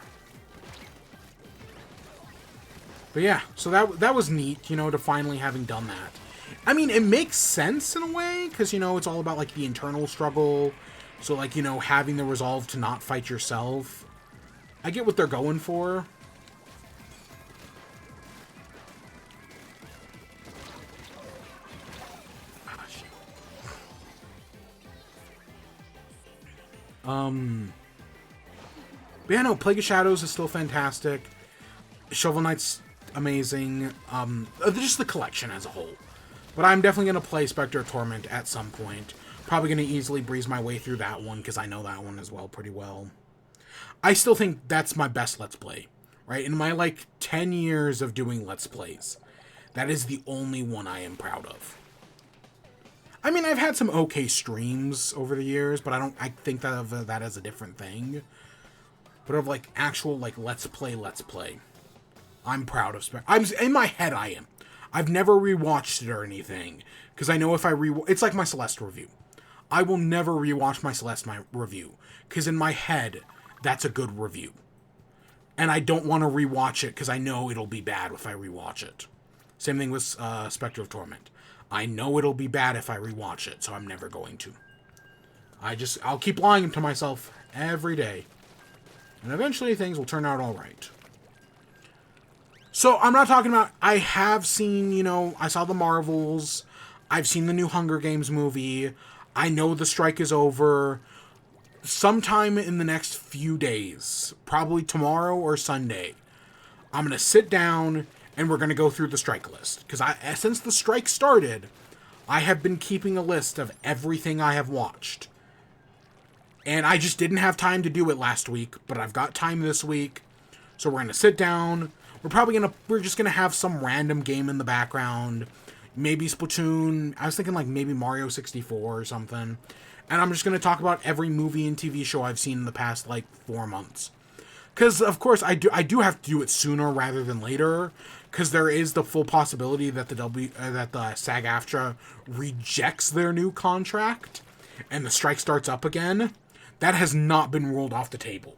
But yeah, so that was neat, you know, to finally having done that. I mean, it makes sense in a way, because, you know, it's all about, like, the internal struggle. So, like, you know, having the resolve to not fight yourself. I get what they're going for. But yeah, no, Plague of Shadows is still fantastic. Shovel Knight's amazing. Just the collection as a whole. But I'm definitely going to play Spectre of Torment at some point. Probably going to easily breeze my way through that one, because I know that one as well pretty well. I still think that's my best Let's Play, right? In my, like, 10 years of doing Let's Plays, that is the only one I am proud of. I mean, I've had some okay streams over the years, but I think of that as a different thing. But of, like, actual, like, Let's Play. I'm proud of Spectre. In my head, I am. I've never rewatched it or anything, because I know if I it's like my Celeste review. I will never rewatch my Celeste review, because in my head, that's a good review. And I don't want to rewatch it, because I know it'll be bad if I rewatch it. Same thing with Spectre of Torment. I know it'll be bad if I rewatch it, so I'm never going to. I'll keep lying to myself every day. And eventually things will turn out all right. So I'm not talking about, I have seen, you know, I saw the Marvels. I've seen the new Hunger Games movie. I know the strike is over. Sometime in the next few days, probably tomorrow or Sunday, I'm going to sit down and we're going to go through the strike list. Because since the strike started, I have been keeping a list of everything I have watched. And I just didn't have time to do it last week, but I've got time this week. So we're going to sit down. We're just going to have some random game in the background. Maybe Splatoon. I was thinking like maybe Mario 64 or something. And I'm just going to talk about every movie and TV show I've seen in the past like 4 months. Because, of course, I do have to do it sooner rather than later. Because there is the full possibility that the SAG-AFTRA rejects their new contract. And the strike starts up again. That has not been ruled off the table.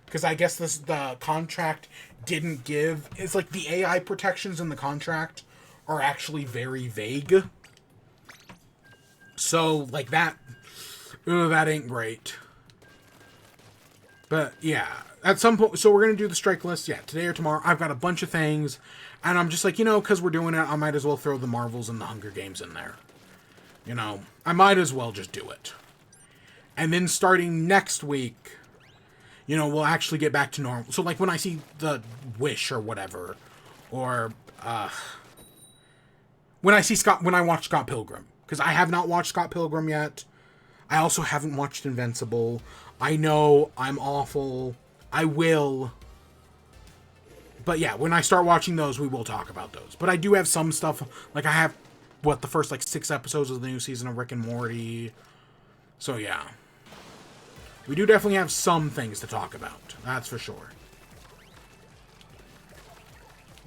Because I guess the contract didn't give... It's like the AI protections in the contract are actually very vague. So, like, that ain't great. But, yeah. At some point... So, we're going to do the strike list, yeah, today or tomorrow. I've got a bunch of things. And I'm just like, you know, because we're doing it, I might as well throw the Marvels and the Hunger Games in there. You know, I might as well just do it. And then starting next week... You know, we'll actually get back to normal. So, like, when I see the Wish or whatever, or, when I watch Scott Pilgrim, because I have not watched Scott Pilgrim yet. I also haven't watched Invincible. I know I'm awful. I will. But yeah, when I start watching those, we will talk about those. But I do have some stuff, like I have, the first, 6 episodes of the new season of Rick and Morty. So, yeah. We do definitely have some things to talk about. That's for sure.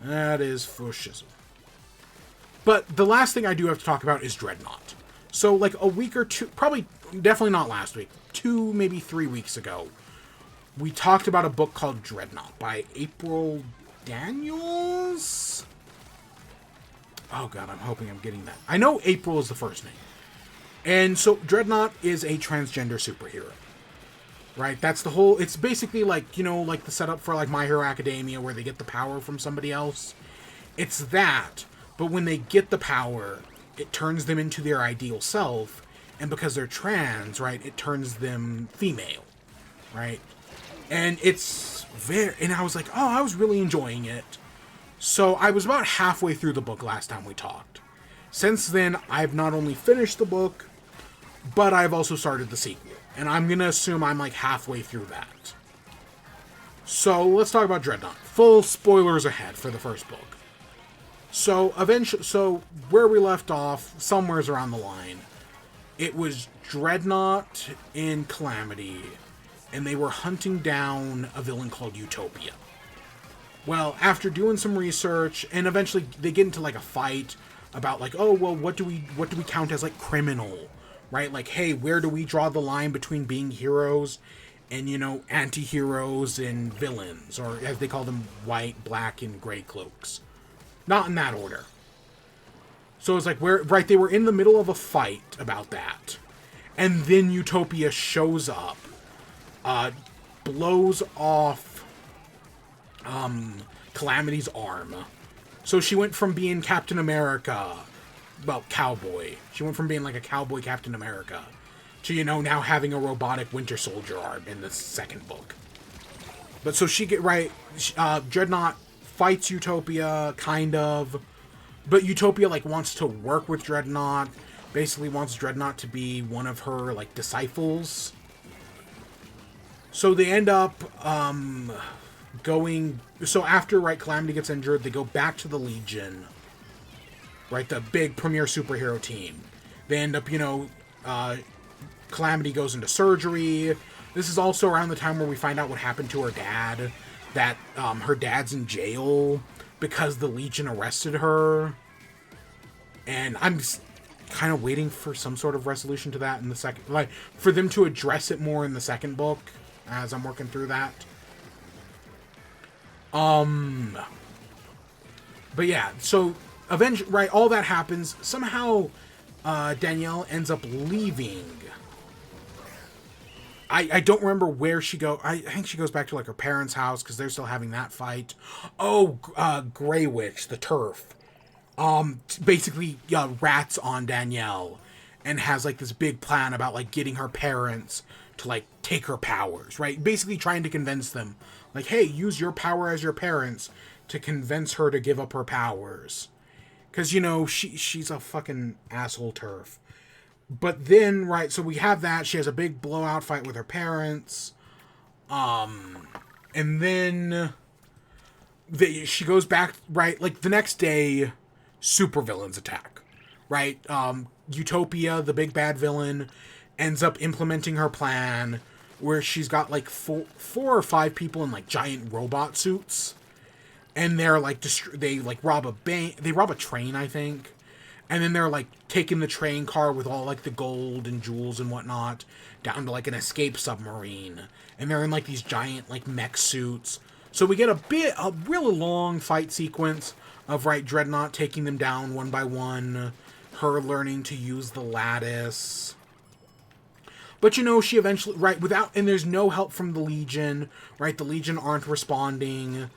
That is for shizzle. But the last thing I do have to talk about is Dreadnought. So, like, a week or two... definitely not last week. 2, maybe 3 weeks ago. We talked about a book called Dreadnought by April Daniels? Oh, God, I'm hoping I'm getting that. I know April is the first name. And so, Dreadnought is a transgender superhero. Right, that's the whole... It's basically like, you know, like the setup for like My Hero Academia where they get the power from somebody else. It's that, but when they get the power, it turns them into their ideal self, and because they're trans, right, it turns them female, right? And it's very... And I was like, oh, I was really enjoying it. So I was about halfway through the book last time we talked. Since then, I've not only finished the book, but I've also started the sequel. And I'm going to assume I'm like halfway through that. So let's talk about Dreadnought. Full spoilers ahead for the first book. So where we left off, somewhere's around the line, it was Dreadnought in Calamity, and they were hunting down a villain called Utopia. Well, after doing some research, and eventually they get into like a fight about like, oh, well, what do we count as like criminal? Right? Like, hey, where do we draw the line between being heroes and, you know, anti-heroes and villains? Or, as they call them, white, black, and gray cloaks. Not in that order. So it's like, they were in the middle of a fight about that. And then Utopia shows up. Blows off Calamity's arm. So she went from being Captain America... Well, cowboy. She went from being like a cowboy Captain America to, you know, now having a robotic Winter Soldier arm in the second book. But so Dreadnought fights Utopia, kind of. But Utopia, like, wants to work with Dreadnought. Basically wants Dreadnought to be one of her, like, disciples. So they end up going... So after, right, Calamity gets injured, they go back to the Legion... Right, the big premier superhero team. They end up, you know, Calamity goes into surgery. This is also around the time where we find out what happened to her dad. That her dad's in jail because the Legion arrested her. And I'm kind of waiting for some sort of resolution to that in the second... Like, for them to address it more in the second book as I'm working through that. But yeah, so... Right, all that happens. Somehow, Danielle ends up leaving I don't remember where she go. I think she goes back to like her parents' house because they're still having that fight. Oh, Grey Witch, the turf. Basically rats on Danielle and has like this big plan about like getting her parents to like take her powers, right? Basically trying to convince them like, hey, use your power as your parents to convince her to give up her powers. Because, you know, she's a fucking asshole turf. But then, right, so we have that. She has a big blowout fight with her parents. And then she goes back, right, like the next day, supervillains attack, right? Utopia, the big bad villain, ends up implementing her plan where she's got like four or five people in like giant robot suits. And they're like, they like rob a bank, they rob a train, I think. And then they're like taking the train car with all like the gold and jewels and whatnot down to like an escape submarine. And they're in like these giant like mech suits. So we get a really long fight sequence of, right, Dreadnought taking them down one by one. Her learning to use the lattice. But, you know, she eventually, right, and there's no help from the Legion, right? The Legion aren't responding.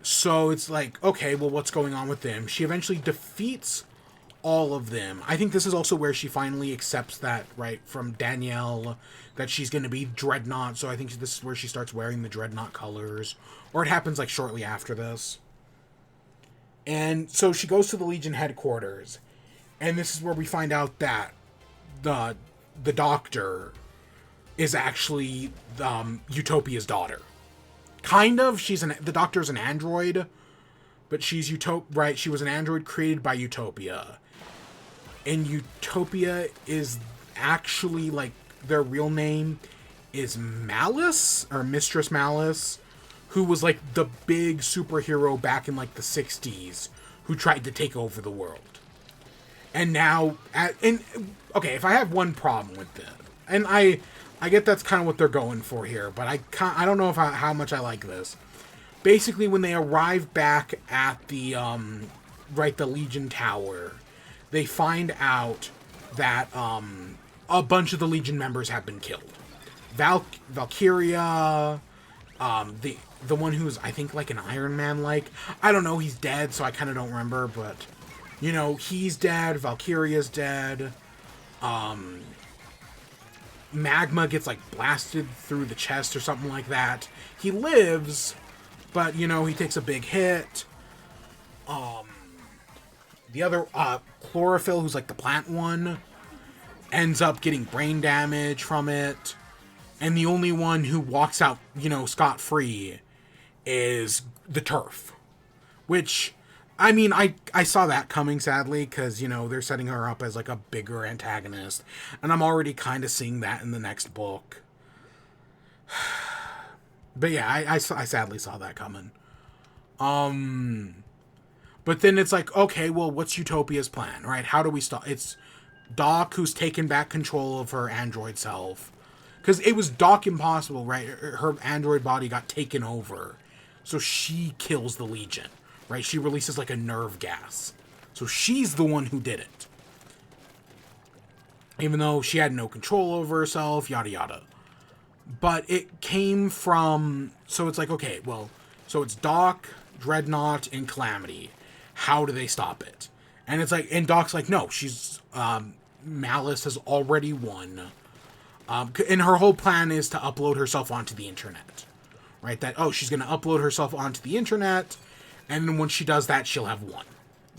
So it's like, okay, well, what's going on with them? She eventually defeats all of them. I think this is also where she finally accepts that, right, from Danielle, that she's going to be Dreadnought. So I think this is where she starts wearing the Dreadnought colors. Or it happens, like, shortly after this. And so she goes to the Legion headquarters. And this is where we find out that the Doctor is actually Utopia's daughter. Kind of. The Doctor's an android. But she's right, she was an android created by Utopia. And Utopia is actually, like, their real name is Malice, or Mistress Malice, who was, like, the big superhero back in, like, the 60s, who tried to take over the world. And now, okay, if I have one problem with this, and I get that's kind of what they're going for here, but I don't know how much I like this. Basically, when they arrive back at the, the Legion Tower, they find out that, a bunch of the Legion members have been killed. Valkyria, the one who's, I think, like an Iron Man-like. I don't know, he's dead, so I kind of don't remember, but, you know, he's dead, Valkyria's dead, Magma gets, like, blasted through the chest or something like that. He lives, but, you know, he takes a big hit. The other, Chlorophyll, who's like the plant one, ends up getting brain damage from it. And the only one who walks out, you know, scot-free is the Turf. Which, I mean, I saw that coming, sadly, because, you know, they're setting her up as, like, a bigger antagonist. And I'm already kind of seeing that in the next book. But yeah, I sadly saw that coming. But then it's like, okay, well, what's Utopia's plan, right? How do we stop? It's Doc who's taken back control of her android self. Because it was Doc Impossible, right? Her android body got taken over. So she kills the Legion, right? She releases like a nerve gas. So she's the one who did it. Even though she had no control over herself, yada yada. But it came from... So it's like, okay, well... So it's Doc, Dreadnought, and Calamity. How do they stop it? And it's like... And Doc's like, no, she's... Malice has already won. And her whole plan is to upload herself onto the internet. Right? That, oh, she's going to upload herself onto the internet. And then once she does that, she'll have won.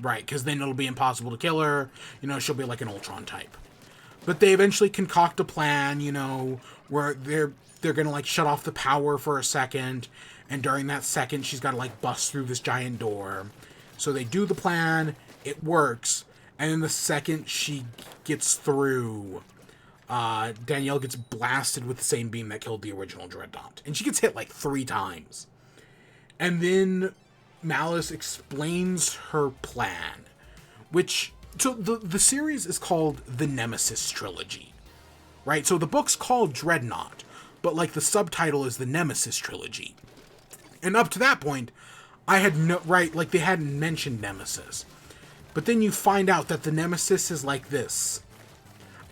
Right? Because then it'll be impossible to kill her. You know, she'll be like an Ultron type. But they eventually concoct a plan, you know, where they're going to, like, shut off the power for a second. And during that second, she's got to, like, bust through this giant door. So they do the plan. It works. And then the second she gets through, Danielle gets blasted with the same beam that killed the original Dreadnought. And she gets hit, like, 3 times. And then Malice explains her plan. Which... So the series is called the Nemesis Trilogy, right? So the book's called Dreadnought, but like the subtitle is the Nemesis Trilogy. And up to that point, I had no, right, like they hadn't mentioned Nemesis. But then you find out that the Nemesis is like this.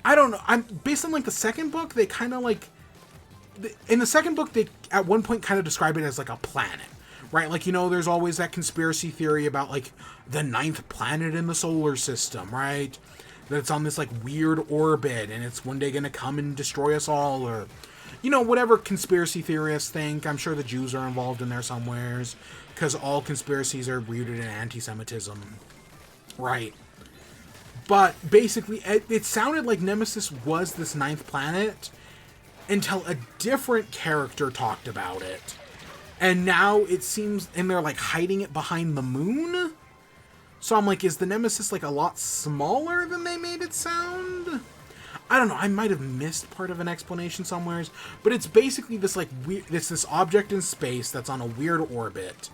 I don't know, based on like the second book, they kind of like in the second book, they at one point kind of describe it as like a planet, right? Like, you know, there's always that conspiracy theory about like the 9th planet in the solar system, right? That it's on this like weird orbit and it's one day going to come and destroy us all, or, you know, whatever conspiracy theorists think. I'm sure the Jews are involved in there somewheres, because all conspiracies are rooted in anti-Semitism, right? But basically, it sounded like Nemesis was this 9th planet until a different character talked about it. And now it seems, and they're like hiding it behind the moon? So I'm like, is the Nemesis like a lot smaller than they made it sound? I don't know, I might have missed part of an explanation somewheres, but it's basically this like weird, it's this object in space that's on a weird orbit,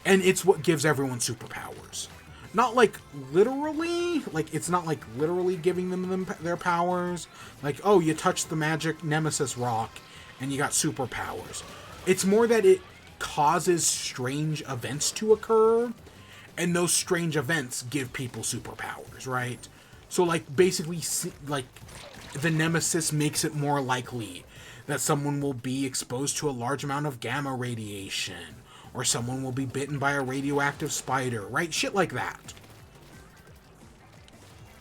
and it's what gives everyone superpowers. Not like literally, like it's not like literally giving them their powers, like, oh, you touch the magic Nemesis rock and you got superpowers. It's more that it causes strange events to occur, and those strange events give people superpowers, right? So like basically, like the Nemesis makes it more likely that someone will be exposed to a large amount of gamma radiation, or someone will be bitten by a radioactive spider, right? Shit like that.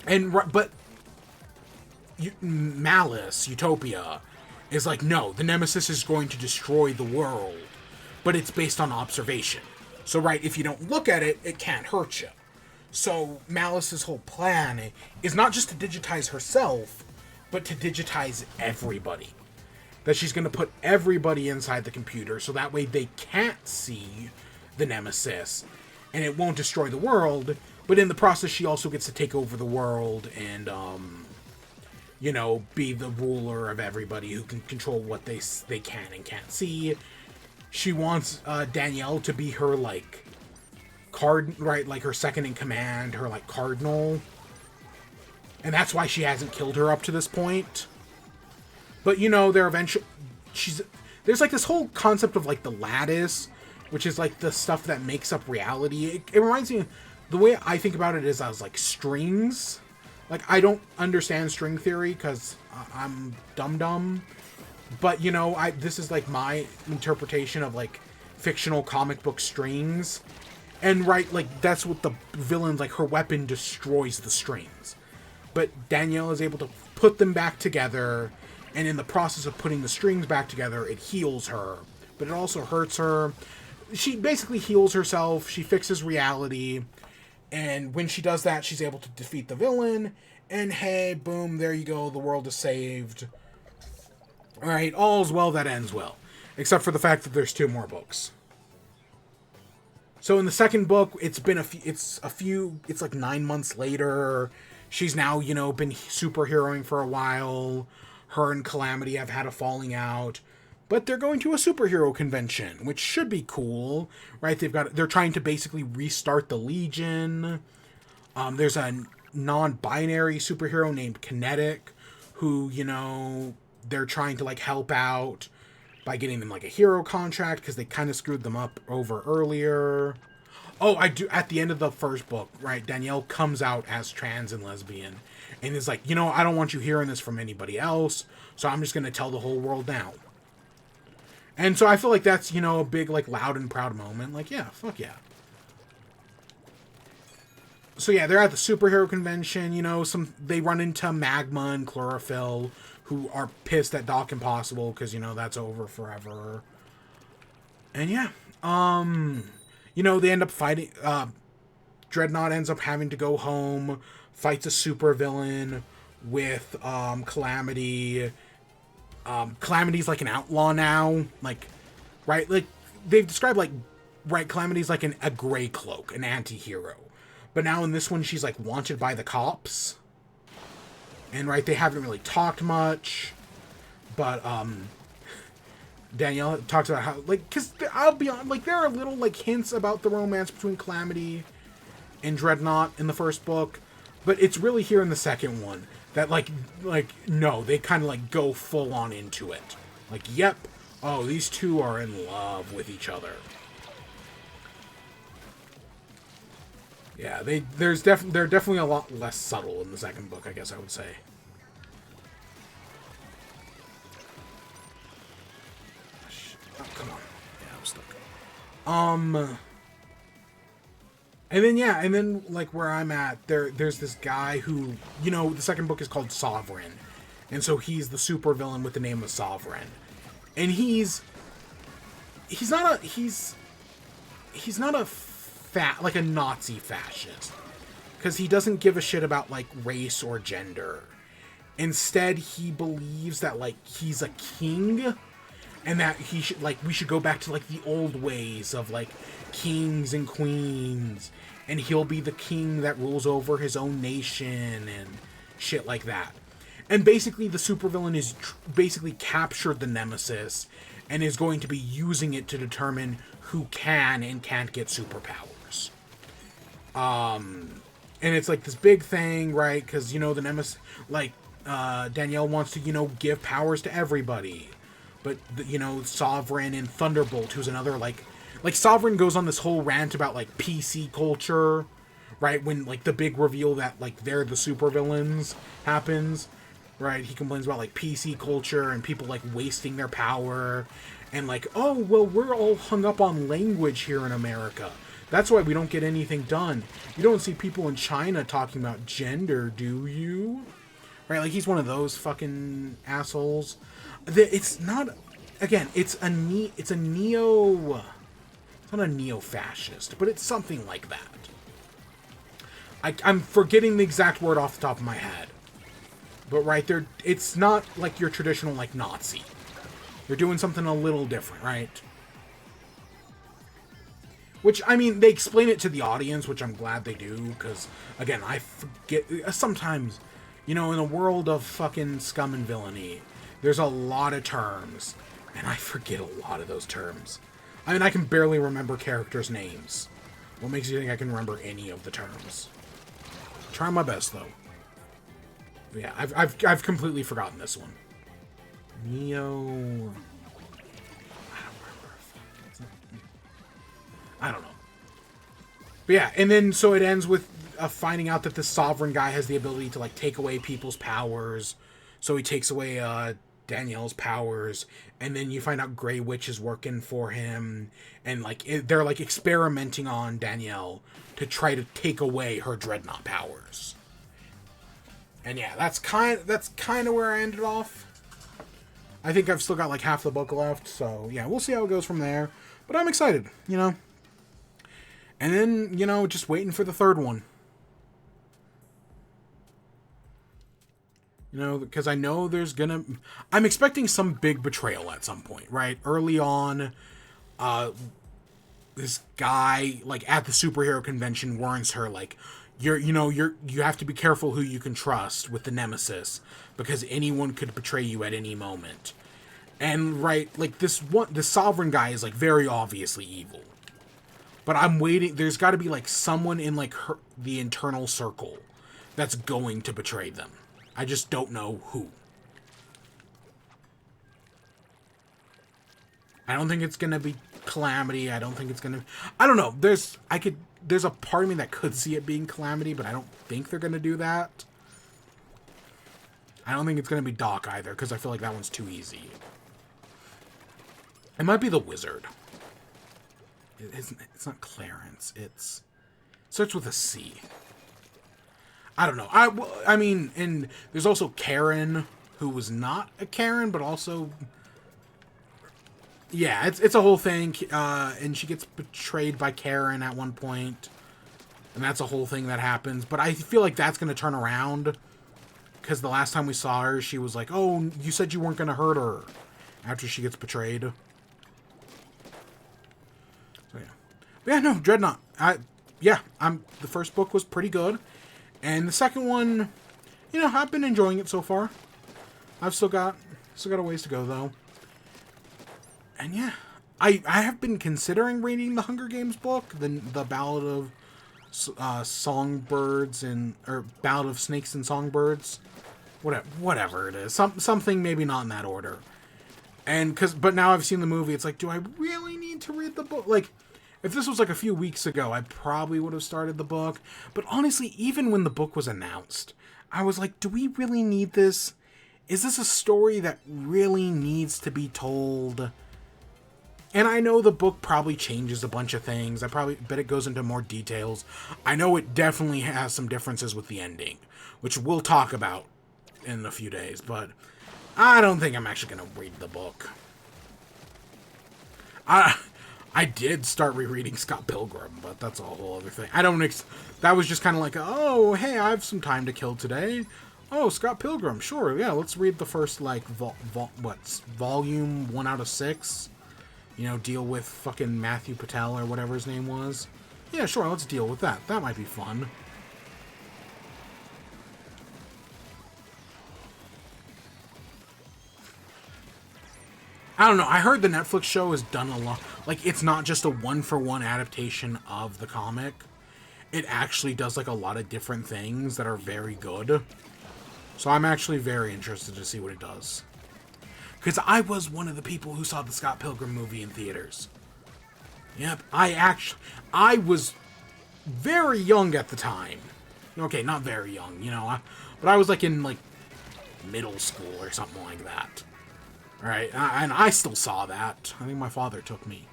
And but Malice, Utopia, is like, no, the Nemesis is going to destroy the world, but it's based on observation. So, right, if you don't look at it, it can't hurt you. So Malice's whole plan is not just to digitize herself, but to digitize everybody. That she's going to put everybody inside the computer, so that way they can't see the Nemesis, and it won't destroy the world, but in the process she also gets to take over the world and, you know, be the ruler of everybody who can control what they can and can't see. She wants Danielle to be her, like, like her second in command, her, like, cardinal. And that's why she hasn't killed her up to this point. But, you know, they're eventually... There's, like, this whole concept of, like, the lattice, which is, like, the stuff that makes up reality. It reminds me... The way I think about it is as, like, strings. Like, I don't understand string theory, because I'm dumb. But, you know, this is, like, my interpretation of, like, fictional comic book strings. And, right, like, that's what the villain, like, her weapon destroys the strings. But Danielle is able to put them back together, and in the process of putting the strings back together, it heals her. But it also hurts her. She basically heals herself, she fixes reality, and when she does that, she's able to defeat the villain, and hey, boom, there you go, the world is saved. Alright, all's well that ends well. Except for the fact that there's 2 more books. So in the second book, it's like 9 months later. She's now, you know, been superheroing for a while. Her and Calamity have had a falling out. But they're going to a superhero convention, which should be cool, right? They're trying to basically restart the Legion. There's a non-binary superhero named Kinetic, who, you know, they're trying to, like, help out by getting them, like, a hero contract, because they kind of screwed them up over earlier. Oh, at the end of the first book, right, Danielle comes out as trans and lesbian, and is like, you know, I don't want you hearing this from anybody else, so I'm just going to tell the whole world now. And so I feel like that's, you know, a big, like, loud and proud moment. Like, yeah, fuck yeah. So yeah, they're at the superhero convention, you know, they run into Magma and Chlorophyll, who are pissed at Doc Impossible, because, you know, that's over forever. And yeah, you know, they end up fighting, Dreadnought ends up having to go home, fights a supervillain with, Calamity. Calamity's like an outlaw now, like, right, like, they've described, like, right, Calamity's like a gray cloak, an anti-hero, but now in this one, she's, like, wanted by the cops, and, right, they haven't really talked much, but, Danielle talks about how, like, because I'll be honest, like, there are little, like, hints about the romance between Calamity and Dreadnought in the first book, but it's really here in the second one that, like, no, they kind of, like, go full on into it. Like, yep, oh, these two are in love with each other. Yeah, they're definitely a lot less subtle in the second book, I guess I would say. Oh, come on. Yeah, I'm stuck. And then like where I'm at, there's this guy who, you know, the second book is called Sovereign. And so he's the supervillain with the name of Sovereign. And he's not a like a Nazi fascist. Because he doesn't give a shit about like race or gender. Instead, he believes that like he's a king and that he should like we should go back to like the old ways of like kings and queens, and he'll be the king that rules over his own nation and shit like that. And basically the supervillain is basically captured the Nemesis and is going to be using it to determine who can and can't get superpowers. And it's like this big thing, right? Because, you know, the Nemesis, like, Danielle wants to, you know, give powers to everybody. But, you know, Sovereign and Thunderbolt, who's another, like, Sovereign goes on this whole rant about, like, PC culture, right? When, like, the big reveal that, like, they're the supervillains happens, right? He complains about, like, PC culture and people, like, wasting their power. And, like, oh, well, we're all hung up on language here in America. That's why we don't get anything done. You don't see people in China talking about gender, do you? Right? Like, he's one of those fucking assholes. It's not... Again, it's not a neo-fascist, but it's something like that. I'm forgetting the exact word off the top of my head. But right there, it's not like your traditional, like, Nazi. They're doing something a little different, right? Which, I mean, they explain it to the audience, which I'm glad they do, because, again, I forget... Sometimes, you know, in a world of fucking scum and villainy, there's a lot of terms, and I forget a lot of those terms. I mean, I can barely remember characters' names. What makes you think I can remember any of the terms? Try my best, though. Yeah, I've completely forgotten this one. Neo... I don't know. But yeah, and then so it ends with finding out that the Sovereign guy has the ability to, like, take away people's powers. So he takes away Danielle's powers, and then you find out Grey Witch is working for him, and, like, they're, like, experimenting on Danielle to try to take away her Dreadnought powers. And yeah, that's kind of where I ended off. I think I've still got, like, half the book left, so yeah, we'll see how it goes from there. But I'm excited, you know? And then, you know, just waiting for the third one. You know, because I know there's gonna... I'm expecting some big betrayal at some point, right? Early on, this guy, like, at the superhero convention warns her, like, you have to be careful who you can trust with the Nemesis, because anyone could betray you at any moment. And, right, like, the Sovereign guy is, like, very obviously evil. But I'm waiting. There's got to be, like, someone in, like, the internal circle that's going to betray them. I just don't know who. I don't think it's going to be Calamity. I don't think it's going to... I don't know. There's a part of me that could see it being Calamity, but I don't think they're going to do that. I don't think it's going to be Doc either, because I feel like that one's too easy. It might be the Wizard. It's not Clarence. It starts with a C. I don't know. I mean, and there's also Karen, who was not a Karen, but also... Yeah, it's a whole thing. And she gets betrayed by Karen at one point. And that's a whole thing that happens. But I feel like that's going to turn around. Because the last time we saw her, she was like, oh, you said you weren't going to hurt her. After she gets betrayed. So, yeah. But yeah, no, Dreadnought. The first book was pretty good. And the second one, you know, I've been enjoying it so far. I've still got a ways to go, though. And yeah, I have been considering reading the Hunger Games book, the Ballad of Songbirds or Ballad of Snakes and Songbirds, whatever it is, something maybe not in that order. And but now I've seen the movie, it's like, do I really need to read the book? Like, if this was like a few weeks ago, I probably would have started the book. But honestly, even when the book was announced, I was like, do we really need this? Is this a story that really needs to be told? And I know the book probably changes a bunch of things. I probably bet it goes into more details. I know it definitely has some differences with the ending, which we'll talk about in a few days, but I don't think I'm actually going to read the book. I did start rereading Scott Pilgrim, but that's a whole other thing. That was just kind of like, oh, hey, I have some time to kill today. Oh, Scott Pilgrim, sure, yeah, let's read the first, like, volume 1 out of 6. You know, deal with fucking Matthew Patel or whatever his name was. Yeah, sure, let's deal with that. That might be fun. I don't know, I heard the Netflix show has done a lot. Like, it's not just a one-for-one adaptation of the comic. It actually does, like, a lot of different things that are very good. So I'm actually very interested to see what it does. Because I was one of the people who saw the Scott Pilgrim movie in theaters. Yep, I was very young at the time. Okay, not very young, you know, but I was like in like middle school or something like that. Alright, and I still saw that. I think my father took me.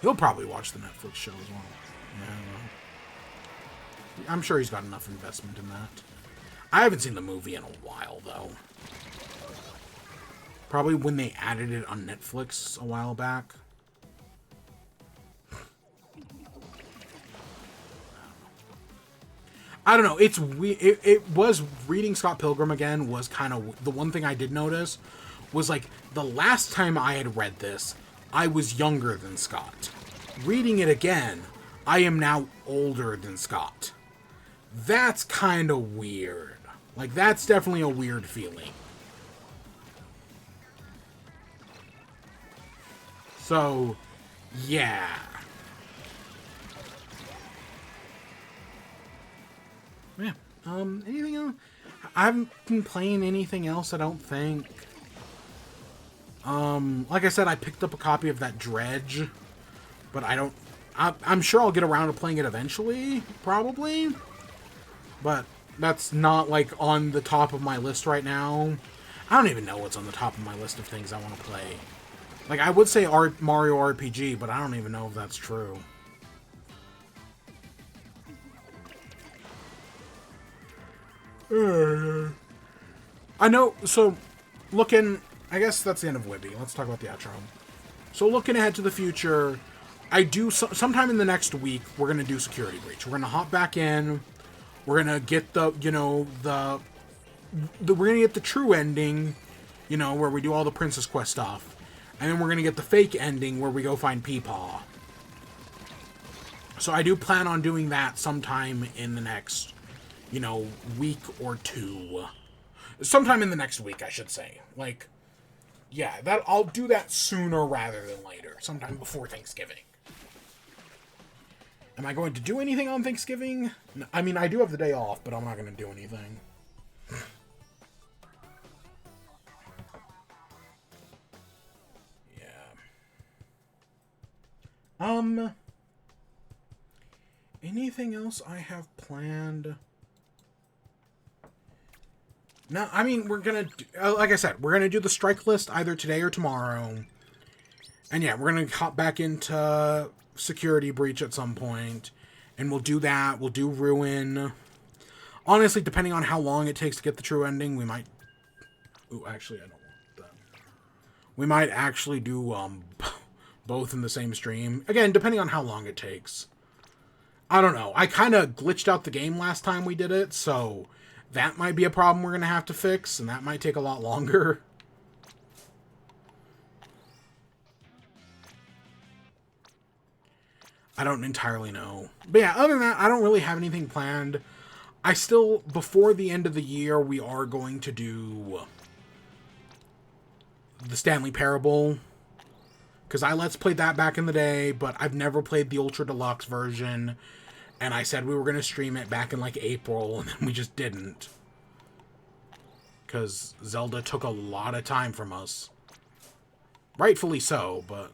He'll probably watch the Netflix show as well. Yeah, I'm sure he's got enough investment in that. I haven't seen the movie in a while, though. Probably when they added it on Netflix a while back. I don't know. It was reading Scott Pilgrim again was kind of the one thing I did notice was like the last time I had read this, I was younger than Scott. Reading it again, I am now older than Scott. That's kind of weird. Like, that's definitely a weird feeling. So, yeah. Yeah. Anything else? I haven't been playing anything else, I don't think. Like I said, I picked up a copy of that Dredge, but I'm sure I'll get around to playing it eventually, probably. But that's not, like, on the top of my list right now. I don't even know what's on the top of my list of things I want to play. Like, I would say Mario RPG, but I don't even know if that's true. I know, so, I guess that's the end of Wibby. Let's talk about the outro. So, looking ahead to the future, sometime in the next week, we're going to do Security Breach. We're going to hop back in. We're going to get we're going to get the true ending, you know, where we do all the Princess Quest stuff. And then we're going to get the fake ending where we go find Peepaw. So I do plan on doing that sometime in the next, week or two. Sometime in the next week, I should say. Like, yeah, I'll do that sooner rather than later. Sometime before Thanksgiving. Am I going to do anything on Thanksgiving? No, I mean, I do have the day off, but I'm not going to do anything. Yeah. Anything else I have planned? No, I mean, we're going to, like I said, we're going to do the strike list either today or tomorrow. And yeah, we're going to hop back into Security Breach at some point, and we'll do that. We'll do Ruin. Honestly, depending on how long it takes to get the true ending, we might... Ooh, actually, I don't want that. We might actually do both in the same stream. Again, depending on how long it takes. I don't know. I kind of glitched out the game last time we did it, so that might be a problem we're going to have to fix, and that might take a lot longer. I don't entirely know. But yeah, other than that, I don't really have anything planned. I still, before the end of the year, we are going to do the Stanley Parable. Because I Let's Played that back in the day, but I've never played the Ultra Deluxe version. And I said we were going to stream it back in like April, and then we just didn't. Because Zelda took a lot of time from us. Rightfully so, but...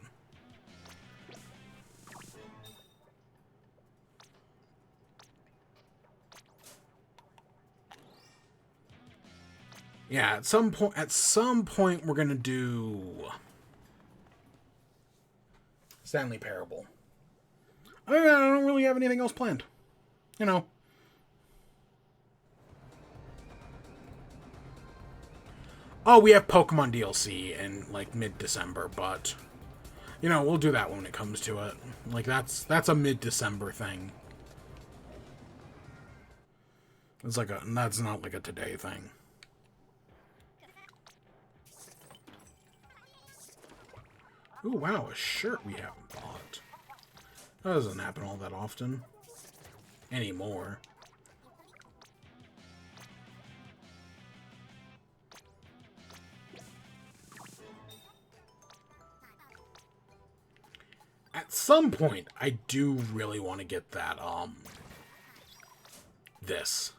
Yeah, at some point we're gonna do Stanley Parable. I don't really have anything else planned. You know. Oh, we have Pokemon DLC in like mid-December, but you know, we'll do that when it comes to it. Like that's a mid-December thing. That's not like a today thing. Ooh, wow, a shirt we haven't bought. That doesn't happen all that often. Anymore. At some point, I do really want to get that, this.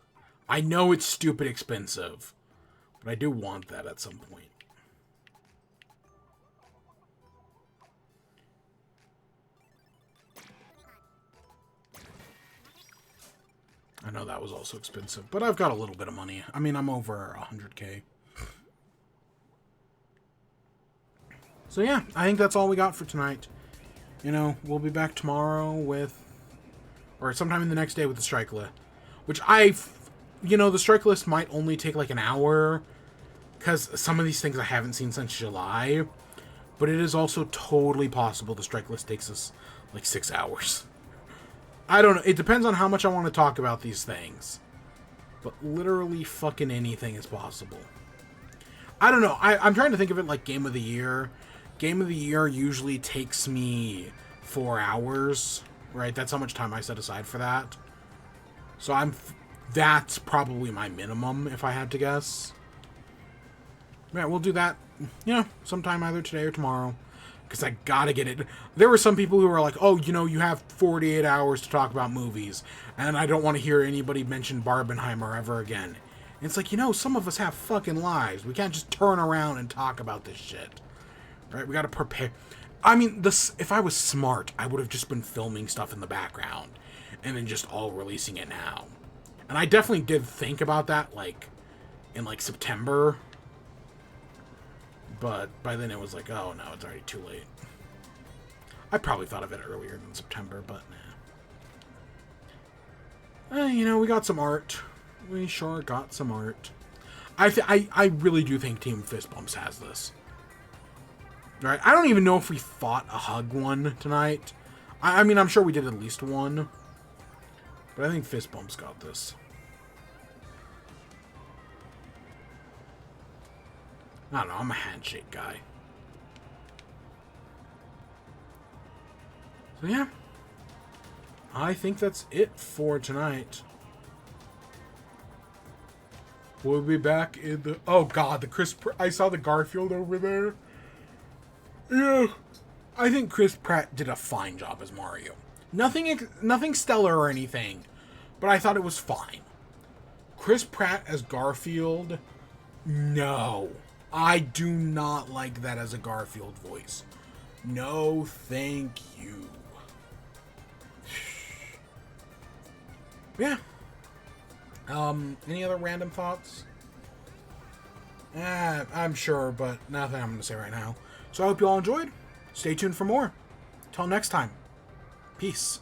I know it's stupid expensive, but I do want that at some point. I know that was also expensive, but I've got a little bit of money. I mean, I'm over 100K. So yeah, I think that's all we got for tonight. You know, we'll be back tomorrow with, or sometime in the next day with the strike list. Which you know, the strike list might only take like an hour, because some of these things I haven't seen since July. But it is also totally possible the strike list takes us like 6 hours. I don't know. It depends on how much I want to talk about these things. But literally fucking anything is possible. I don't know. I'm trying to think of it like Game of the Year. Game of the Year usually takes me 4 hours, right? That's how much time I set aside for that. So that's probably my minimum, if I had to guess. Yeah, we'll do that, you know, sometime either today or tomorrow. Because I gotta get it. There were some people who were like, oh, you know, you have 48 hours to talk about movies. And I don't want to hear anybody mention Barbenheimer ever again. And it's like, you know, some of us have fucking lives. We can't just turn around and talk about this shit. Right? We gotta prepare. I mean, if I was smart, I would have just been filming stuff in the background. And then just all releasing it now. And I definitely did think about that, like, in, like, September. But by then it was like, oh no, it's already too late. I probably thought of it earlier than September, but nah. You know, we got some art. We sure got some art. I really do think Team Fist Bumps has this. Right? I don't even know if we fought a hug one tonight. I mean, I'm sure we did at least one. But I think Fist Bumps got this. I don't know, I'm a handshake guy. So yeah. I think that's it for tonight. We'll be back in the... Oh god, I saw the Garfield over there. Yeah. I think Chris Pratt did a fine job as Mario. Nothing stellar or anything, but I thought it was fine. Chris Pratt as Garfield? No. I do not like that as a Garfield voice. No, thank you. Yeah. Any other random thoughts? I'm sure, but nothing I'm going to say right now. So I hope you all enjoyed. Stay tuned for more. Till next time. Peace.